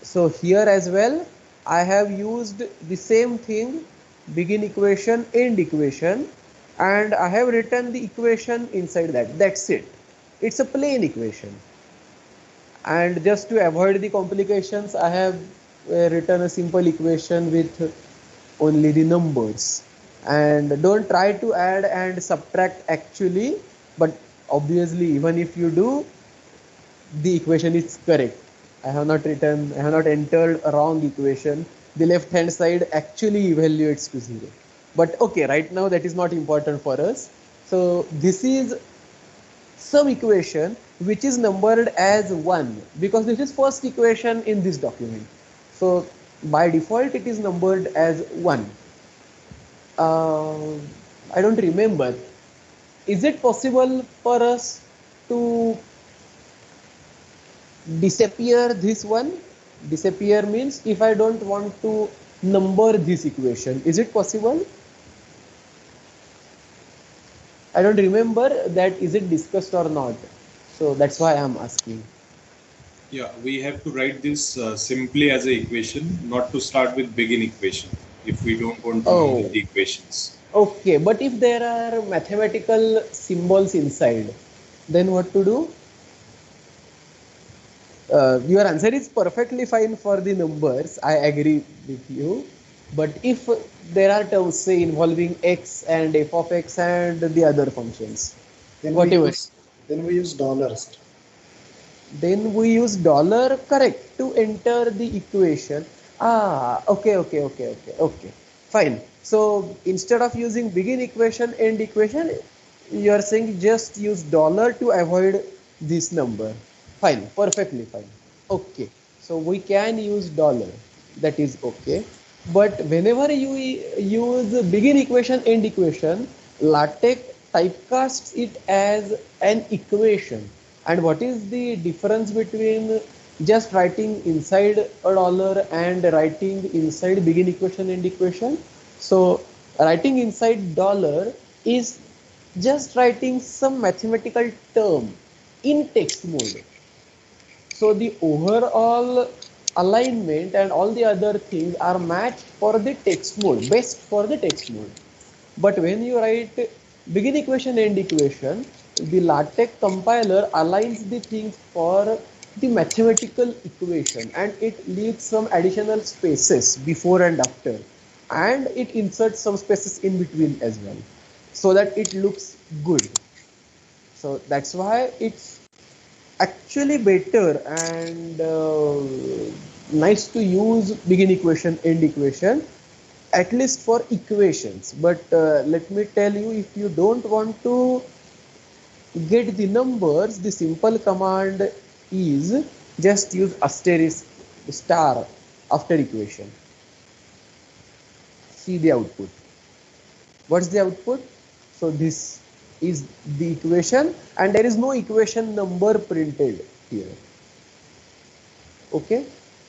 So here as well I have used the same thing, begin equation, end equation, and I have written the equation inside that. That's it. It's a plain equation. And just to avoid the complications, I have written a simple equation with only the numbers. And don't try to add and subtract actually, but obviously even if you do, the equation is correct. I have not entered a wrong equation. The left hand side actually evaluates to 0. But okay, right now that is not important for us. So this is some equation which is numbered as 1 because this is first equation in this document. So by default it is numbered as 1. I don't remember. Is it possible for us to disappear this one? Disappear means if I don't want to number this equation, is it possible? I don't remember that is it discussed or not. So that's why I am asking.
Yeah, we have to write this simply as an equation, not to start with begin equation if we don't want to number the equations.
Okay, but if there are mathematical symbols inside, then what to do? Your answer is perfectly fine for the numbers. I agree with you. But if there are terms, say, involving x and f of x and the other functions,
then
whatever.
Then we use dollars.
Then we use dollar, correct, to enter the equation. Okay. Fine. So instead of using begin equation, end equation, you are saying just use dollar to avoid this number. Fine, perfectly fine. Okay. So we can use dollar. That is okay. But whenever you use begin equation, end equation, LaTeX typecasts it as an equation. And what is the difference between just writing inside a dollar and writing inside begin equation, end equation? So writing inside dollar is just writing some mathematical term in text mode. So the overall alignment and all the other things are matched for the text mode, best for the text mode. But when you write begin equation, end equation, the LaTeX compiler aligns the things for the mathematical equation and it leaves some additional spaces before and after, and it inserts some spaces in between as well so that it looks good. So that's why it's actually better and nice to use begin equation, end equation, at least for equations. But let me tell you, if you don't want to get the numbers, the simple command is just use asterisk star after equation. See the output. What's the output? So this is the equation, and there is no equation number printed here. Okay,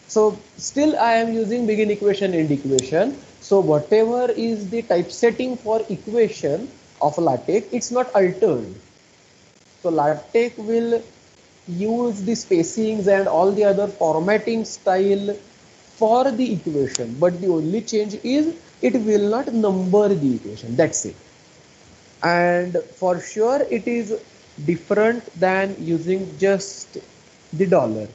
so still I am using begin equation, end equation. So whatever is the typesetting for equation of LaTeX, it's not altered. So LaTeX will use the spacings and all the other formatting style for the equation, but the only change is it will not number the equation. That's it. And for sure it is different than using just the dollar.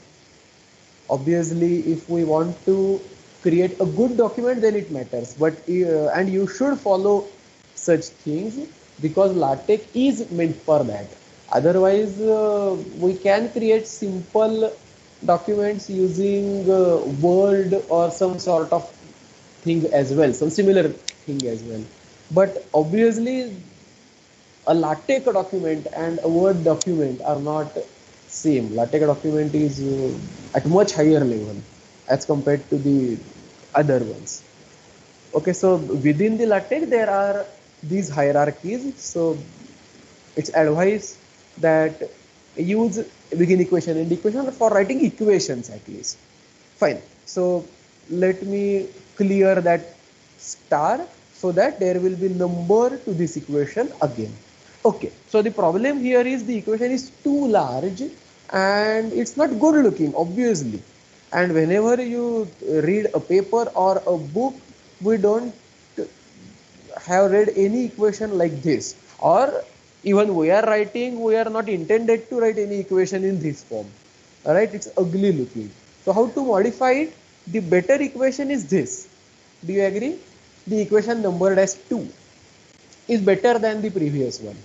Obviously, if we want to create a good document, then it matters, but and you should follow such things because LaTeX is meant for that. Otherwise we can create simple documents using Word or some sort of thing as well, some similar thing as well. But obviously a LaTeX document and a Word document are not same. LaTeX document is at much higher level as compared to the other ones. Okay, so within the LaTeX there are these hierarchies. So it's advised that use begin equation, end equation for writing equations at least. Fine. So let me clear that star so that there will be number to this equation again. Okay, so the problem here is the equation is too large and it's not good looking, obviously. And whenever you read a paper or a book, we don't have read any equation like this, or even we are writing, we are not intended to write any equation in this form. All right, it's ugly looking. So how to modify it? The better equation is this. Do you agree? The equation numbered as 2 is better than the previous one.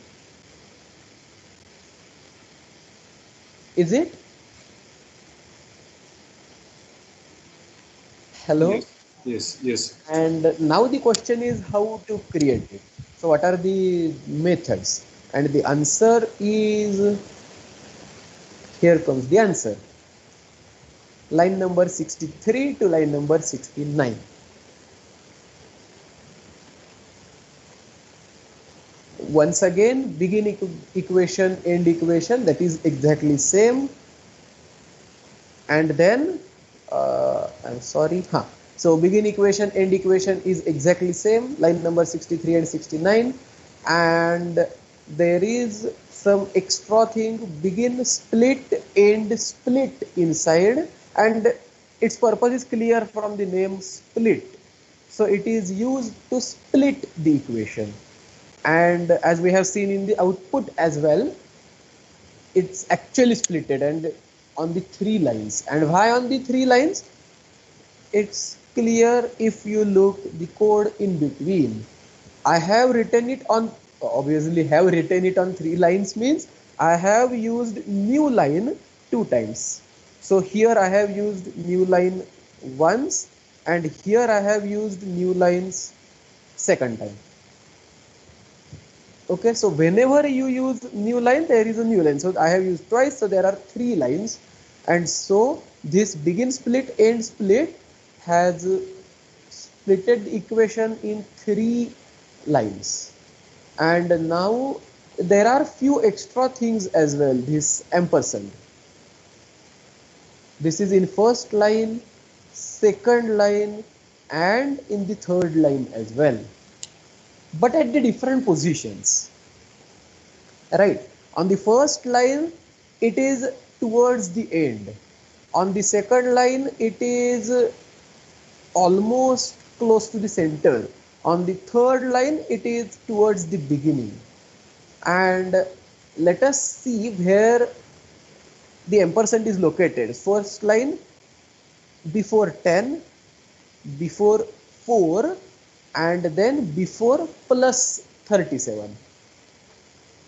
Is it? Hello?
Yes, yes, yes.
And now the question is how to create it. So what are the methods? And the answer is, here comes the answer. Line number 63 to line number 69. Once again, begin equation, end equation, that is exactly same. And then, I'm sorry, so begin equation, end equation is exactly same, line number 63 and 69. And there is some extra thing, begin split, end split inside, and its purpose is clear from the name split. So it is used to split the equation. And as we have seen in the output as well, it's actually splitted and on the 3 lines. And why on the 3 lines? It's clear if you look the code in between. I have written it on, obviously have written it on 3 lines means I have used new line 2 times. So here I have used new line once, and here I have used new lines second time. Okay, so whenever you use new line, there is a new line. So I have used twice, so there are 3 lines. And so this begin split, end split has splitted the equation in 3 lines. And now there are few extra things as well. This ampersand, this is in first line, second line, and in the third line as well, but at the different positions. Right, on the first line it is towards the end, on the second line it is almost close to the center, on the third line it is towards the beginning. And let us see where the ampersand is located. First line before 10, before 4, and then before plus 37.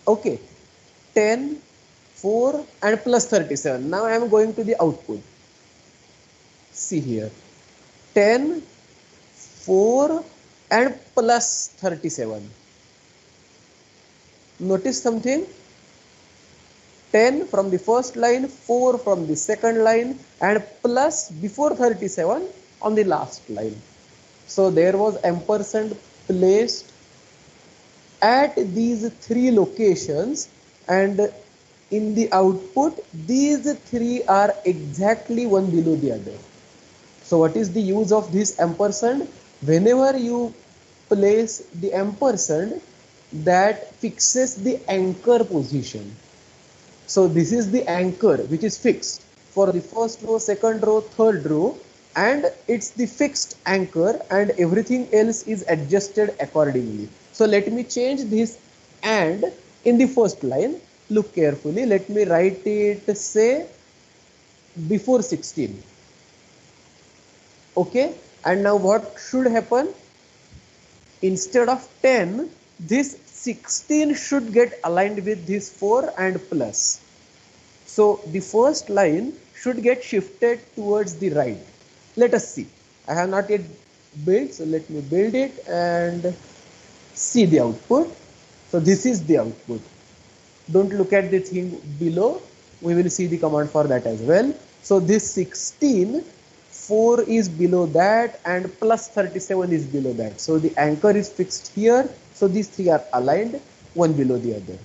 Okay, 10, 4 and plus 37. Now I am going to the output. See here, 10, 4 and plus 37. Notice something, 10 from the first line, 4 from the second line, and plus before 37 on the last line. So there was ampersand placed at these three locations, and in the output these three are exactly one below the other. So what is the use of this ampersand? Whenever you place the ampersand, that fixes the anchor position. So this is the anchor which is fixed for the first row, second row, third row, and it's the fixed anchor, and everything else is adjusted accordingly. So let me change this and in the first line. Look carefully. Let me write it, say, before 16. Okay, and now what should happen? Instead of 10, this 16 should get aligned with this 4 and plus. So the first line should get shifted towards the right. Let us see. I have not yet built, so let me build it and see the output. So this is the output. Don't look at the thing below. We will see the command for that as well. So this 16, 4 is below that and plus 37 is below that. So the anchor is fixed here. So these three are aligned one below the other.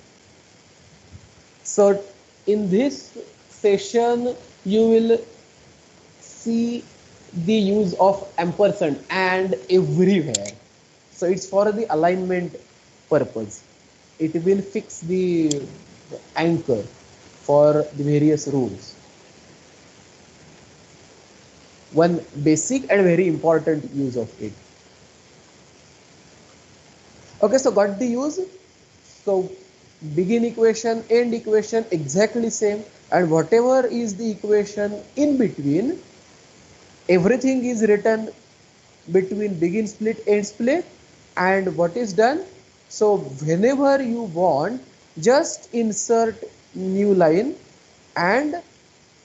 So in this session, you will see the use of ampersand and everywhere. So it's for the alignment purpose. It will fix the anchor for the various rows. One basic and very important use of it. Okay, so got the use. So begin equation, end equation exactly same, and whatever is the equation in between, everything is written between begin split, end split. And what is done? So whenever you want, just insert new line and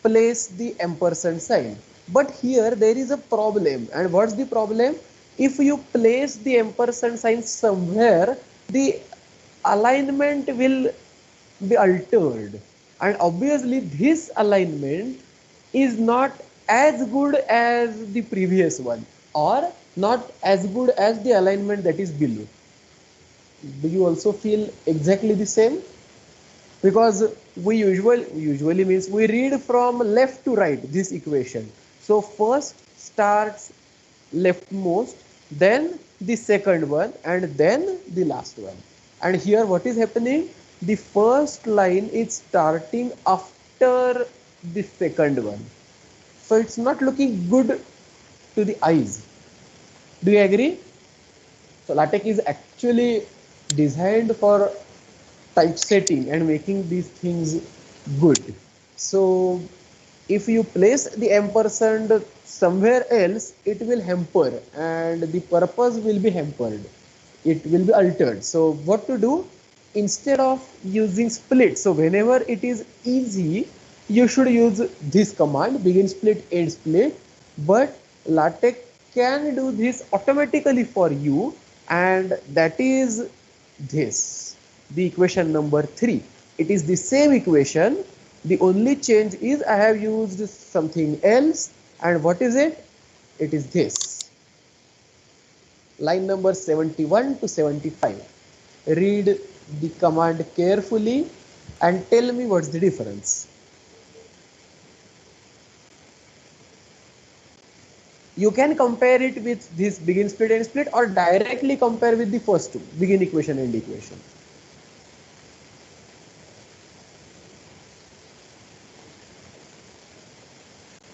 place the ampersand sign. But here there is a problem. And what's the problem? If you place the ampersand sign somewhere, the alignment will be altered, and obviously this alignment is not as good as the previous one, or not as good as the alignment that is below. Do you also feel exactly the same? Because we usually means we read from left to right this equation. So first starts leftmost, then the second one, and then the last one. And here what is happening? The first line is starting after the second one. So it's not looking good to the eyes. Do you agree? So LaTeX is actually designed for typesetting and making these things good. So if you place the ampersand somewhere else, it will hamper and the purpose will be hampered. It will be altered. So what to do? Instead of using split, so whenever it is easy, you should use this command, begin split, end split. But LaTeX can do this automatically for you, and that is this, the equation number 3. It is the same equation. The only change is I have used something else. And what is it? It is this. Line number 71 to 75. Read the command carefully and tell me what's the difference. You can compare it with this begin split, end split, or directly compare with the first two, begin equation, end equation.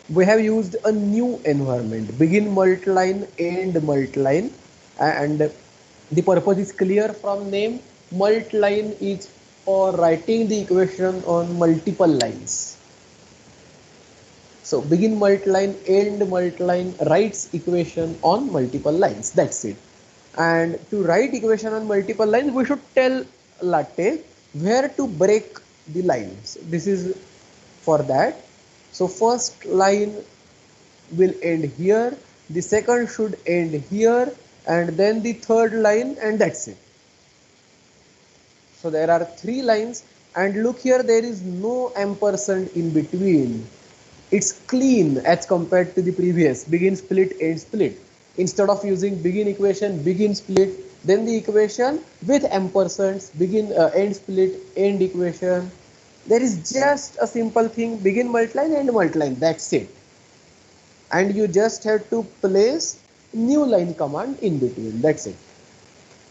We have used a new environment, begin multiline, end multiline, and the purpose is clear from name. Multiline is for writing the equation on multiple lines. So begin multiline, end multiline writes equation on multiple lines. That's it. And to write equation on multiple lines, we should tell LaTeX where to break the lines. This is for that. So first line will end here, the second should end here, and then the third line, and that's it. So there are 3 lines, and look here, there is no ampersand in between. It's clean as compared to the previous begin split, end split. Instead of using begin equation, begin split, Then the equation with ampersands, begin end split, end equation. There is just a simple thing, begin multiplying, end multiplying, that's it. And you just have to place new line command in between, that's it.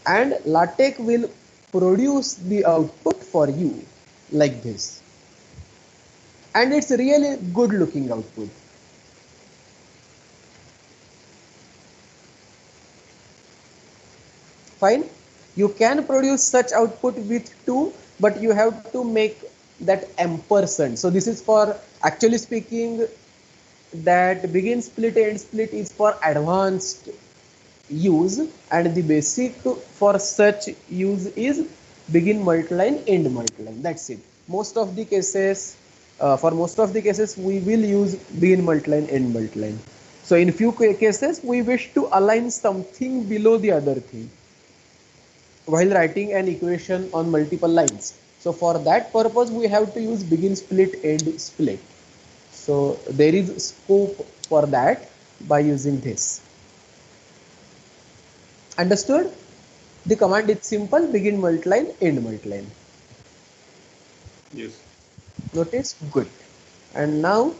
And LaTeX will produce the output for you like this. And it's really good looking output. Fine. You can produce such output with 2, but you have to make that ampersand. So this is for, actually speaking, that begin split, end split is for advanced use, and the basic for such use is begin multiplying, end multiplying. That's it. Most of the cases, for most of the cases, we will use begin multiplying, end multiplying. So in few cases, we wish to align something below the other thing while writing an equation on multiple lines. So for that purpose, we have to use begin split, end split. So there is scope for that by using this. Understood? The command is simple, begin multiplying, end multiplying.
Yes.
Notice? Good. And now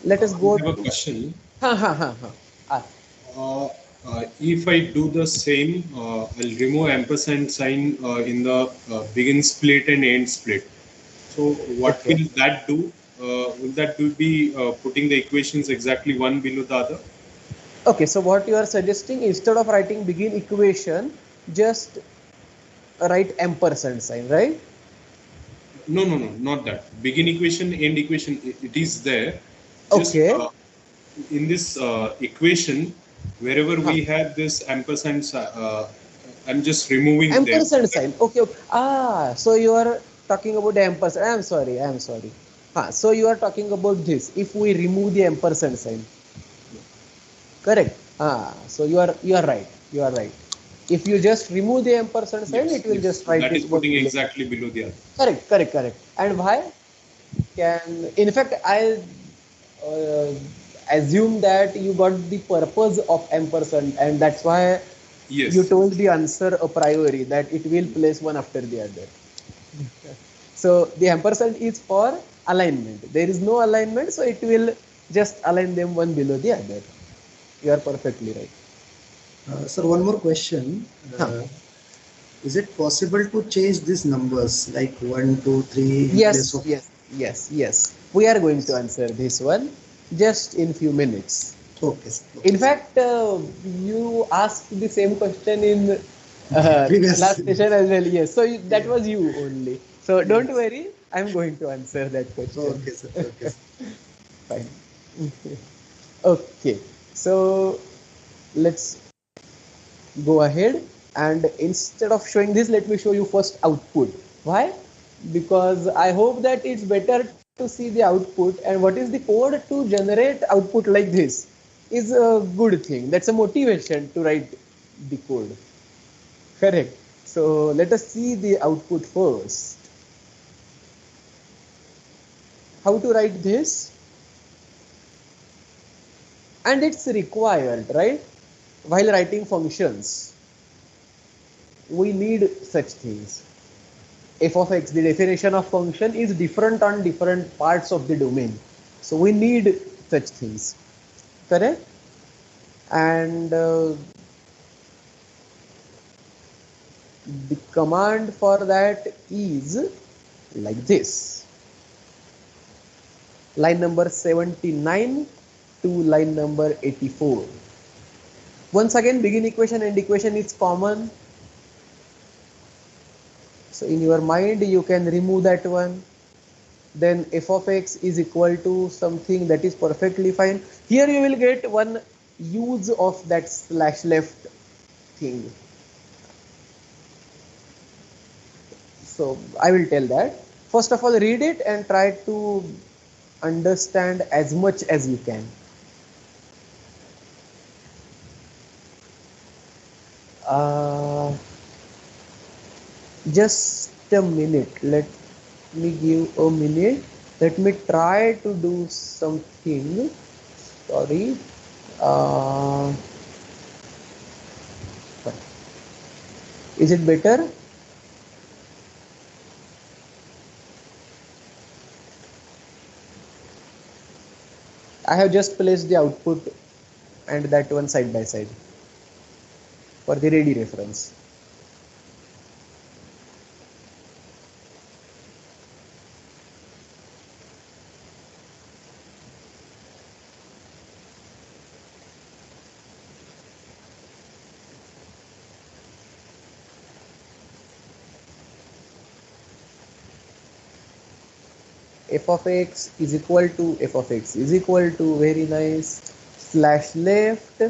let us go
I have a
to...
question.
Ask.
If I do the same, I'll remove ampersand sign in the begin split and end split. So what will that do? Will that be putting the equations exactly one below the other?
Okay, so what you are suggesting, instead of writing begin equation, just write ampersand sign, right?
No, not that. Begin equation, end equation, it is there. Just,
okay.
In this equation, wherever we have this ampersand, I'm just removing
ampersand
them.
sign. Okay. So you are talking about the ampersand. I'm sorry. So you are talking about this. If we remove the ampersand sign, correct. So you are right. If you just remove the ampersand sign, it will just write
that
this
is putting
below.
exactly below the other.
Correct. And why? In fact, I assume that you got the purpose of ampersand, and that's why you told the answer a priori that it will place one after the other. So the ampersand is for alignment. There is no alignment, so it will just align them one below the other. You are perfectly right.
Sir, one more question. Is it possible to change these numbers like 1, 2, 3?
Yes. We are going to answer this one just in few minutes.
Okay, sir.
In fact, you asked the same question in last session as well. Yes, so that was you only. So don't worry, I'm going to answer that question.
Okay, sir.
Fine. Okay, so let's go ahead, and instead of showing this, let me show you first output. Why? Because I hope that it's better to see the output, and what is the code to generate output like this is a good thing. That's a motivation to write the code. Correct. So let us see the output first. How to write this? And it's required, right? While writing functions, we need such things. F of x, the definition of function is different on different parts of the domain. So we need such things. Correct? And the command for that is like this. Line number 79 to line number 84. Once again, begin equation, end equation is common. So in your mind, you can remove that one. Then f of x is equal to something that is perfectly fine. Here you will get one use of that slash left thing. So I will tell that. First of all, read it and try to understand as much as you can. Just a minute. Let me give a minute. Let me try to do something. Sorry. Is it better? I have just placed the output and that one side by side for the ready reference. F of x is equal to f of x is equal to, very nice, slash left,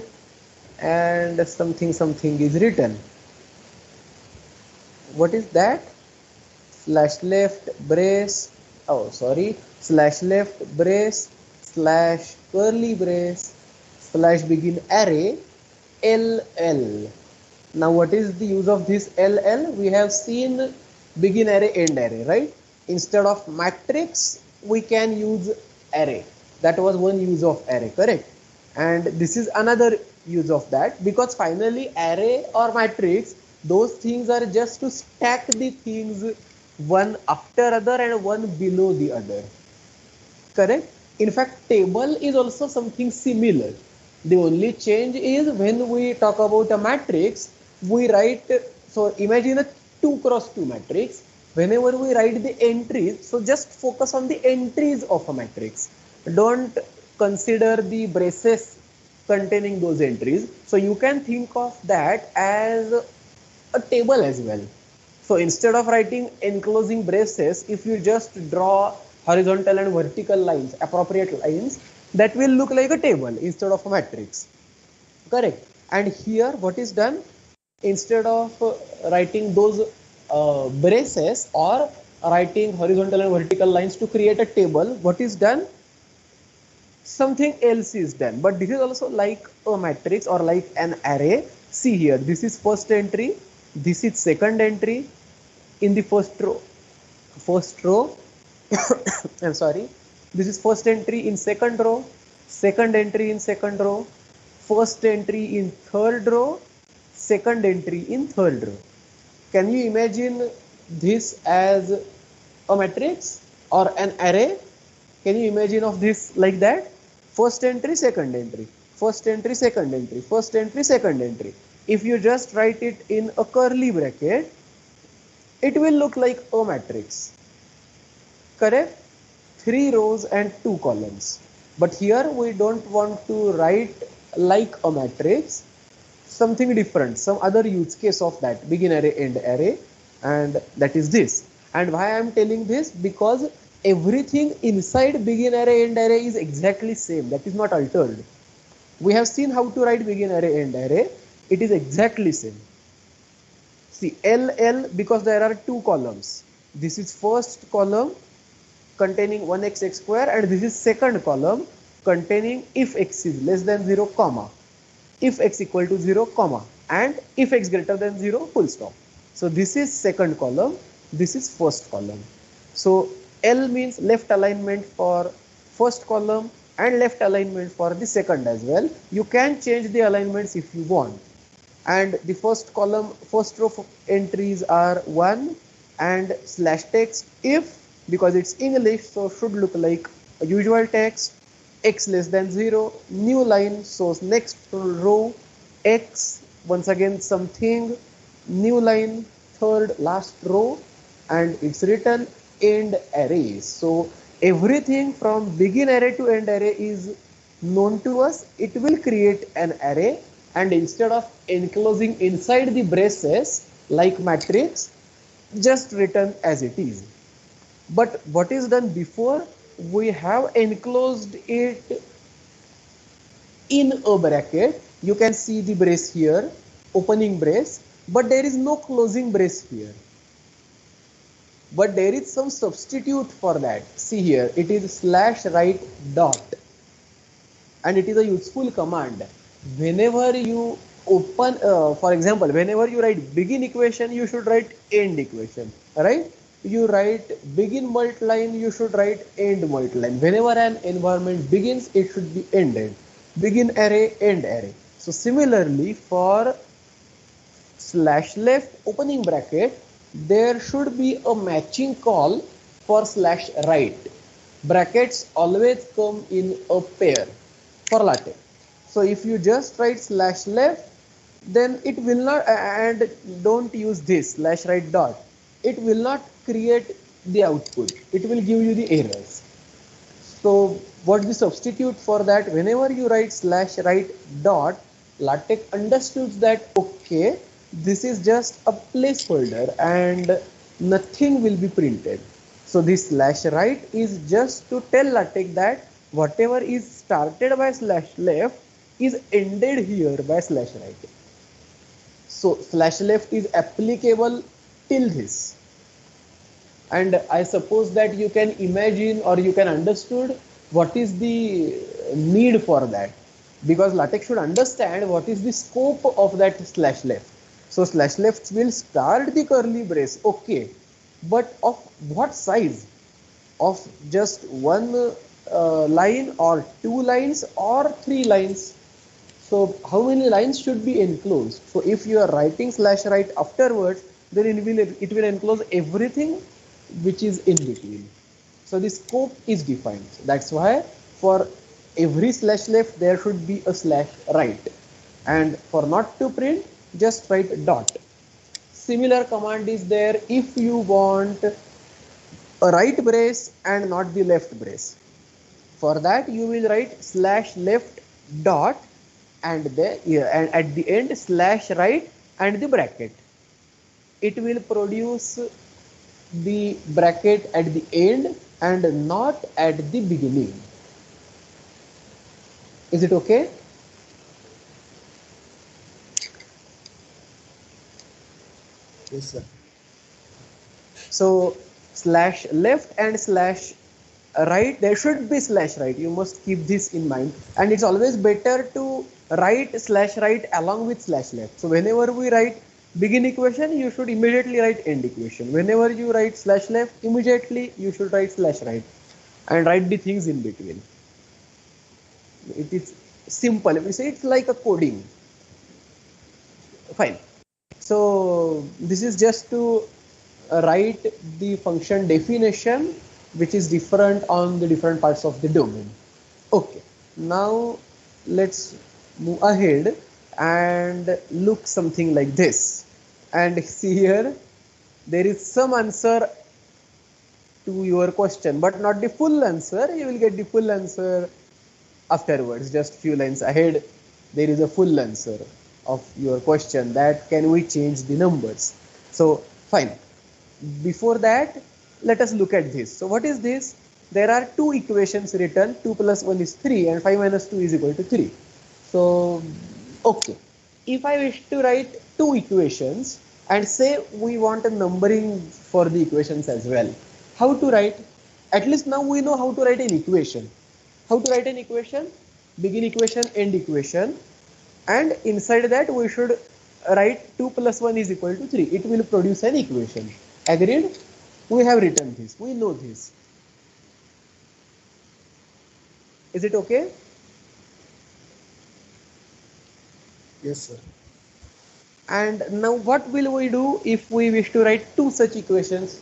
and something is written. What is that? Slash left brace, oh sorry, slash left brace slash curly brace slash begin array LL. Now what is the use of this LL? We have seen begin array, end array, right? Instead of matrix we can use array. That was one use of array, correct? And this is another use of that, because finally array or matrix, those things are just to stack the things one after other and one below the other, correct? In fact, table is also something similar. The only change is when we talk about a matrix, we write, so imagine a 2 cross 2 matrix. Whenever we write the entries, so just focus on the entries of a matrix. Don't consider the braces containing those entries. So you can think of that as a table as well. So instead of writing enclosing braces, if you just draw horizontal and vertical lines, appropriate lines, that will look like a table instead of a matrix, correct? And here what is done, instead of writing those braces or writing horizontal and vertical lines to create a table, what is done, something else is done. But this is also like a matrix or like an array. See here, this is first entry, this is second entry in the first row, I'm sorry, this is first entry in second row, second entry in second row, first entry in third row, second entry in third row. Can you imagine this as a matrix or an array? Can you imagine of this like that? First entry, second entry, first entry, second entry, first entry, second entry. If you just write it in a curly bracket, it will look like a matrix, correct? 3 rows and 2 columns. But here we don't want to write like a matrix, something different, some other use case of that, begin array, end array, and that is this. And why I am telling this? Because everything inside begin array, end array is exactly same, that is not altered. We have seen how to write begin array, end array, it is exactly same. See, LL, because there are 2 columns. This is first column containing 1x x square, and this is second column containing if x is less than 0, comma, if x equal to 0, comma, and if x greater than 0, full stop. So this is second column, this is first column. So L means left alignment for first column and left alignment for the second as well. You can change the alignments if you want. And the first column, first row entries are 1 and slash text if, because it's English, so should look like a usual text, x less than 0, new line, so next row, x, once again something, new line, third last row, and it's written end arrays. So everything from begin array to end array is known to us. It will create an array, and instead of enclosing inside the braces like matrix, just written as it is. But what is done before? We have enclosed it in a bracket. You can see the brace here, opening brace, but there is no closing brace here. But there is some substitute for that. See here, it is slash right dot, and it is a useful command. Whenever you open, for example, whenever you write begin equation, you should write end equation, right? You write begin multiline, you should write end multiline. Whenever an environment begins, it should be ended. Begin array, end array. So similarly, for slash left opening bracket, there should be a matching call for slash right. Brackets always come in a pair for LaTeX. So if you just write slash left, then it will not, and don't use this slash right dot, it will not create the output, it will give you the errors. So what we substitute for that, whenever you write slash right dot, LaTeX understands that okay, this is just a placeholder and nothing will be printed. So this slash right is just to tell LaTeX that whatever is started by slash left is ended here by slash right. So slash left is applicable till this. And I suppose that you can imagine or you can understood what is the need for that, because LaTeX should understand what is the scope of that slash left. So slash left will start the curly brace, okay, but of what size? Of just one line or 2 lines or 3 lines? So how many lines should be enclosed? So if you are writing slash right afterwards, then it will enclose everything which is in between. So the scope is defined. That's why for every slash left there should be a slash right, and for not to print, just write dot. Similar command is there if you want a right brace and not the left brace. For that you will write slash left dot and at the end slash right and the bracket. It will produce the bracket at the end and not at the beginning. Is it okay?
Yes, sir.
So slash left and slash right, there should be slash right. You must keep this in mind, and it's always better to write slash right along with slash left. So whenever we write begin equation, you should immediately write end equation. Whenever you write slash left, immediately you should write slash right and write the things in between. It is simple. We say it's like a coding. Fine. So this is just to write the function definition, which is different on the different parts of the domain. Okay, now let's move ahead and look something like this. And see here, there is some answer to your question, but not the full answer. You will get the full answer afterwards, just few lines ahead. There is a full answer of your question, that can we change the numbers. So fine, before that let us look at this. So what is this? There are two equations written, 2 plus 1 is 3 and 5 minus 2 is equal to 3. So okay, if I wish to write two equations and say we want a numbering for the equations as well, how to write? At least now we know how to write an equation. How to write an equation? Begin equation, end equation, and inside that we should write 2 plus 1 is equal to 3. It will produce an equation. Agreed? We have written this. We know this. Is it okay?
Yes, sir.
And now what will we do if we wish to write two such equations?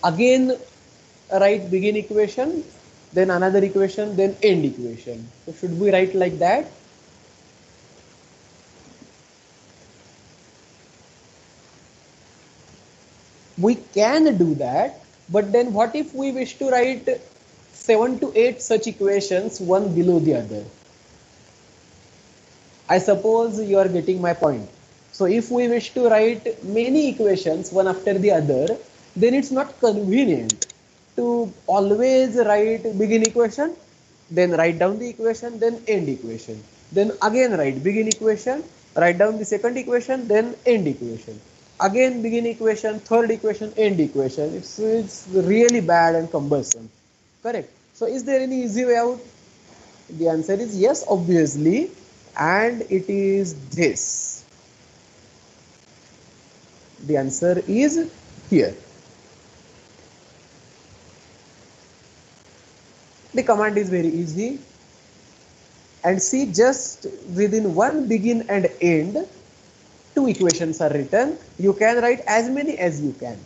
Again, write begin equation, then another equation, then end equation. So should we write like that? We can do that, but then what if we wish to write 7 to 8 such equations, one below the other? I suppose you are getting my point. So if we wish to write many equations one after the other, then it's not convenient to always write begin equation, then write down the equation, then end equation, then again write begin equation, write down the second equation, then end equation, again begin equation, third equation, end equation. It's really bad and cumbersome. Correct? So is there any easy way out? The answer is yes, obviously, and it is this. The answer is here. The command is very easy, and see, just within one begin and end, two equations are written, you can write as many as you can.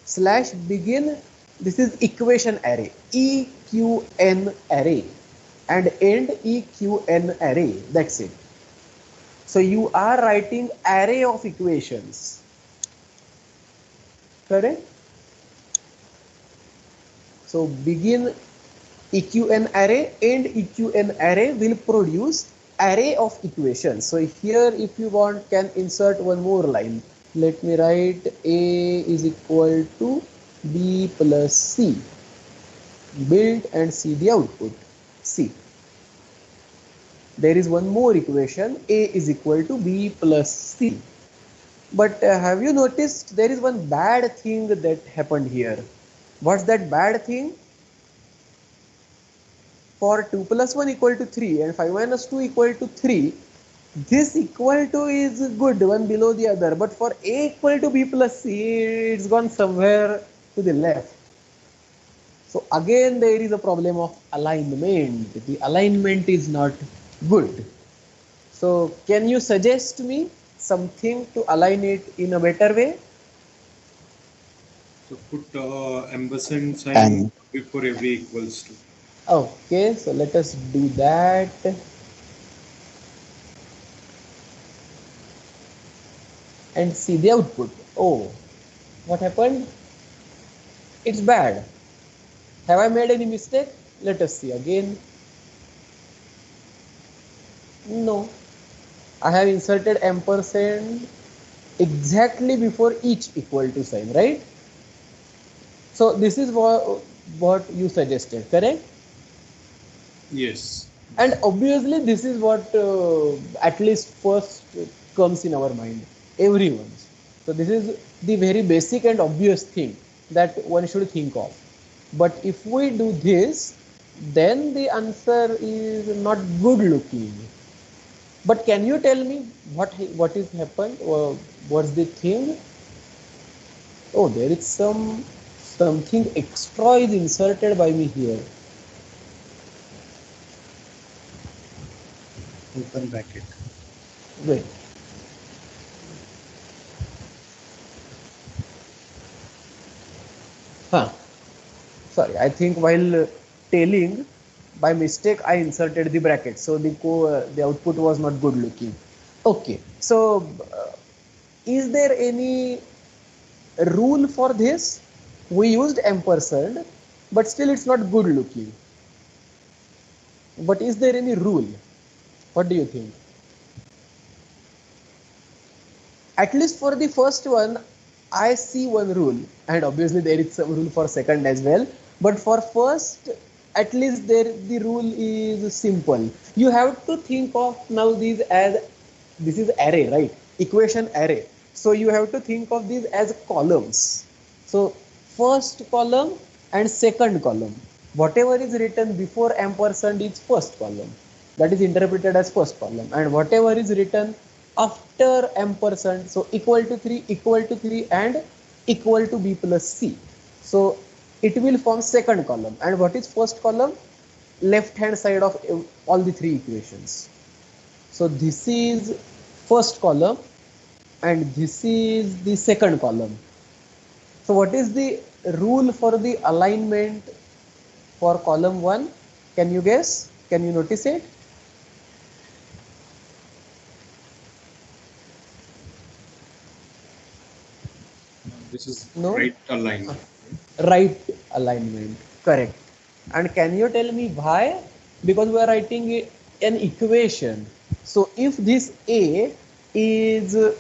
Slash begin, this is equation array, EQN array, and end EQN array, that's it. So you are writing array of equations, correct? So begin EQN array, end EQN array will produce array of equations. So here if you want can insert one more line. Let me write A is equal to B plus C. Build and see the output. C. There is one more equation, A is equal to B plus C. But have you noticed there is one bad thing that happened here? What's that bad thing? For 2 plus 1 equal to 3 and 5 minus 2 equal to 3, this equal to is good, one below the other. But for A equal to B plus C, it's gone somewhere to the left. So again there is a problem of alignment. The alignment is not good. So can you suggest me something to align it in a better way?
So put ampersand sign before every equals to.
Okay, so let us do that. And see the output. Oh, what happened? It's bad. Have I made any mistake? Let us see again. No. I have inserted ampersand exactly before each equal to sign, right? So this is what you suggested, correct?
Yes.
And obviously this is what at least first comes in our mind, everyone's. So this is the very basic and obvious thing that one should think of. But if we do this, then the answer is not good looking. But can you tell me what is happened, or what's the thing? Oh, there is something extra is inserted by me here.
Open bracket.
Wait. Sorry, I think while telling, by mistake I inserted the bracket, so the output was not good looking. Okay, so is there any rule for this? We used ampersand, but still it's not good looking. But is there any rule? What do you think? At least for the first one, I see one rule, and obviously there is some rule for second as well. But for first, at least the rule is simple. You have to think of now these as, this is array, right? Equation array. So you have to think of these as columns. So first column and second column. Whatever is written before ampersand is first column. That is interpreted as first column. And whatever is written after ampersand, so equal to 3 and equal to B plus C. So it will form second column. And what is first column? Left hand side of all the three equations. So this is first column and this is the second column. So what is the rule for the alignment for column 1? Can you guess? Can you notice it?
This is
No?
right alignment.
Right alignment, correct. And can you tell me why? Because we are writing an equation. So if this A is to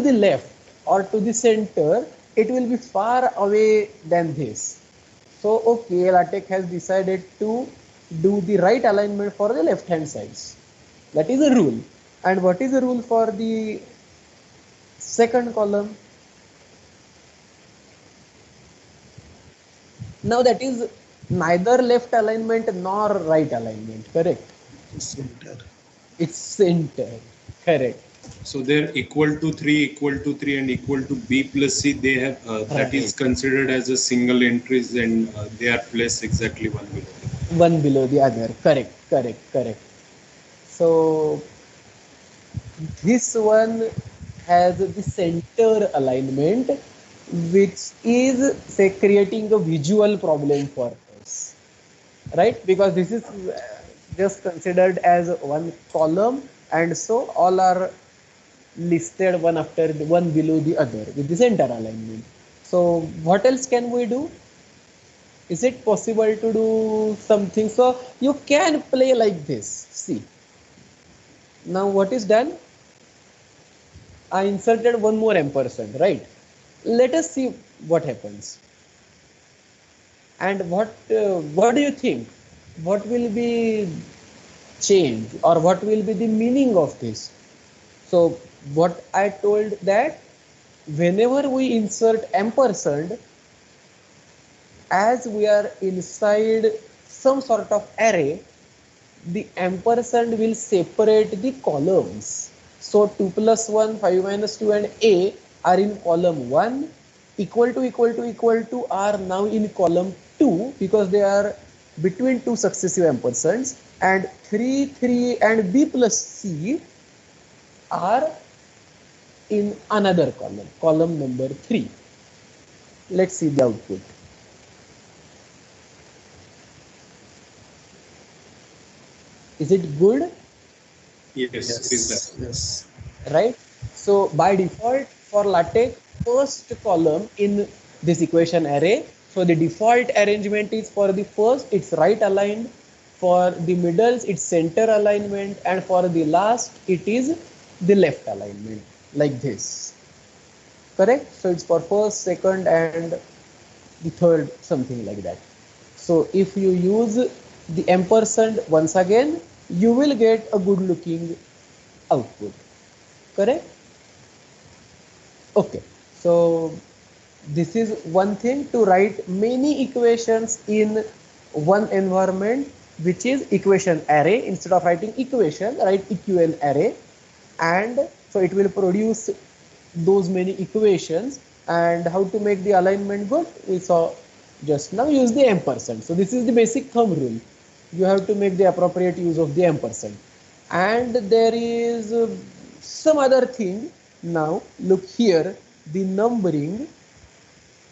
the left or to the center, it will be far away than this. So okay, LaTex has decided to do the right alignment for the left hand sides. That is a rule. And what is the rule for the second column? Now that is neither left alignment nor right alignment, correct?
Center.
It's center, correct.
So they're equal to 3 and equal to B plus C. They have that is considered as a single entries, and they are placed exactly one below.
One below the other, correct. So This one has the center alignment, which is say creating a visual problem for us, right? Because this is just considered as one column, and so all are listed one after the one below the other with the center alignment. So what else can we do? Is it possible to do something? So you can play like this. See, now what is done? I inserted one more ampersand, right? Let us see what happens. And what do you think? What will be change, or what will be the meaning of this? So what I told, that whenever we insert ampersand, as we are inside some sort of array, the ampersand will separate the columns. So 2 plus 1, 5 minus 2 and A are in column 1, equal to are now in column 2 because they are between two successive ampersands, and 3, 3 and B plus C are in another column, column number 3. Let's see the output. Is it good?
Yes, it is that.
Yes.
Right? So by default for LaTeX, first column in this equation array. So the default arrangement is for the first, it's right aligned. For the middles, it's center alignment, and for the last, it is the left alignment, like this. Correct? So it's for first, second, and the third, something like that. So if you use the ampersand once again, you will get a good looking output. Correct? Okay, so this is one thing, to write many equations in one environment, which is equation array. Instead of writing equation, write eqn array, and so it will produce those many equations. And how to make the alignment good, we saw just now. Use the ampersand. So this is the basic thumb rule. You have to make the appropriate use of the ampersand. And there is some other thing. Now look here, the numbering.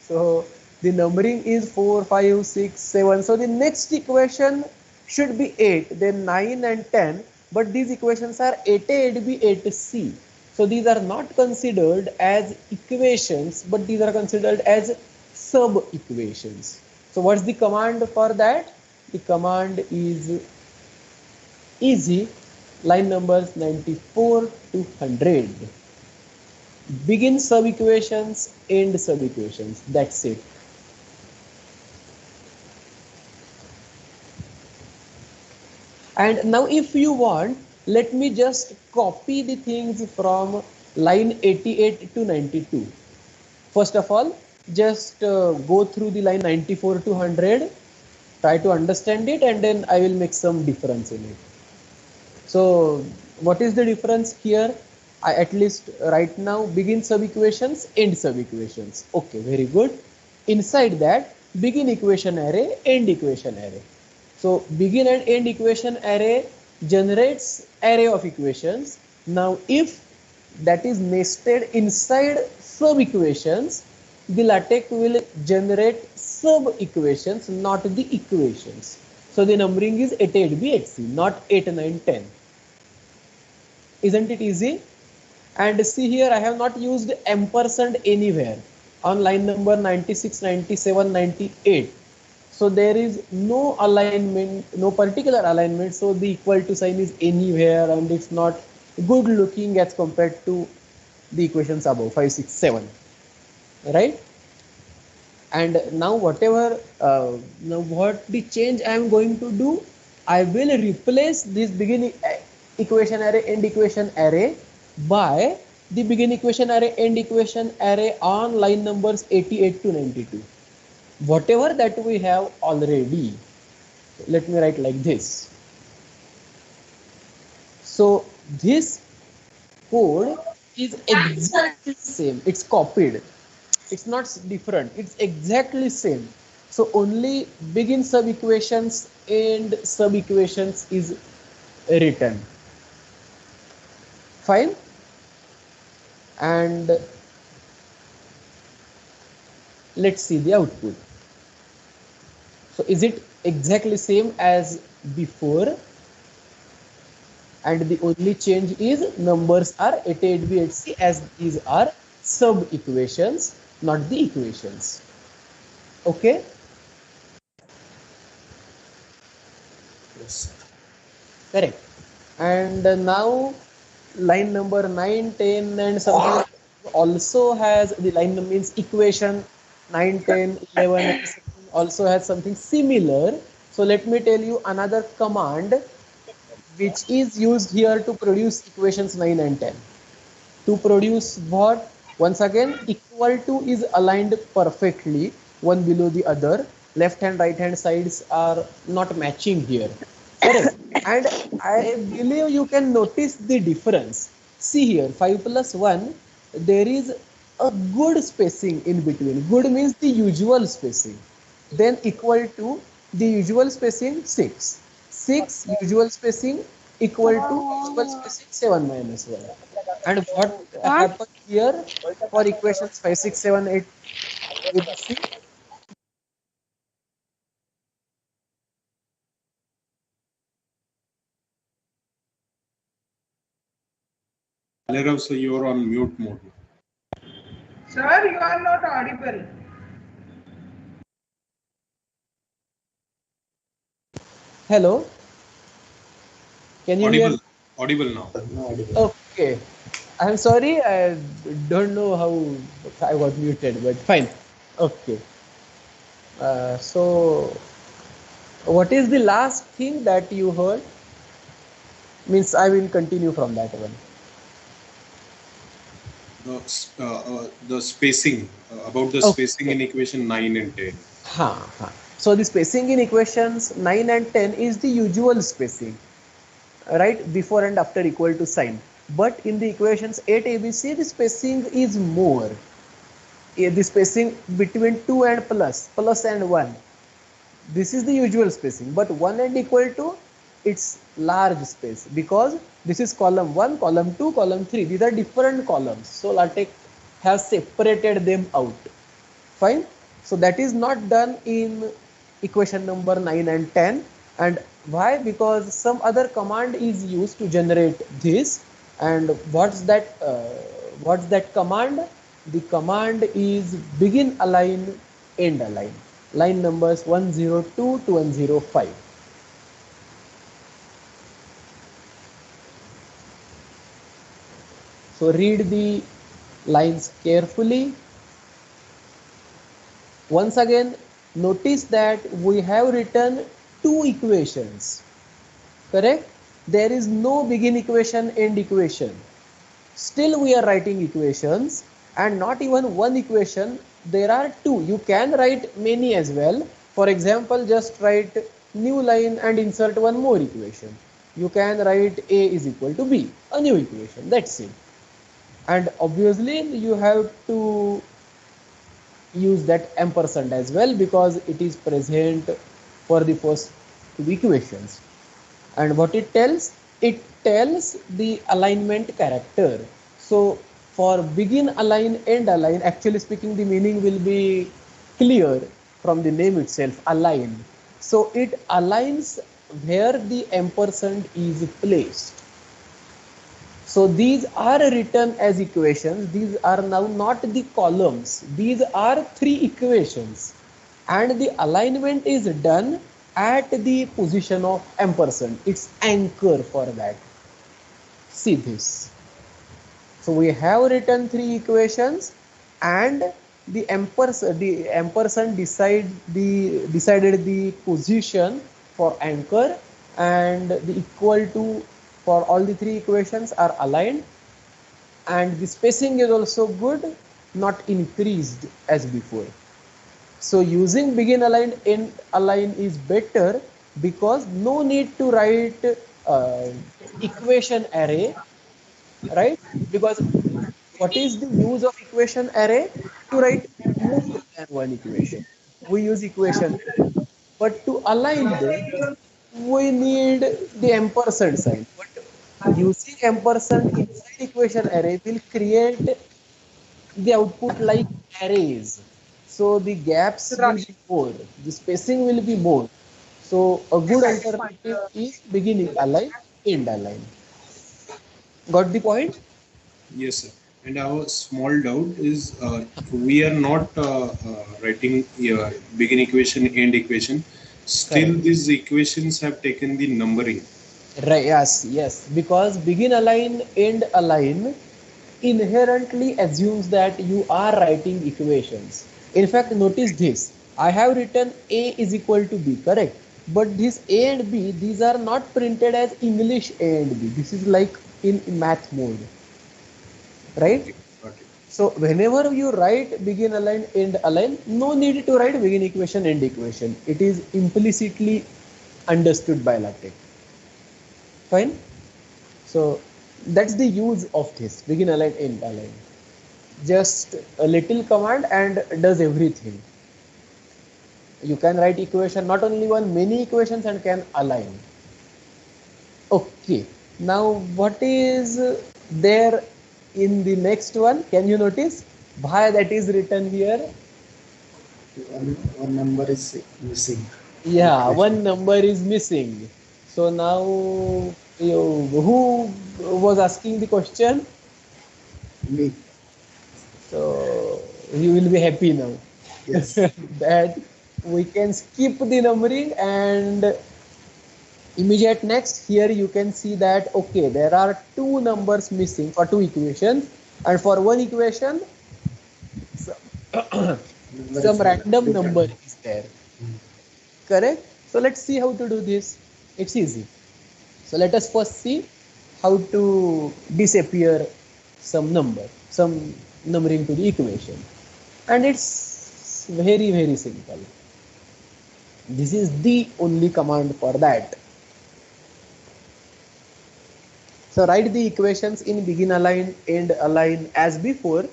So the numbering is 4, 5, 6, 7. So the next equation should be 8, then 9 and 10. But these equations are 8A, 8B, 8C. So these are not considered as equations, but these are considered as sub-equations. So what's the command for that? The command is easy, line numbers 94 to 100. Begin sub-equations, end sub-equations. That's it. And now if you want, let me just copy the things from line 88 to 92. First of all, just go through the line 94 to 100, try to understand it, and then I will make some difference in it. So what is the difference here? I at least right now begin sub-equations, end sub-equations. Okay, very good. Inside that, begin equation array, end equation array. So begin and end equation array generates array of equations. Now if that is nested inside sub-equations, the LaTeX will generate sub-equations, not the equations. So the numbering is 8, 8B, 8C, not 8, 9, 10. Isn't it easy? And see here, I have not used ampersand anywhere on line number 96, 97, 98. So there is no alignment, no particular alignment. So the equal to sign is anywhere, and it's not good looking as compared to the equations above 5, 6, 7. Right? And now whatever, now what the change I am going to do, I will replace this begin equation array, end equation array by the begin equation array, end equation array on line numbers 88 to 92. Whatever that we have already. Let me write like this. So this code is exactly same. It's copied. It's not different. It's exactly same. So only begin sub equations, end sub equations is written. Fine. And let's see the output. So is it exactly same as before? And the only change is numbers are at A, B, at C, as these are sub equations, not the equations. Okay.
Yes.
Correct. And now line number 9, 10 and something also has the line number means equation 9, 10, 11 and something also has something similar. So let me tell you another command which is used here to produce equations 9 and 10. To produce what? Once again, equal to is aligned perfectly one below the other. Left hand, right hand sides are not matching here. Correct. And I believe you can notice the difference. See here, 5 plus 1, there is a good spacing in between. Good means the usual spacing. Then equal to the usual spacing 6. 6 usual spacing equal to usual spacing 7 minus 1. And what happened here for equations 5, 6, 7, 8 ABC?
Alerav, so you're on mute mode.
Sir, you are not audible.
Hello? Can you hear?
Audible now.
Okay. I'm sorry, I don't know how I got muted, but fine. Okay. So, what is the last thing that you heard? Means I will continue from that one.
The spacing, about the spacing in equation 9 and 10.
So the spacing in equations 9 and 10 is the usual spacing, right? Before and after equal to sign. But in the equations 8 ABC, the spacing is more. The spacing between 2 and plus and 1. This is the usual spacing, but 1 and equal to, it's large space because this is column 1, column 2, column 3. These are different columns. So LaTeX has separated them out. Fine. So that is not done in equation number 9 and 10. And why? Because some other command is used to generate this. And what's that command? The command is begin align, end align. Line numbers 102 to 105. So read the lines carefully. Once again, notice that we have written two equations. Correct? There is no begin equation, end equation. Still we are writing equations, and not even one equation. There are two. You can write many as well. For example, just write new line and insert one more equation. You can write A is equal to B, a new equation. That's it. And obviously you have to use that ampersand as well because it is present for the first two equations. And what it tells? It tells the alignment character. So for begin align, end align, actually speaking, the meaning will be clear from the name itself, align. So it aligns where the ampersand is placed. So these are written as equations. These are now not the columns. These are three equations. And the alignment is done at the position of ampersand. It's anchor for that. See this. So we have written three equations, and the ampersand decided the position for anchor, and the equal to for all the three equations are aligned, and the spacing is also good, not increased as before. So using begin align, end align is better because no need to write equation array, right? Because what is the use of equation array? To write more than one equation. We use equation array. But to align them, we need the ampersand sign. But using ampersand inside equation array will create the output like arrays. So the gaps will be more, the spacing will be more. So a good alternative is beginning align, end align. Got the point?
Yes, sir. And our small doubt is we are not writing begin equation, end equation. Still,
Correct.
these equations have taken the numbering.
Right, yes, because begin align, end align inherently assumes that you are writing equations. In fact, notice this. I have written A is equal to B, correct? But this A and B, these are not printed as English A and B. This is like in math mode, right?
Okay, got it.
So whenever you write begin align, end align, no need to write begin equation, end equation. It is implicitly understood by LaTeX. Fine. So that's the use of this begin align, end align. Just a little command and does everything. You can write equation, not only one, many equations, and can align. Okay, now what is there in the next one? Can you notice? Bhai, that is written here.
One number is missing.
Yeah, one number is missing. So now, who was asking the question?
Me.
So you will be happy now.
Yes.
That we can skip the numbering and immediate next. Here you can see that okay, there are two numbers missing for two equations, and for one equation some random number is there. Correct? So let's see how to do this. It's easy. So let us first see how to disappear some number, some numbering to the equation. And it's very, very simple. This is the only command for that. So write the equations in begin align, end align as before,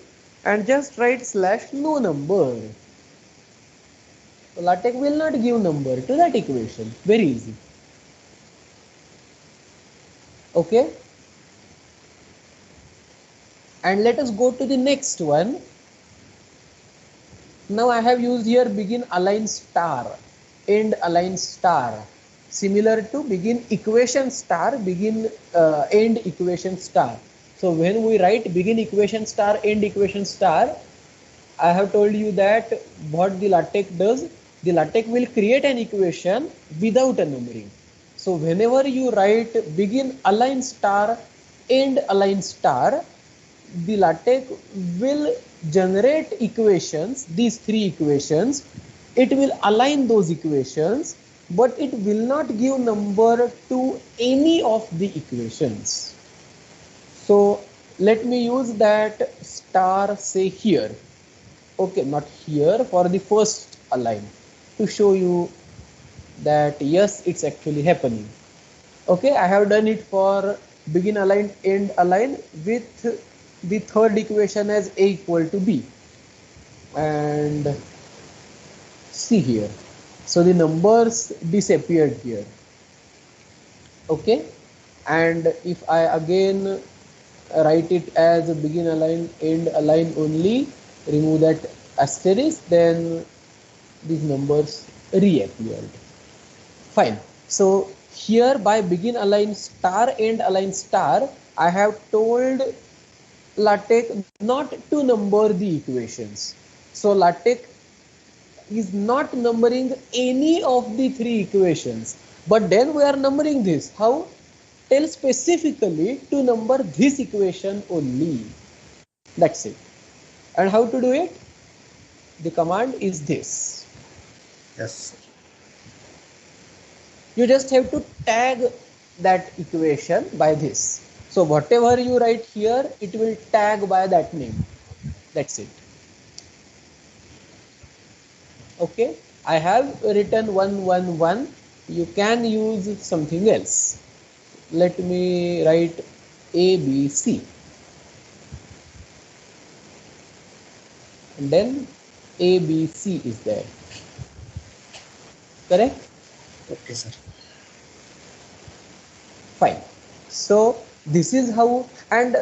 and just write slash no number. So LaTeX will not give number to that equation. Very easy. Okay. And let us go to the next one. Now I have used here begin align star, end align star, similar to begin equation star, begin end equation star. So when we write begin equation star, end equation star, I have told you that what the LaTeX does, the LaTeX will create an equation without a numbering. So whenever you write begin align star, end align star, the LaTeX will generate equations, these three equations. It will align those equations, but it will not give number to any of the equations. So let me use that star, say here. Okay, not here, for the first align, to show you that yes, it's actually happening. Okay, I have done it for begin align, end align with the third equation as A equal to B. And see here. So the numbers disappeared here. Okay, and if I again write it as a begin align, end align only, remove that asterisk, then these numbers reappeared. Fine. So here by begin align star, end align star, I have told LaTeX not to number the equations. So LaTeX is not numbering any of the three equations, but then we are numbering this. How? Tell specifically to number this equation only. That's it. And how to do it? The command is this.
Yes.
You just have to tag that equation by this. So whatever you write here, it will tag by that name. That's it. Okay, I have written 111. You can use something else. Let me write ABC. And then ABC is there. Correct?
Okay, sir.
Fine. So This is how, and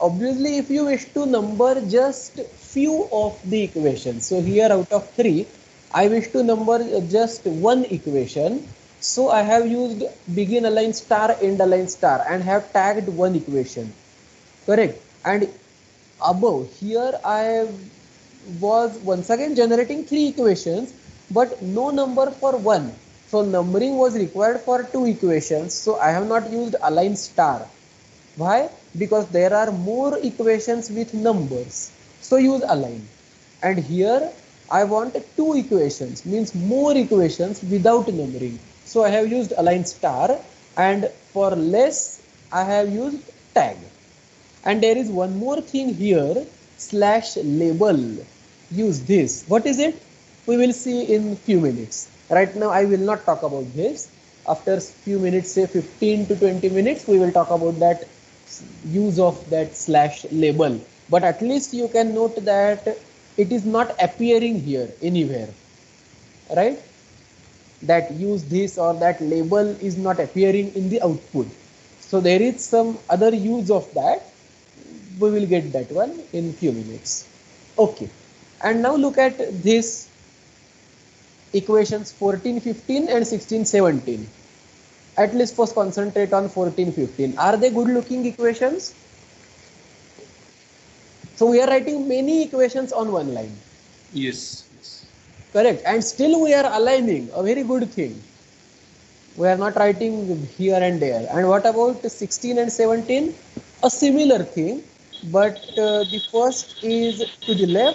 obviously if you wish to number just few of the equations, so here out of 3 I wish to number just one equation, so I have used begin align star, end align star, and have tagged one equation, correct. And above here I was once again generating 3 equations but no number for one, so numbering was required for 2 equations, so I have not used align star. Why? Because there are more equations with numbers, so use align. And here I want 2 equations, means more equations without numbering, so I have used align star, and for less I have used tag. And there is one more thing here, slash label. Use this. What is it? We will see in few minutes. Right now I will not talk about this. After few minutes, say 15 to 20 minutes, we will talk about that use of that slash label. But at least you can note that it is not appearing here anywhere, right? That use this or that label is not appearing in the output. So there is some other use of that. We will get that one in few minutes. Okay, and now look at this equations 14, 15 and 16, 17. At least first concentrate on 14, 15. Are they good looking equations? So we are writing many equations on one line.
Yes. Yes.
Correct. And still we are aligning, a very good thing. We are not writing here and there. And what about 16 and 17? A similar thing, but the first is to the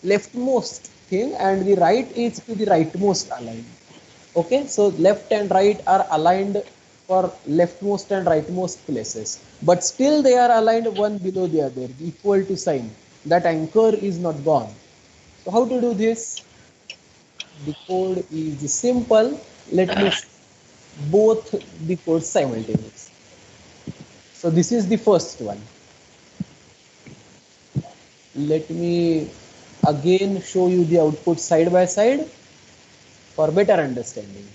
leftmost thing, and the right is to the rightmost aligned. Okay, so left and right are aligned for leftmost and rightmost places, but still they are aligned one below the other, the equal to sign. That anchor is not gone. So how to do this? The code is simple. Let me show both the codes simultaneously. So this is the first one. Let me again show you the output side by side for better understanding.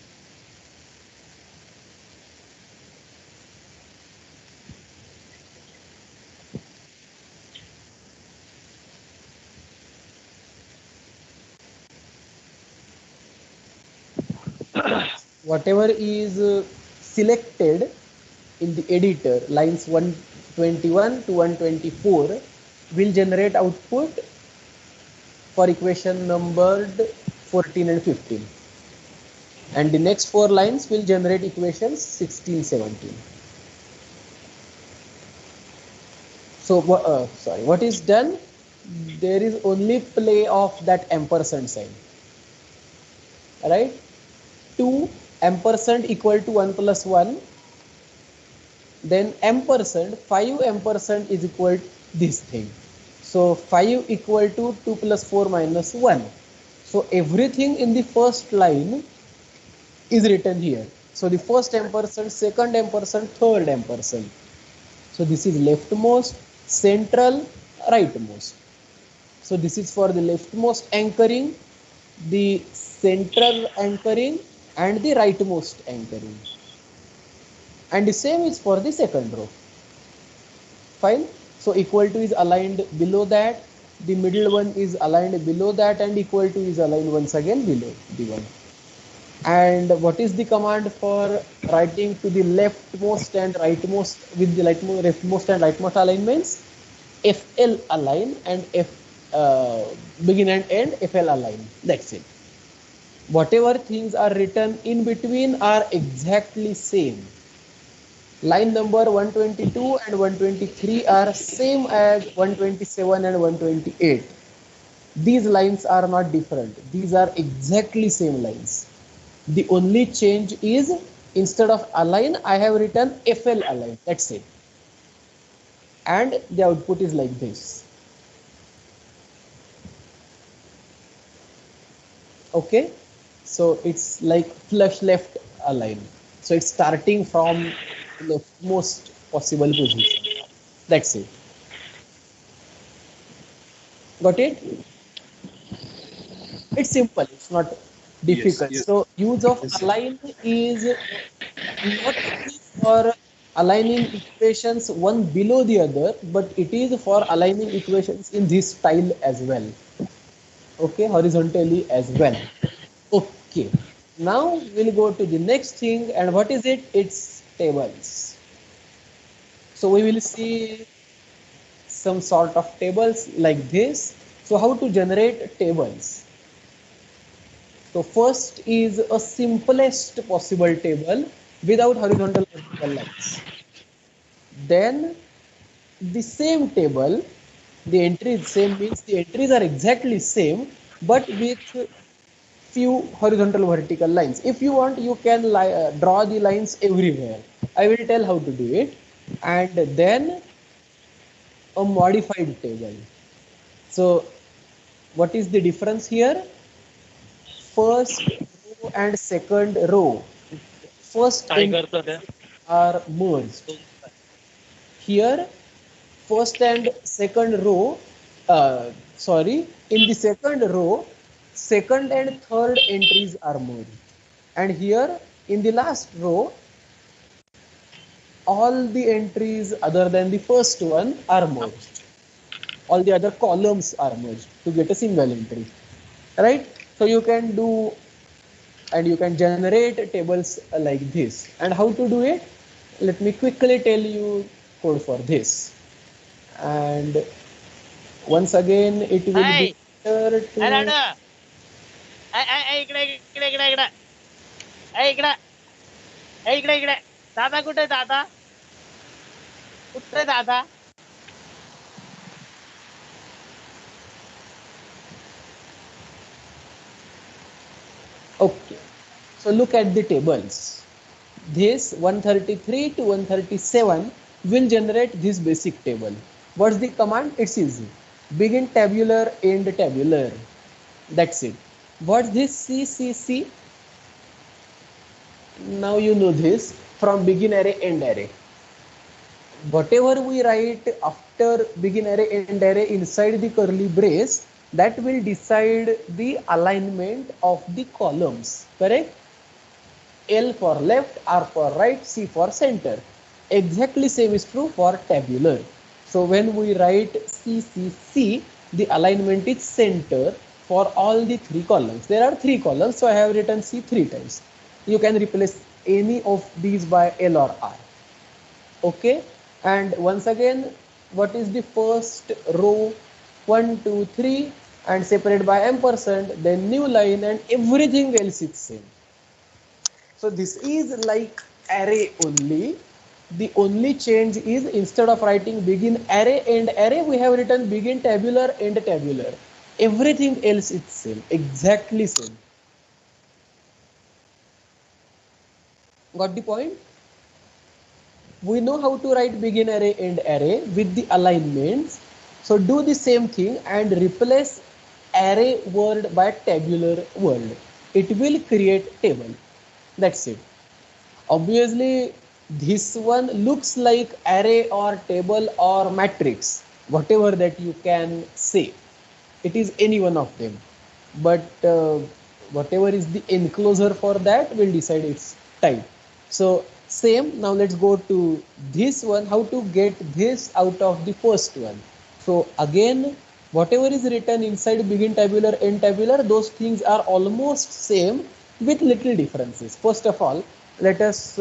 Whatever is selected in the editor, lines 121 to 124, will generate output for equation numbered 14 and 15. And the next 4 lines will generate equations 16, 17. So, sorry, what is done? There is only play of that ampersand sign, right? 2 ampersand equal to 1 plus 1, then ampersand, 5 ampersand is equal to this thing. So 5 equal to 2 plus 4 minus 1. So everything in the first line is written here. So the first ampersand, second ampersand, third ampersand. So this is leftmost, central, rightmost. So this is for the leftmost anchoring, the central anchoring, and the rightmost anchoring. And the same is for the second row. Fine. So equal to is aligned below that, the middle one is aligned below that, and equal to is aligned once again below the one. And what is the command for writing to the leftmost and rightmost with the leftmost and rightmost alignments? FL align and begin and end FL align. That's it. Whatever things are written in between are exactly same. Line number 122 and 123 are same as 127 and 128. These lines are not different. These are exactly same lines. The only change is instead of align, I have written FL align. That's it. And the output is like this. Okay. So it's like flush left align. So it's starting from the most possible position. That's it. Got it? It's simple. It's not difficult.
Yes.
So use of align is not only for aligning equations one below the other, but it is for aligning equations in this style as well. Okay, horizontally as well. Okay, now we'll go to the next thing, and what is it? It's tables. So we will see some sort of tables like this. So how to generate tables? So first is a simplest possible table without horizontal vertical lines. Then the same table, the entries same means the entries are exactly same, but with few horizontal vertical lines. If you want, you can draw the lines everywhere. I will tell how to do it. And then a modified table. So what is the difference here? First row and second row. First entries are merged. Here first and second row, in the second row, second and third entries are merged. And here in the last row, all the entries other than the first one are merged. All the other columns are merged to get a single entry, right? So you can do and you can generate tables like this. And how to do it? Let me quickly tell you code for this. And once again, it will be better to
दादा कुठे दादा कुठे दादा
okay. So look at the tables. This 133 to 137 will generate this basic table. What's the command? It's easy. Begin tabular, end tabular. That's it. What's this CCC? Now you know this from begin array, end array. Whatever we write after begin array, end array inside the curly brace, that will decide the alignment of the columns, correct? L for left, R for right, C for center. Exactly same is true for tabular. So when we write CCC, the alignment is center for all the three columns. There are three columns, so I have written C 3 times. You can replace any of these by L or R. Okay, and once again, what is the first row? 1, 2, 3, and separate by ampersand, then new line, and everything else is same. So this is like array only. The only change is instead of writing begin array, end array, we have written begin tabular, end tabular. Everything else is same, exactly same. Got the point? We know how to write begin array, end array with the alignments. So do the same thing and replace array word by tabular word. It will create table. That's it. Obviously, this one looks like array or table or matrix, whatever that you can say. It is any one of them. But whatever is the enclosure for that will decide its type. So same, now let's go to this one, how to get this out of the first one. So again, whatever is written inside begin tabular, end tabular, those things are almost same with little differences. First of all, let us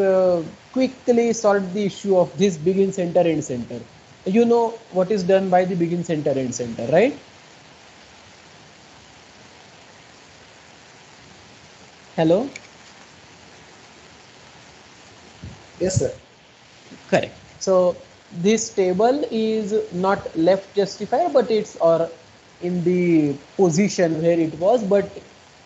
quickly solve the issue of this begin center, end center. You know what is done by the begin center, end center, right? Hello?
Yes, sir.
Correct. So this table is not left justified, but it's or in the position where it was, but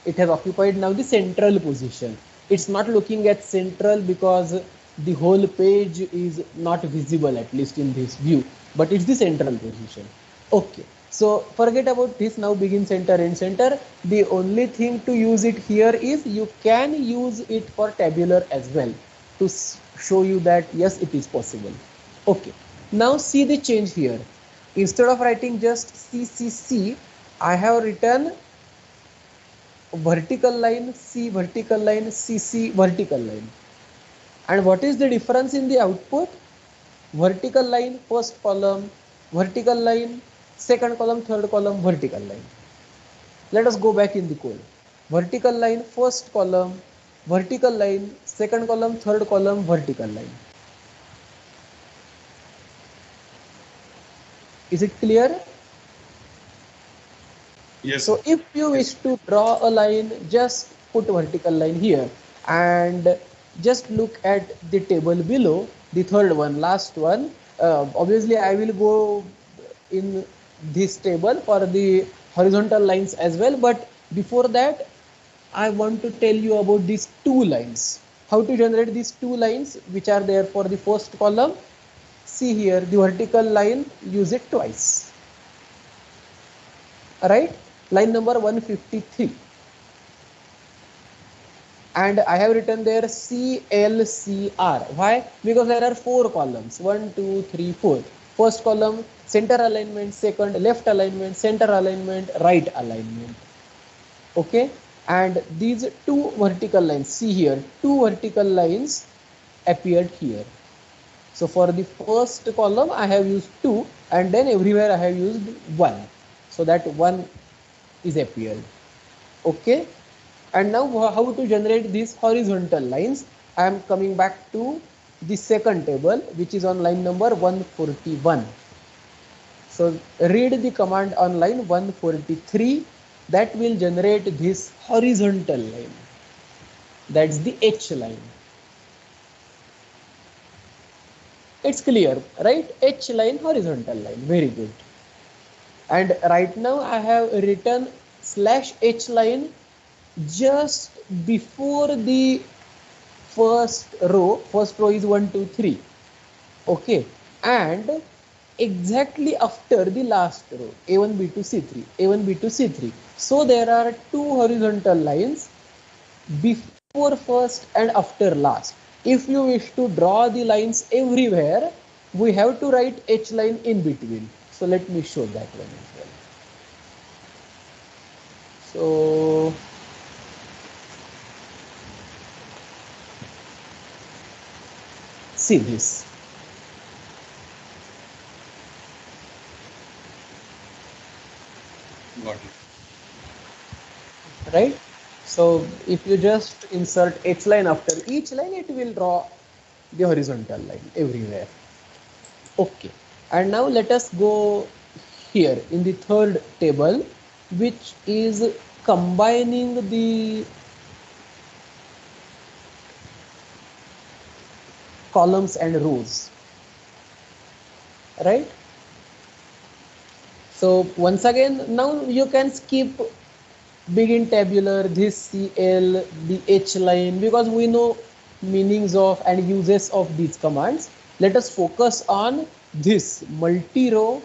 it has occupied now the central position. It's not looking at central because the whole page is not visible, at least in this view, but it's the central position. Okay. So forget about this, now begin center, end center. The only thing to use it here is you can use it for tabular as well to show you that yes, it is possible. Okay, now see the change here. Instead of writing just CCC, I have written vertical line, C vertical line, CC vertical line. And what is the difference in the output? Vertical line, first column, vertical line, second column, third column, vertical line. Let us go back in the code. Vertical line, first column, vertical line, second column, third column, vertical line. Is it clear?
Yes.
So if you wish to draw a line, just put vertical line here and just look at the table below, the third one, last one. Obviously, I will go in this table for the horizontal lines as well. But before that, I want to tell you about these two lines. How to generate these two lines which are there for the first column. See here, the vertical line, use it twice. Right? Line number 153. And I have written there CLCR. Why? Because there are 4 columns. 1, 2, 3, 4. First column, center alignment. Second, left alignment. Center alignment. Right alignment. Okay. And these two vertical lines, see here, two vertical lines appeared here. So for the first column, I have used 2, and then everywhere I have used 1. So that 1 is appeared. Okay. And now how to generate these horizontal lines? I am coming back to the second table, which is on line number 141. So read the command on line 143. That will generate this horizontal line. That's the H line. It's clear, right? H line, horizontal line. Very good. And right now I have written /H line just before the first row. First row is 1, 2, 3. Okay. And exactly after the last row, A1, B2, C3, A1, B2, C3. So there are two horizontal lines before first and after last. If you wish to draw the lines everywhere, we have to write H line in between. So let me show that one as well. So see this.
Got it.
Right? So if you just insert H line after each line, it will draw the horizontal line everywhere. Okay. And now let us go here in the third table, which is combining the columns and rows. Right? So once again, now you can skip begin tabular, this CL, the H line, because we know meanings of and uses of these commands. Let us focus on this multi-row,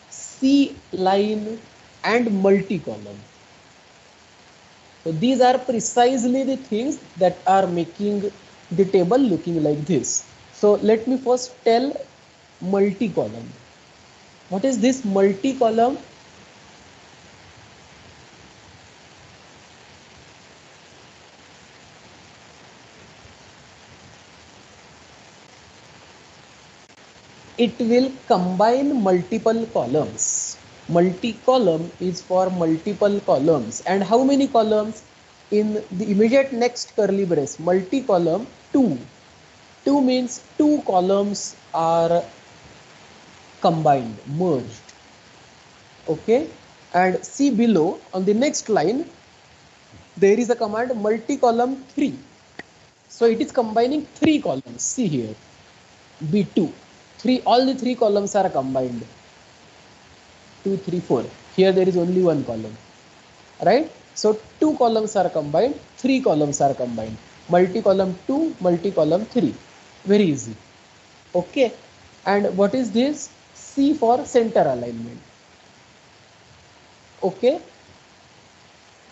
C line and multi-column. So these are precisely the things that are making the table looking like this. So let me first tell multi-column. What is this multi-column? It will combine multiple columns. Multi-column is for multiple columns. And how many columns? In the immediate next curly brace, multi-column 2. 2 means 2 columns are combined, merged. Okay. And see below on the next line, there is a command multi-column 3. So it is combining 3 columns. See here, B2. All the 3 columns are combined. 2, 3, 4. Here there is only 1 column. Right? So 2 columns are combined, 3 columns are combined. Multi-column 2, multi-column 3. Very easy. Okay. And what is this? C for center alignment. Okay.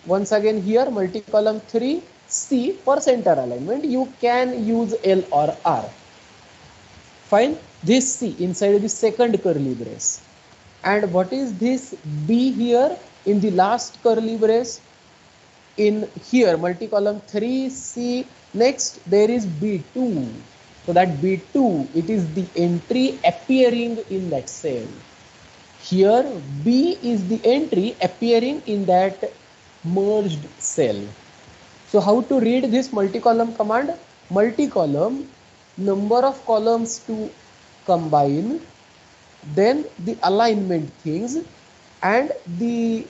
Once again here, multi-column 3, C for center alignment. You can use L or R. Fine. This C inside the second curly brace. And what is this B here in the last curly brace? in here multi-column 3C. Next there is B2. So that B2, it is the entry appearing in that cell. Here B is the entry appearing in that merged cell. So how to read this multi-column command? Multi-column, number of columns to combine, then the alignment things, and the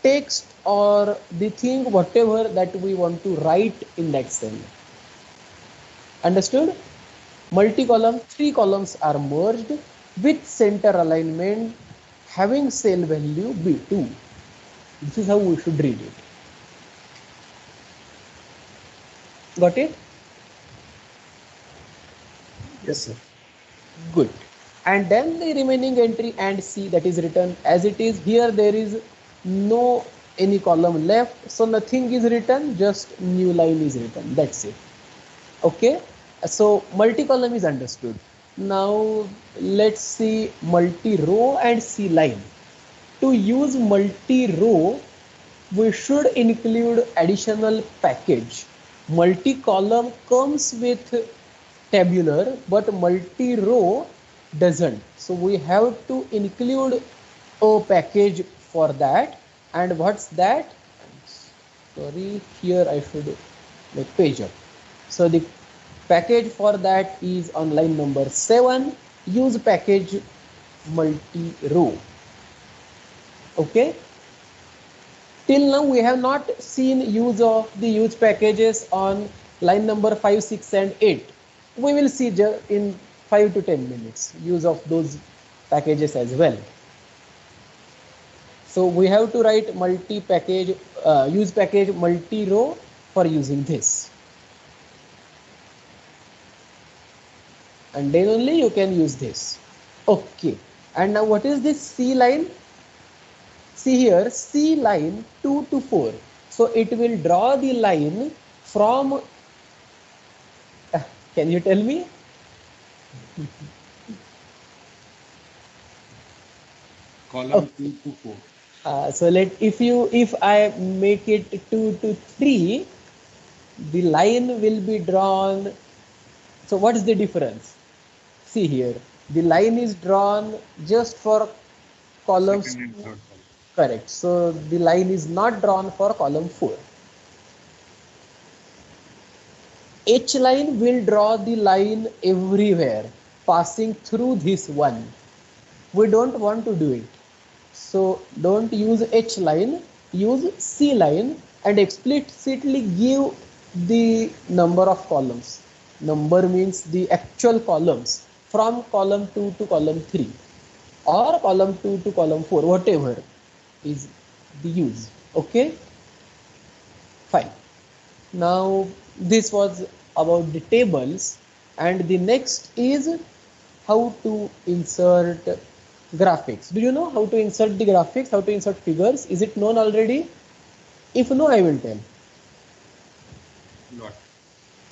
text or the thing whatever that we want to write in that cell. Understood? Multi-column, 3 columns are merged with center alignment having cell value B2. This is how we should read it. Got it?
Yes, sir.
Good. And then the remaining entry and C, that is written as it is. Here there is no any column left, so nothing is written, just new line is written. That's it. Okay. So multi-column is understood. Now let's see multi-row and C line. To use multi-row, we should include additional package. Multi-column comes with tabular, but multi-row doesn't. So we have to include a package for that. And what's that? Sorry, here I should make page up. So the package for that is on line number 7. Use package multi-row. Okay. Till now we have not seen use of the use packages on line number 5, 6 and 8. We will see in 5 to 10 minutes use of those packages as well. So we have to write multi-package, use package multi-row for using this. And then only you can use this. Okay. And now what is this C line? See here, C line 2 to 4. So it will draw the line from, can you tell me?
Column 2 to 4.
So if I make it 2 to 3, the line will be drawn. So what is the difference? See here, the line is drawn just for columns.
Second and third column.
Correct. So the line is not drawn for column 4. H line will draw the line everywhere, passing through this one. We don't want to do it. So don't use H line, use C line and explicitly give the number of columns. Number means the actual columns from column 2 to column 3 or column 2 to column 4, whatever is the use. Okay, fine. Now this was about the tables, and the next is how to insert graphics. Do you know how to insert the graphics, how to insert figures? Is it known already? If no, I will tell.
Not.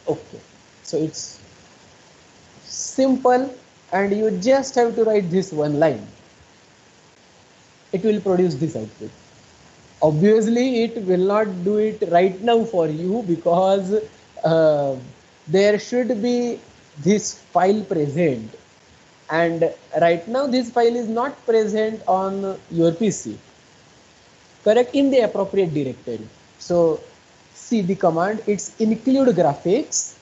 Okay, so it's simple and you just have to write this one line. It will produce this output. Obviously it will not do it right now for you because there should be this file present, and right now this file is not present on your PC, correct, in the appropriate directory. So see the command, it's include graphics,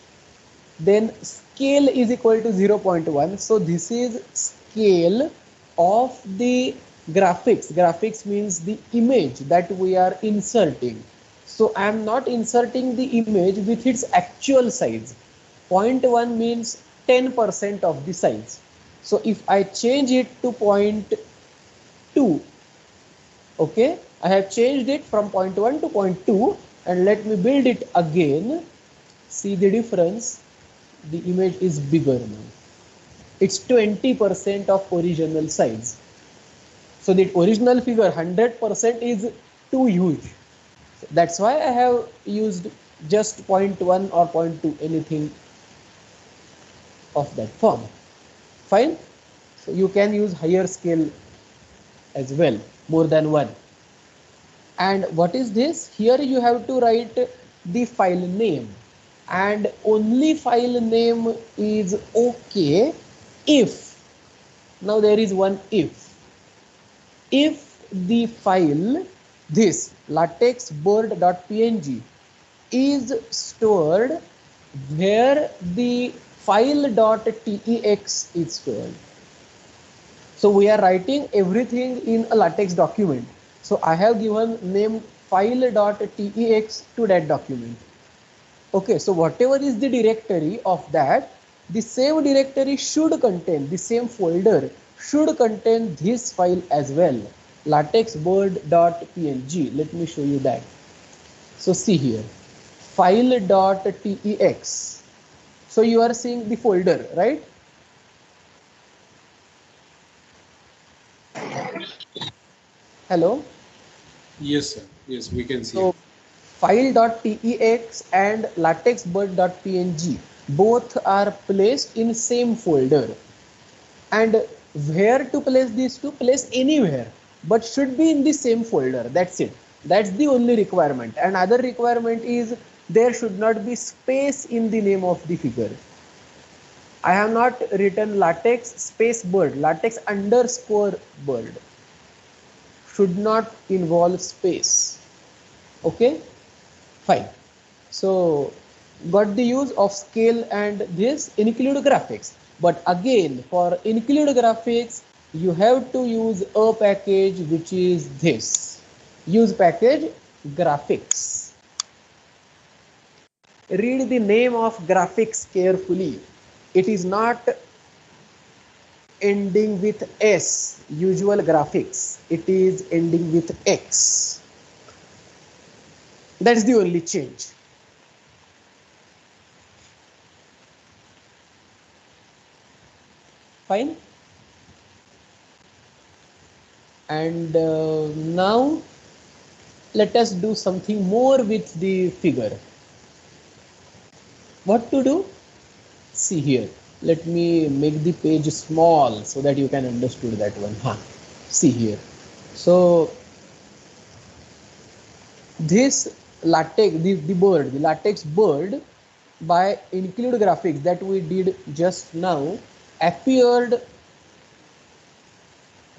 then scale is equal to 0.1. So this is scale of the graphics. Graphics means the image that we are inserting. So I am not inserting the image with its actual size. 0.1 means 10% of the size. So if I change it to 0.2, okay, I have changed it from 0.1 to 0.2, and let me build it again. See the difference, the image is bigger now. It's 20% of original size. So the original figure 100% is too huge. So that's why I have used just 0.1 or 0.2, anything of that form. Fine. So you can use higher scale as well, more than 1. And what is this? Here you have to write the file name, and only file name is okay if, now there is one if the file, this latex bird.png, is stored where the file.tex is stored. So we are writing everything in a latex document. So I have given name file.tex to that document. Okay, so whatever is the directory of that, the same directory should contain, the same folder should contain this file as well, latexbird.png. Let me show you that. So see here, file.tex. So you are seeing the folder, right? Hello?
Yes, sir. Yes, we can see
So
it.
file.tex and latexbird.png both are placed in same folder. And where to place these two? Place anywhere, but should be in the same folder. That's it. That's the only requirement. And other requirement is there should not be space in the name of the figure. I have not written latex space bird, latex underscore bird. Should not involve space. Okay, fine. So got the use of scale and this include graphics. But again, for include graphics, you have to use a package which is this. Use package graphics. Read the name of graphics carefully. It is not ending with S, usual graphics. It is ending with X. That's the only change. Fine. And now let us do something more with the figure. What to do? See here. Let me make the page small so that you can understand that one. See here. So this latex, the bird, the latex bird, by include graphics that we did just now, appeared,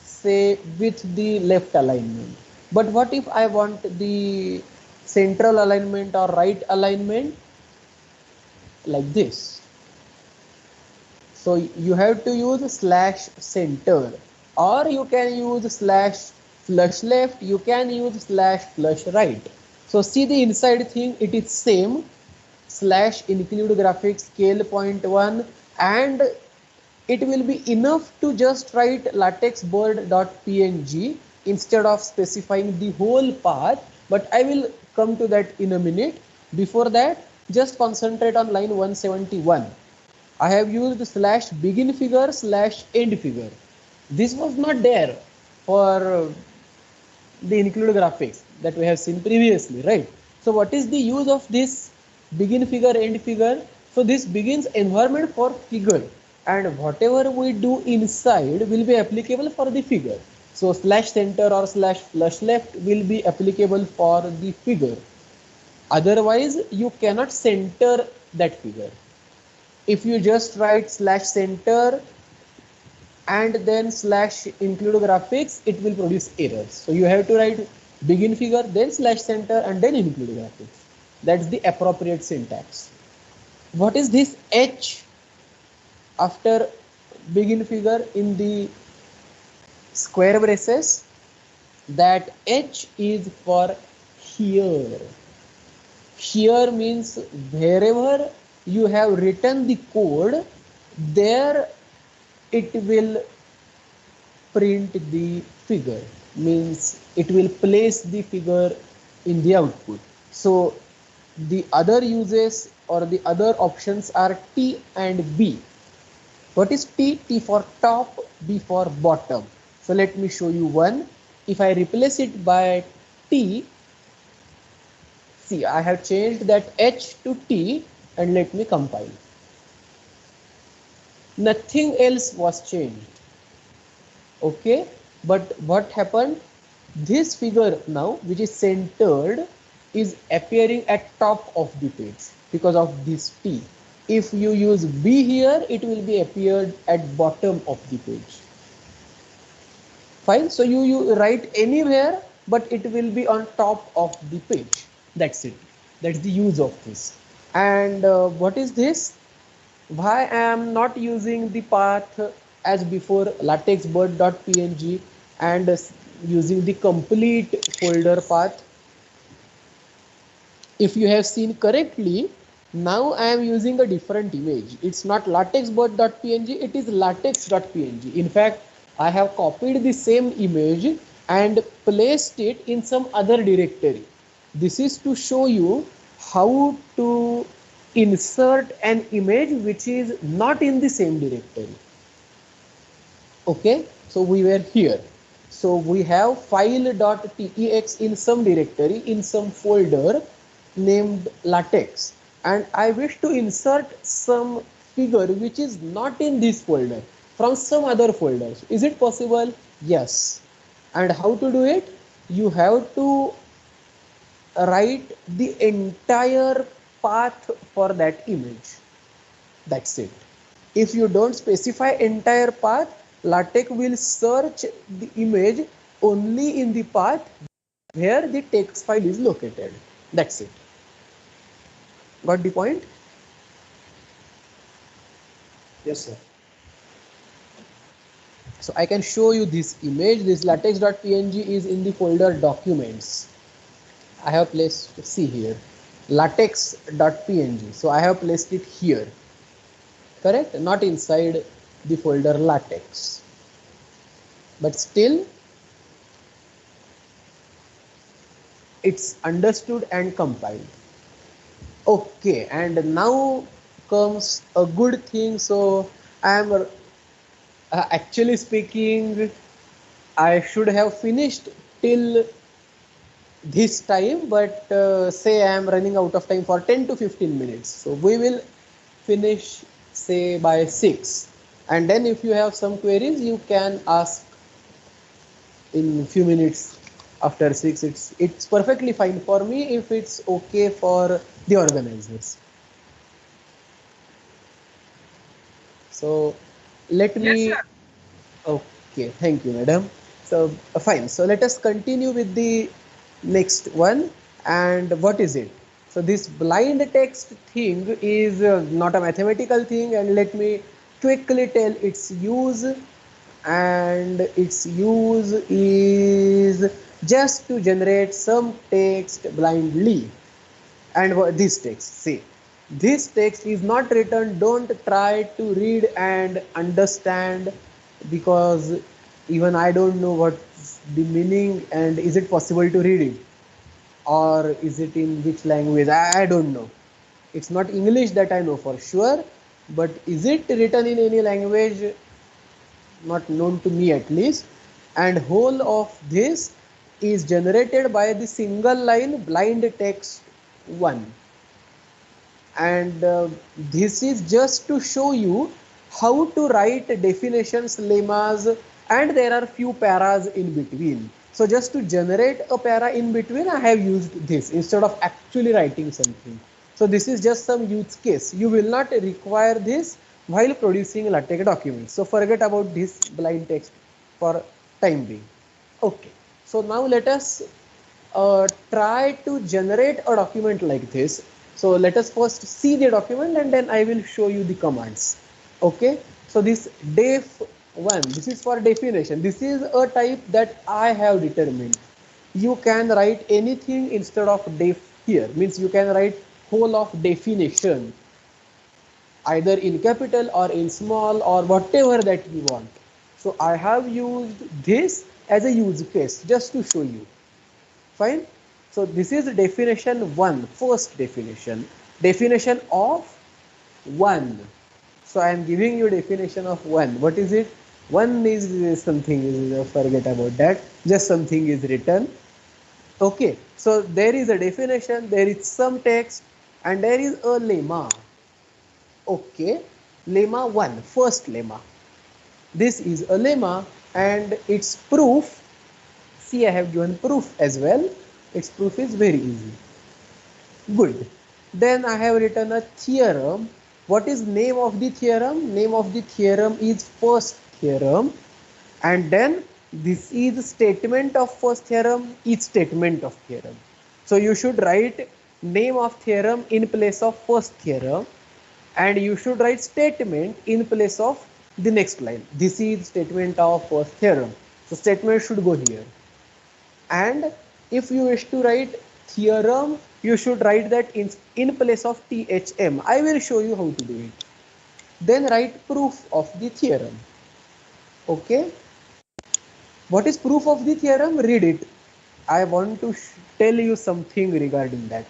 say, with the left alignment. But what if I want the central alignment or right alignment? Like this. So you have to use slash center, or you can use slash flush left, you can use slash flush right. So see the inside thing, it is same, slash include graphics scale 0.1, and it will be enough to just write latexbird.png instead of specifying the whole path, but I will come to that in a minute. Before that, just concentrate on line 171. I have used slash begin figure slash end figure. This was not there for the include graphics that we have seen previously, right? So what is the use of this begin figure, end figure? So this begins environment for figure, and whatever we do inside will be applicable for the figure. So slash center or slash flush left will be applicable for the figure. Otherwise, you cannot center that figure. If you just write slash center and then slash include graphics, it will produce errors. So you have to write begin figure, then slash center, and then include graphics. That's the appropriate syntax. What is this H after begin figure in the square braces? That H is for here. Here means wherever you have written the code, there it will print the figure, means it will place the figure in the output. So the other uses or the other options are T and B. What is T? T for top, B for bottom. So let me show you one. If I replace it by T, see, I have changed that H to T, and let me compile. Nothing else was changed. Okay, but what happened? This figure now, which is centered, is appearing at top of the page because of this T. If you use B here, it will be appeared at bottom of the page. Fine. So you write anywhere, but it will be on top of the page. That's it. That's the use of this. And what is this? Why I am not using the path as before latexbird.png and using the complete folder path? If you have seen correctly, now I am using a different image. It's not latexbird.png, it is latex.png. In fact, I have copied the same image and placed it in some other directory. This is to show you how to insert an image which is not in the same directory. Okay, so we were here. So we have file.tex in some directory, in some folder named latex, and I wish to insert some figure which is not in this folder from some other folders. Is it possible? Yes. And how to do it? You have to write the entire path for that image. That's it. If you don't specify entire path, LaTeX will search the image only in the path where the text file is located. That's it. Got the point?
Yes, sir.
So I can show you this image. This latex.png is in the folder documents. I have placed, see here, latex.png. So I have placed it here. Correct? Not inside the folder latex. But still, it's understood and compiled. Okay, and now comes a good thing. So I am actually speaking, I should have finished till this time, but say I am running out of time for 10 to 15 minutes. So we will finish say by 6, and then if you have some queries you can ask in few minutes after 6. It's perfectly fine for me if it's okay for the organizers. So let me,
Yes, sir.
okay, thank you, madam. So fine, so let us continue with the next one. And what is it? So this blind text thing is not a mathematical thing, and let me quickly tell its use. And its use is just to generate some text blindly. And what this text, see, this text is not written, don't try to read and understand, because even I don't know what's the meaning and is it possible to read it, or is it in which language, I don't know. It's not English, that I know for sure, but is it written in any language, not known to me at least. And whole of this is generated by the single line blind text 1. And this is just to show you how to write definitions, lemmas, and there are few paras in between. So just to generate a para in between, I have used this instead of actually writing something. So this is just some use case. You will not require this while producing LaTeX documents. So forget about this blind text for time being. Okay, so now let us try to generate a document like this. So let us first see the document and then I will show you the commands. Okay, so this def1, this is for definition. This is a type that I have determined. You can write anything instead of def here, means you can write whole of definition either in capital or in small or whatever that you want. So I have used this as a use case just to show you. Fine. So this is definition 1, first definition. Definition of 1. So I am giving you definition of 1. What is it? 1 is something, forget about that. Just something is written. Okay. So there is a definition, there is some text, and there is a lemma. Okay. Lemma 1, first lemma. This is a lemma and its proof See, I have given proof as well. Its proof is very easy. Good. Then I have written a theorem. What is name of the theorem? Name of the theorem is first theorem. And then this is statement of first theorem, is statement of theorem. So you should write name of theorem in place of first theorem, and you should write statement in place of the next line. This is statement of first theorem. So statement should go here. And if you wish to write theorem, you should write that in place of THM. I will show you how to do it. Then write proof of the theorem. Okay. What is proof of the theorem? Read it. I want to tell you something regarding that.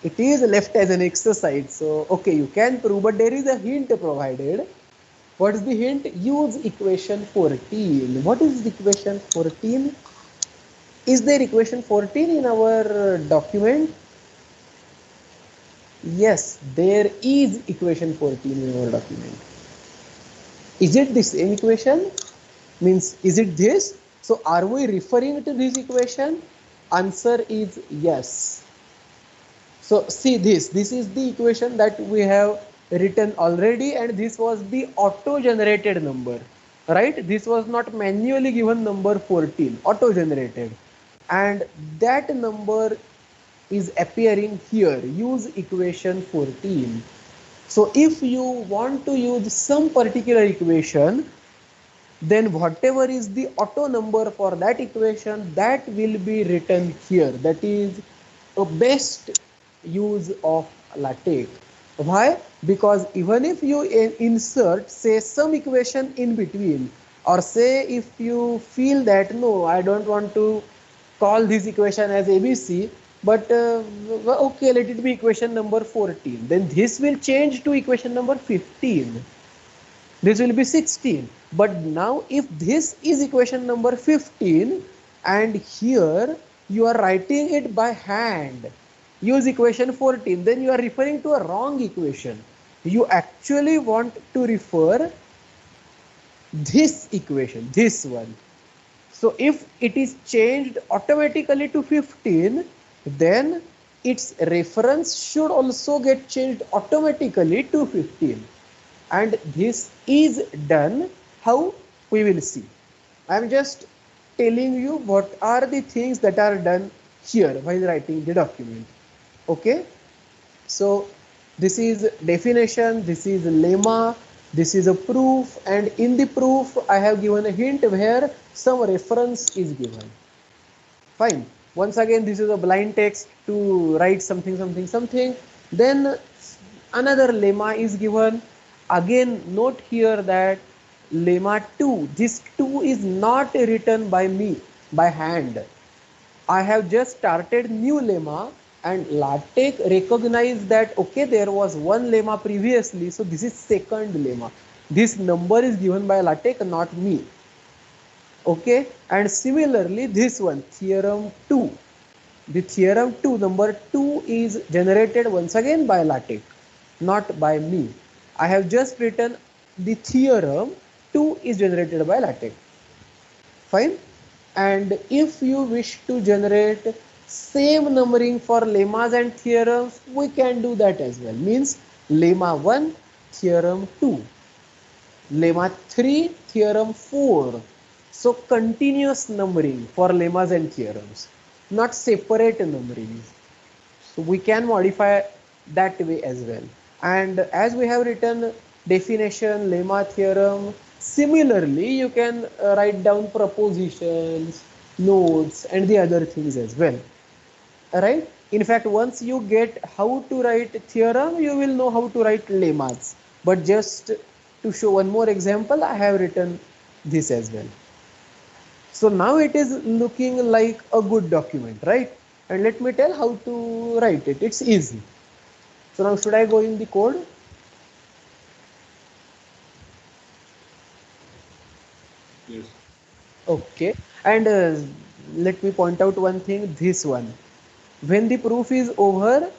It is left as an exercise. So, okay, you can prove, but there is a hint provided. What is the hint? Use equation 14. What is equation 14? Is there equation 14 in our document? Yes, there is equation 14 in our document. Is it the same equation? Means, is it this? So are we referring to this equation? Answer is yes. So see this is the equation that we have written already, and this was the auto generated number, right? This was not manually given number 14, auto generated, and that number is appearing here. Use equation 14. So if you want to use some particular equation, then whatever is the auto number for that equation, that will be written here. That is a best use of LaTex. Why? Because even if you insert, say, some equation in between, or say if you feel that no, I don't want to call this equation as ABC, but okay, let it be equation number 14, then this will change to equation number 15. This will be 16. But now if this is equation number 15 and here you are writing it by hand, use equation 14, then you are referring to a wrong equation. You actually want to refer this equation, this one. So if it is changed automatically to 15, then its reference should also get changed automatically to 15. And this is done. How? We will see. I am just telling you what are the things that are done here while writing the document. Okay. So this is definition, this is lemma, this is a proof, and in the proof I have given a hint where some reference is given. Fine. Once again, this is a blind text to write something, something, something. Then another lemma is given. Again, note here that lemma 2, this 2 is not written by me, by hand. I have just started new lemma, and LaTex recognized that, okay, there was one lemma previously, so this is second lemma. This number is given by LaTex, not me. Okay, and similarly this one, theorem 2. The theorem 2, number 2 is generated once again by LaTex, not by me. I have just written the theorem 2 is generated by LaTex. Fine. And if you wish to generate same numbering for lemmas and theorems, we can do that as well. Means lemma 1, theorem 2, lemma 3, theorem 4. So continuous numbering for lemmas and theorems, not separate numbering. So we can modify that way as well. And as we have written definition, lemma, theorem, similarly you can write down propositions, notes, and the other things as well. Alright? In fact, once you get how to write theorem, you will know how to write lemmas. But just to show one more example, I have written this as well. So now it is looking like a good document, right? And let me tell how to write it. It's easy. So now should I go in the code?
Yes.
Okay. And let me point out one thing, this one. When the proof is over,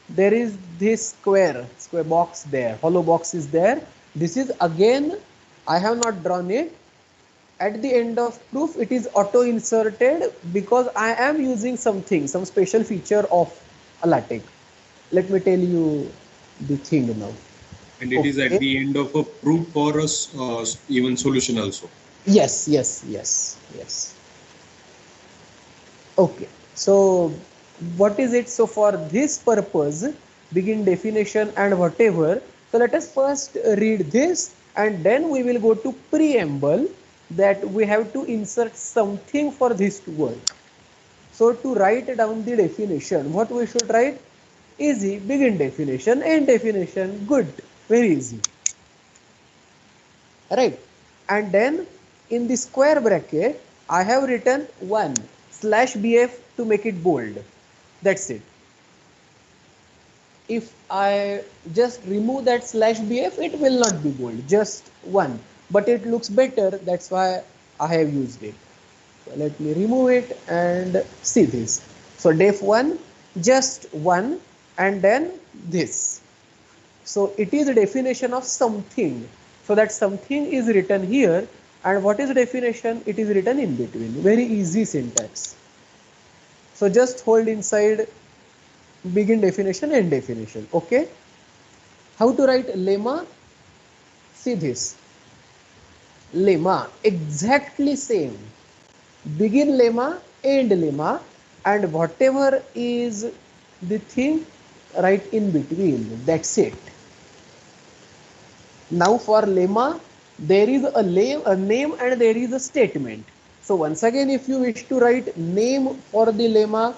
there is this square box there, hollow box is there. This is again, I have not drawn it. at the end of proof it is auto inserted because I am using something, some special feature of a LaTeX. Let me tell you the thing now.
And it is at
Okay.
the end of a proof or a even solution also.
Yes, yes, yes, yes. Okay, so what is it? So for this purpose, begin definition and whatever. So let us first read this and then we will go to preamble, that we have to insert something for this to work. So to write down the definition, what we should write? Easy, begin definition, end definition, good, very easy. Right, and then in the square bracket I have written 1/bf to make it bold. That's it. If I just remove that /bf, it will not be bold, just 1, but it looks better, that's why I have used it. So let me remove it and see this. So def1, just 1, and then this. So it is a definition of something. So that something is written here, and what is the definition? It is written in between. Very easy syntax. So just hold inside begin definition, end definition. Okay. How to write lemma? See this. Lemma exactly same. Begin lemma, end lemma, and whatever is the thing right in between. That's it. Now for lemma, there is a name and there is a statement. So once again, if you wish to write name for the lemma,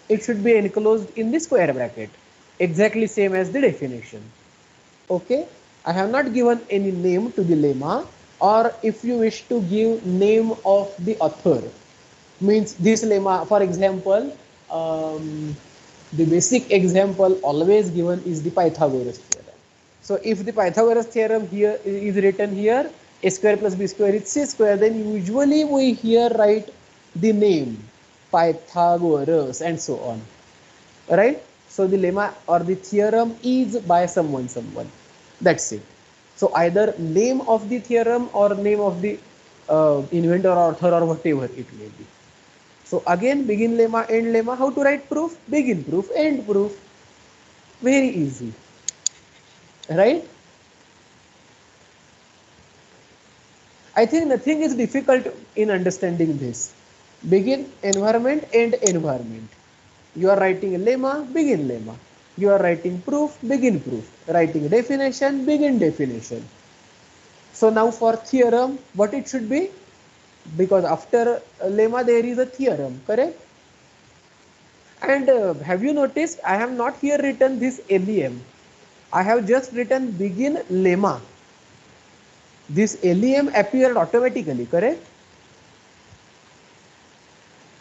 it should be enclosed in the square bracket, exactly same as the definition. Okay, I have not given any name to the lemma. Or if you wish to give name of the author, means this lemma, for example, the basic example always given is the Pythagoras theorem. So if the Pythagoras theorem here is written here, a square plus b square is c square, then usually we here write the name Pythagoras and so on, right? So the lemma or the theorem is by someone. That's it. So either name of the theorem or name of the inventor or author or whatever it may be. So again, begin lemma, end lemma. How to write proof? Begin proof, end proof. Very easy, right? I think nothing is difficult in understanding this. Begin environment, end environment. You are writing a lemma, begin lemma. You are writing proof, begin proof. Writing definition, begin definition. So now for theorem, what it should be? Because after lemma there is a theorem, correct? And have you noticed I have not here written this LEM. I have just written begin lemma. This LEM appeared automatically, correct?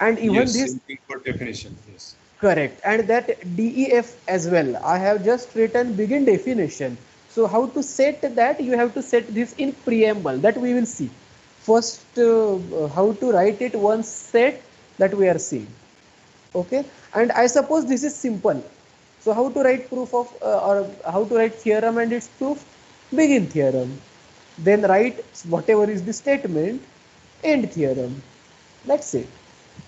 And even
Yes,
this
same thing for definition. Yes.
correct, and that DEF as well. I have just written begin definition. So how to set that? You have to set this in preamble, that we will see. First, how to write it once set, that we are seeing. Okay, and I suppose this is simple. So how to write proof of or how to write theorem and its proof? Begin theorem, then write whatever is the statement, end theorem. That's it.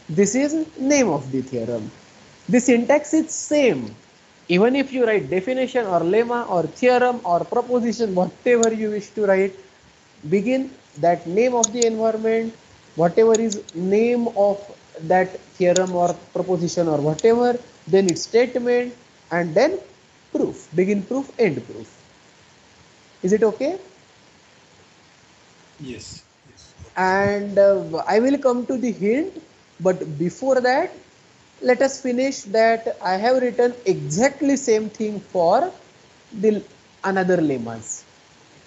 This is name of the theorem. The syntax is same. Even if you write definition or lemma or theorem or proposition, whatever you wish to write, begin that name of the environment, whatever is name of that theorem or proposition or whatever, then its statement, and then proof. Begin proof, end proof. Is it okay?
Yes.
And I will come to the hint, but before that, let us finish that I have written exactly same thing for the another lemmas.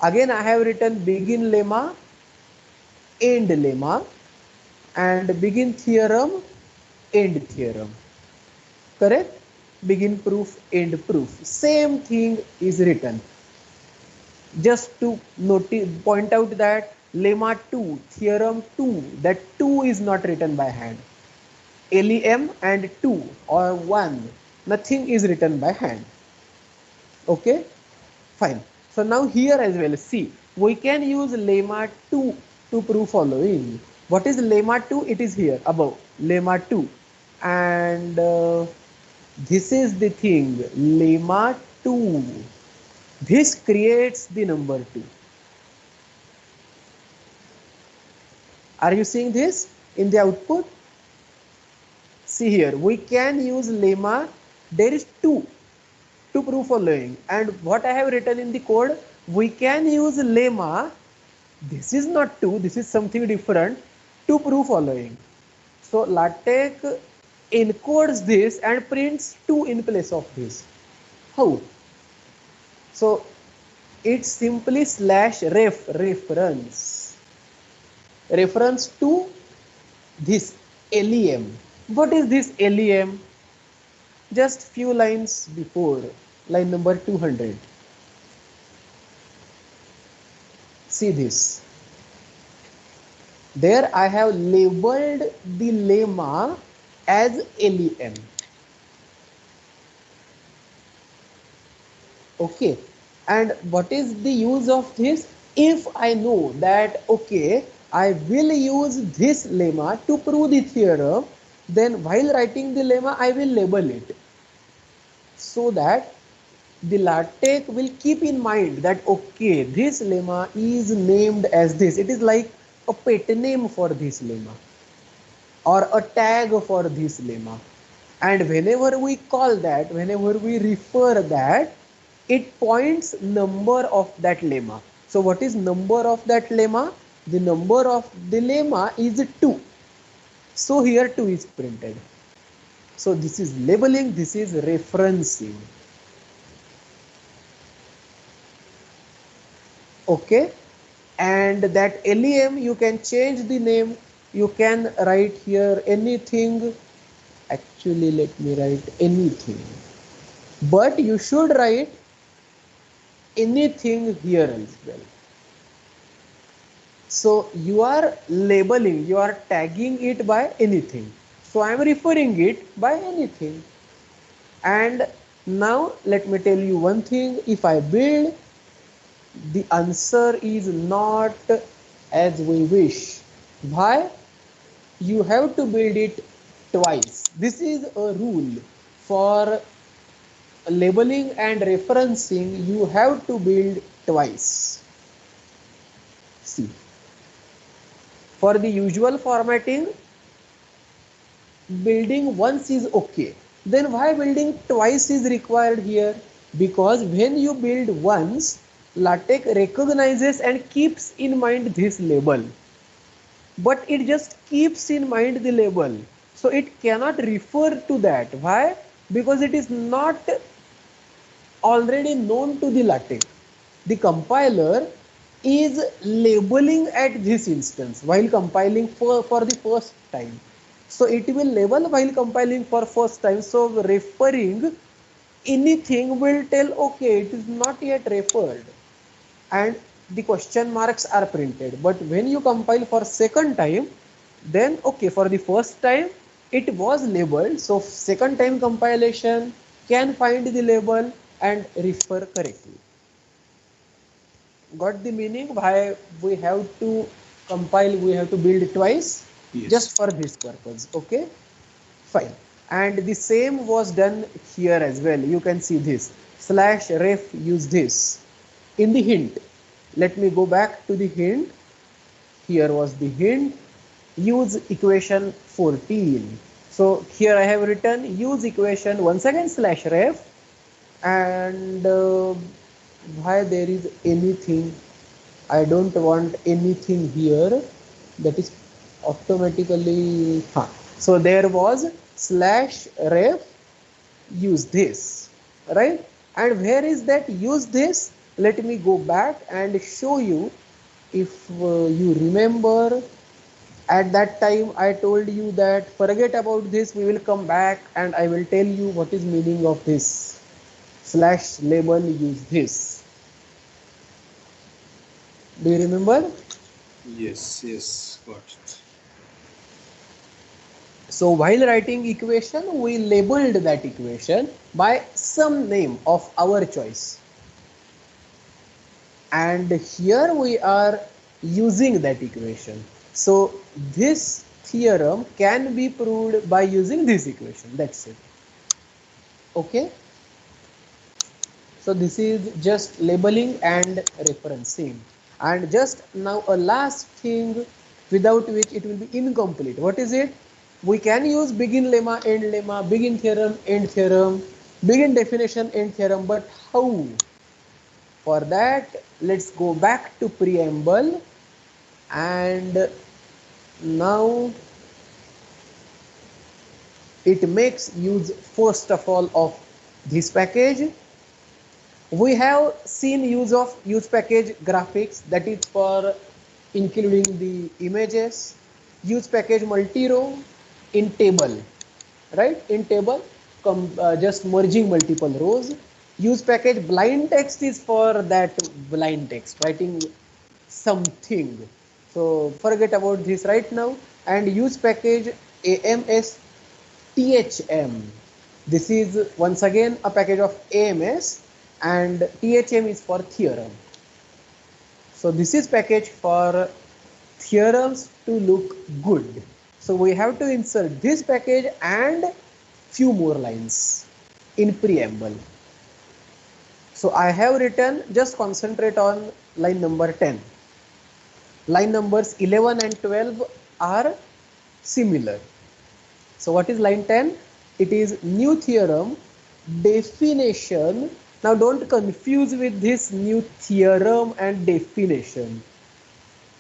Again, I have written begin lemma, end lemma, and begin theorem, end theorem. Correct? Begin proof, end proof. Same thing is written. Just to point out that lemma 2, theorem 2, that 2 is not written by hand. LEM and 2 or 1, nothing is written by hand. Okay, fine. So now here as well, see, we can use lemma 2 to prove following. What is lemma 2? It is here above, lemma 2. And this is the thing, lemma 2. This creates the number 2. Are you seeing this in the output? See here, we can use lemma, there is 2 to prove following. And what I have written in the code, we can use lemma, this is not 2, this is something different, to prove following. So LaTeX encodes this and prints 2 in place of this. How? So it's simply slash ref, reference to this LEM. What is this LEM? Just few lines before, line number 200. See this. There I have labeled the lemma as LEM. Okay. And what is the use of this? If I know that, okay, I will use this lemma to prove the theorem, then while writing the lemma, I will label it, so that the LaTeX will keep in mind that, okay, this lemma is named as this. It is like a pet name for this lemma or a tag for this lemma. And whenever we call that, whenever we refer that, it points number of that lemma. So what is number of that lemma? The number of the lemma is 2. So here 2 is printed. So this is labeling, this is referencing. Okay. And that LEM, you can change the name. You can write here anything. Actually, let me write anything. But you should write anything here as well. So you are labeling, you are tagging it by anything. So I am referring it by anything. And now let me tell you one thing. If I build, the answer is not as we wish. Why? You have to build it twice. This is a rule for labeling and referencing. You have to build twice. See, for the usual formatting, building once is okay. Then why building twice is required here? Because when you build once, LaTeX recognizes and keeps in mind this label, but it just keeps in mind the label, so it cannot refer to that. Why? Because it is not already known to the LaTeX. The compiler is labeling at this instance while compiling for the first time. So it will label while compiling for first time. So referring anything will tell, okay, it is not yet referred, and the question marks are printed. But when you compile for second time, then okay, for the first time it was labeled, so second time compilation can find the label and refer correctly. Got the meaning why we have to compile, we have to build twice? Yes. Just for this purpose. Okay, fine. And the same was done here as well. You can see this slash ref, use this in the hint. Let me go back to the hint. Here was the hint, use equation 14. So here I have written use equation, once again slash ref, and why there is anything, I don't want anything here, that is automatically, so there was slash ref, use this, right? And where is that use this? Let me go back and show you. If you remember, at that time I told you that forget about this, we will come back and I will tell you what is meaning of this slash label, use this. Do you remember?
Yes, got it.
So while writing equation, we labeled that equation by some name of our choice. And here we are using that equation. So this theorem can be proved by using this equation. That's it. Okay. So this is just labeling and referencing. And just now a last thing without which it will be incomplete. What is it? We can use begin lemma, begin theorem, end theorem, begin definition, end theorem, but how? For that, let's go back to preamble, and now it makes use first of all of this package. We have seen use package graphics, that is for including the images, use package multi-row in table, right? In table, just merging multiple rows. Use package blind text is for that blind text, writing something. So forget about this right now. And use package M.E.S THM. This is once again a package of M.E.S and THM is for theorem. So this is package for theorems to look good. So we have to insert this package and few more lines in preamble. So I have written, just concentrate on line number 10. Line numbers 11 and 12 are similar. So what is line 10? It is new theorem definition. Now don't confuse with this new theorem and definition.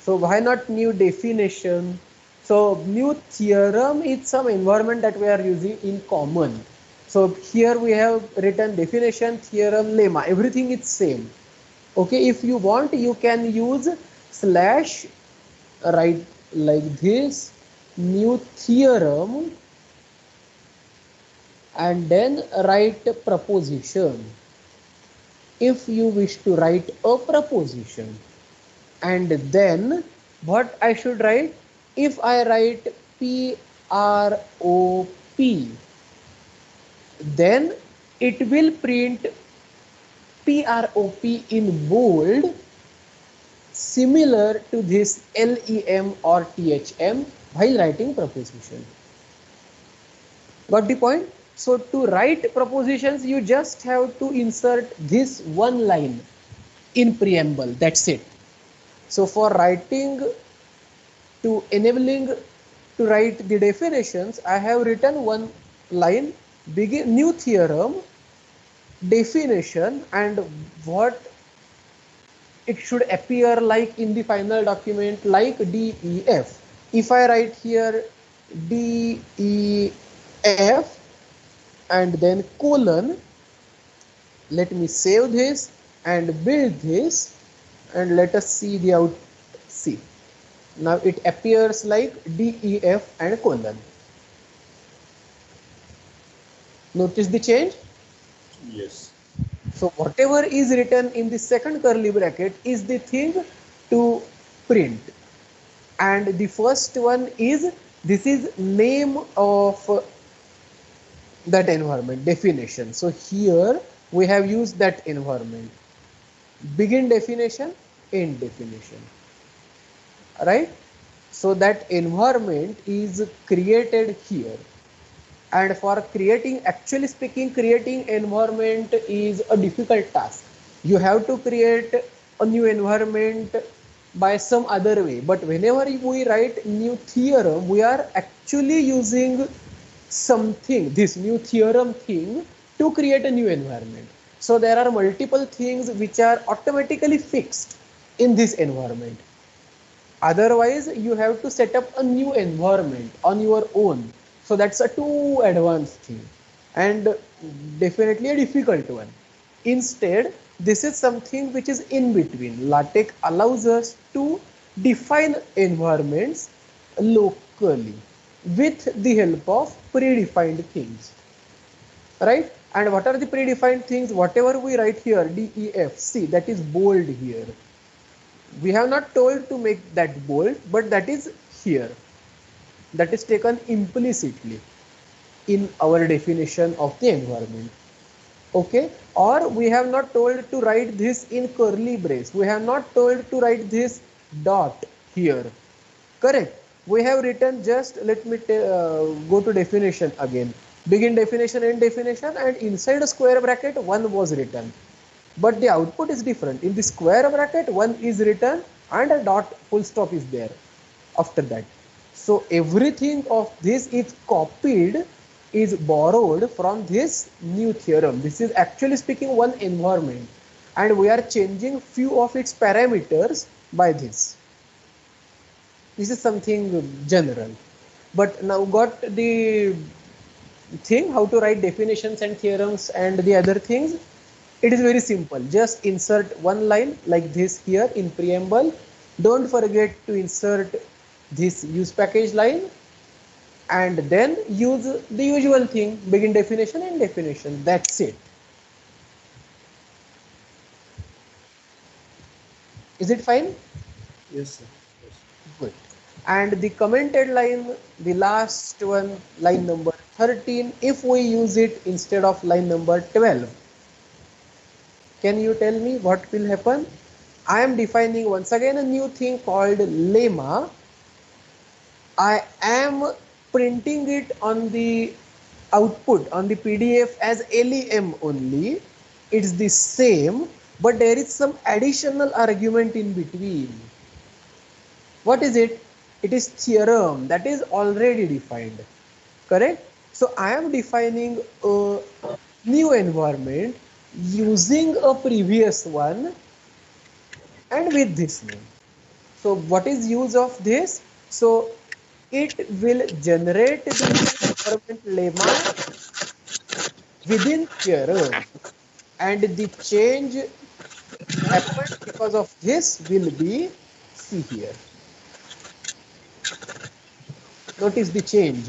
So why not new definition? So new theorem is some environment that we are using in common. So here we have written definition, theorem, lemma, everything is same. Okay, if you want, you can use slash, write like this, new theorem, and then write proposition. If you wish to write a proposition, and then what I should write? If I write PROP, then it will print PROP in bold, similar to this LEM or THM while writing proposition. Got the point? So to write propositions, you just have to insert this one line in preamble. That's it. So for writing, to enabling to write the definitions, I have written one line, begin new theorem, definition, and what it should appear like in the final document, like DEF. If I write here DEF and then colon, let me save this and build this, and let us see the out. See, now it appears like DEF and colon. Notice the change?
Yes.
So whatever is written in the second curly bracket is the thing to print, and the first one is, this is name of that environment, definition. So here we have used that environment, begin definition, end definition, right? So that environment is created here. And for creating, actually speaking, creating environment is a difficult task. You have to create a new environment by some other way. But whenever we write new theorem, we are actually using something, this new theorem thing, to create a new environment. So there are multiple things which are automatically fixed in this environment. Otherwise, you have to set up a new environment on your own. So that's a too advanced thing and definitely a difficult one. Instead, this is something which is in between. LaTeX allows us to define environments locally with the help of predefined things, right? And what are the predefined things? Whatever we write here, DEF, see, that is bold here. We have not told to make that bold, but that is here. That is taken implicitly in our definition of the environment. Okay, or we have not told to write this in curly brace. We have not told to write this dot here. Correct. We have written just, let me go to definition again. Begin definition, end definition, and inside a square bracket 1 was written. But the output is different. In the square bracket 1 is written and a dot full stop is there after that. So everything of this is copied, is borrowed from this new theorem. This is actually speaking one environment, and we are changing few of its parameters by this. This is something general, but now got the thing how to write definitions and theorems and the other things. It is very simple. Just insert one line like this here in preamble. Don't forget to insert this use package line, and then use the usual thing, begin definition and definition. That's it. Is it fine?
Yes, sir. Yes.
Good. And the commented line, the last one, line number 13, if we use it instead of line number 12, can you tell me what will happen? I am defining once again a new thing called lemma. I am printing it on the output on the PDF as LEM only. It's the same, but there is some additional argument in between. What is it? It is theorem that is already defined. Correct? So I am defining a new environment using a previous one and with this name. So what is use of this? So it will generate the environment lemma within theorem, and the change happened because of this will be, see here. Notice the change.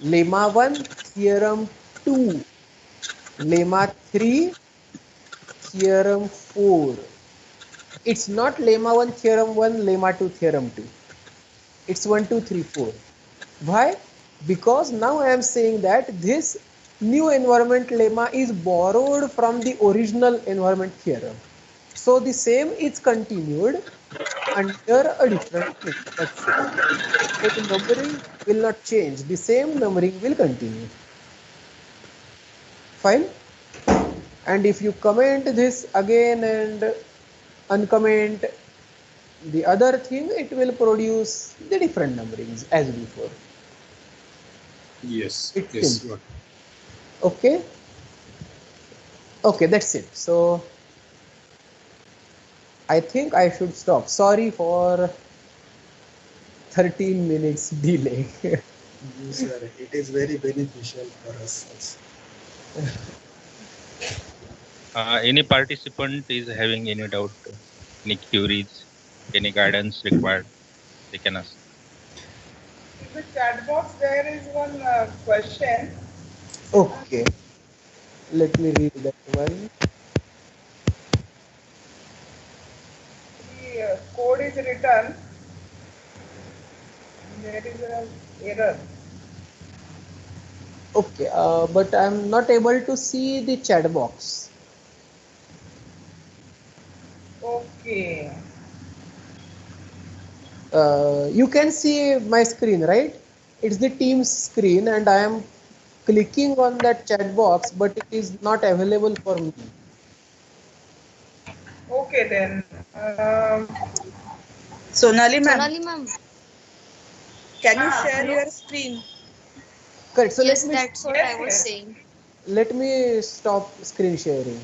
Lemma 1, theorem 2. Lemma 3, theorem 4. It's not lemma 1, theorem 1, lemma 2, theorem 2. It's 1, 2, 3, 4. Why? Because now I am saying that this new environment lemma is borrowed from the original environment theorem. So the same is continued under a different name. That's it. So the numbering will not change. The same numbering will continue. Fine. And if you comment this again and uncomment the other thing, it will produce the different numberings as before.
Yes.
It's
yes.
simple. Okay. Okay, that's it. So I think I should stop. Sorry for 13 minutes delay.
Yes, sir. It is very beneficial for us.
Any participant is having any doubt, any queries, any guidance required, they can ask.
In the chat box, there is one question.
Okay. Let me read that one.
The code is written. There is an error.
Okay, but I'm not able to see the chat box.
Okay.
You can see my screen, right? It's the Teams screen, and I am clicking on that chat box, but it is not available for me.
Okay then.
Sonali ma'am,
Sonali ma'am.
can you share your screen?
Correct. So
Yes,
let me,
that's what I was saying.
let me stop screen sharing.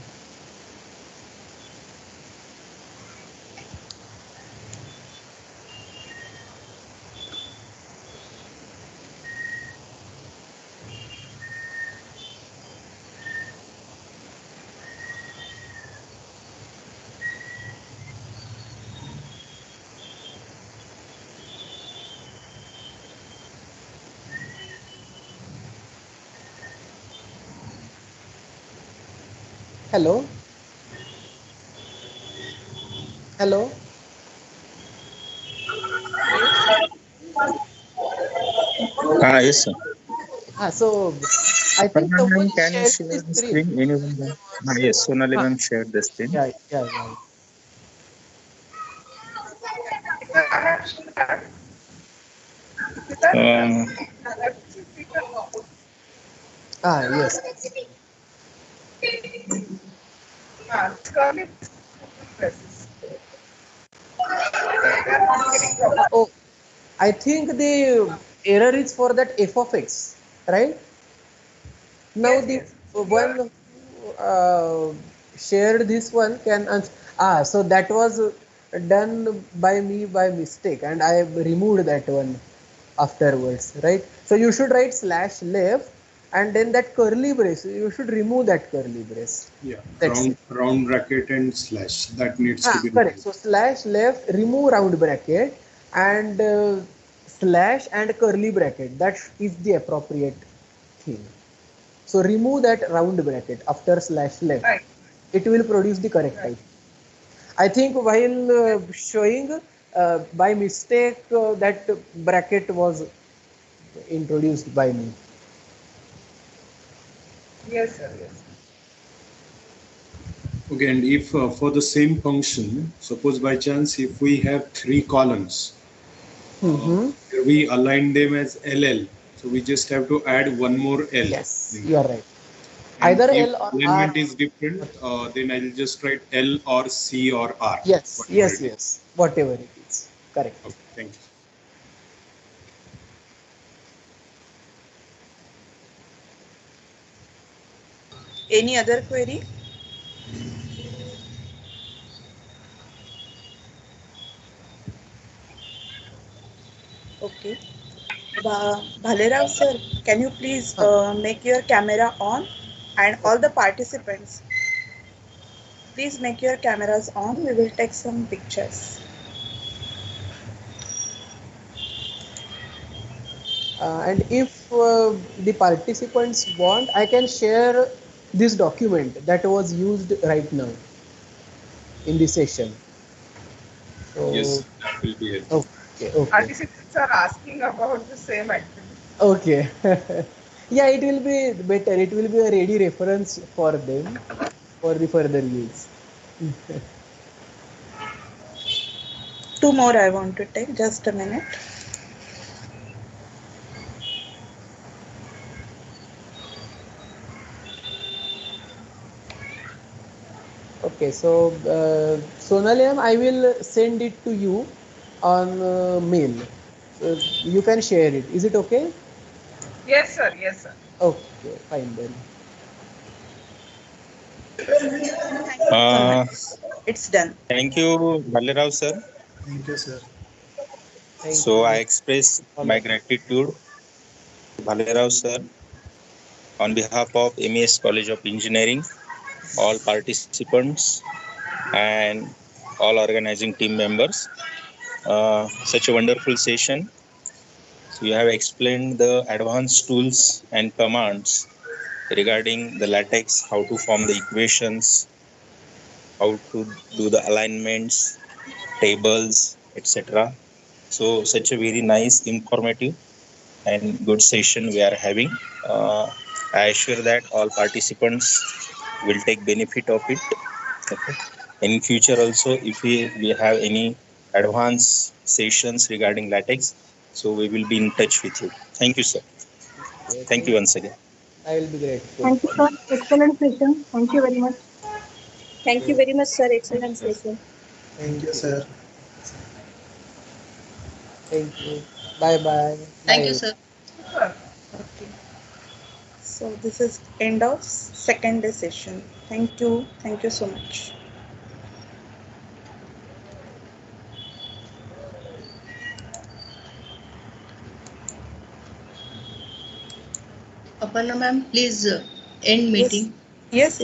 Hello. Hello.
Yes, sir.
So I think someone is
Can you
sharing
share
the
the
screen.
screen? Anyone? Yes, Sonali ma'am shared the screen.
Yeah. Yes.
Curly braces. They are not getting proper.
Oh, I think the error is for that f of x, right? Now
Yes,
the
yes.
one shared this one can so that was done by me by mistake, and I removed that one afterwards, right? So you should write slash left, and then that curly brace, you should remove that curly brace.
Yeah,
That's it.
round bracket and slash that needs to be
Correct.
removed.
So slash left, remove round bracket, and slash and curly bracket. That is the appropriate thing. So remove that round bracket after slash left.
Right.
It will produce the correct type. I think while showing by mistake that bracket was introduced by me.
Yes, sir. Yes.
Okay, and if for the same function, suppose by chance if we have 3 columns, we align them as LL, so we just have to add one more L.
Yes, you are right.
And
Either
if
L or
alignment
R.
is different, then I'll just write L or C or R.
Yes, yes. Whatever it is. Correct.
Okay, thank you.
Any other query? Okay. Bhalerav sir, can you please make your camera on, and all the participants, please make your cameras on. We will take some pictures.
And if the participants want, I can share this document that was used right now in the session. So,
Yes, that will be helpful.
Okay.
Participants are asking about the same activity.
Okay. Yeah, it will be better. It will be a ready reference for them for the further use.
Two more I want to take. Just a minute.
Okay, so Sonali, I will send it to you on mail. So you can share it. Is it okay?
Yes, sir. Yes, sir.
Okay, fine then.
It's done.
Thank you, Bhalerav sir.
Thank you, sir.
So I express my gratitude to Bhalerav sir on behalf of M.E.S College of Engineering, all participants and all organizing team members. Such a wonderful session. So you have explained the advanced tools and commands regarding the LaTeX, how to form the equations, how to do the alignments, tables, etc. So such a very nice, informative and good session we are having. I assure that all participants will take benefit of it. Okay. In future also, if we have any advanced sessions regarding LaTeX, so we will be in touch with you. Thank you, sir. Thank you once again.
I will be grateful.
Thank you, sir. Excellent session. Thank you very much. Thank you very much, sir. Excellent session.
Thank you, sir.
Thank you. Bye.
Thank you, sir.
Okay. So this is end of second day session. Thank you. Thank you so much.
Aparna ma'am, please end meeting.
Yes.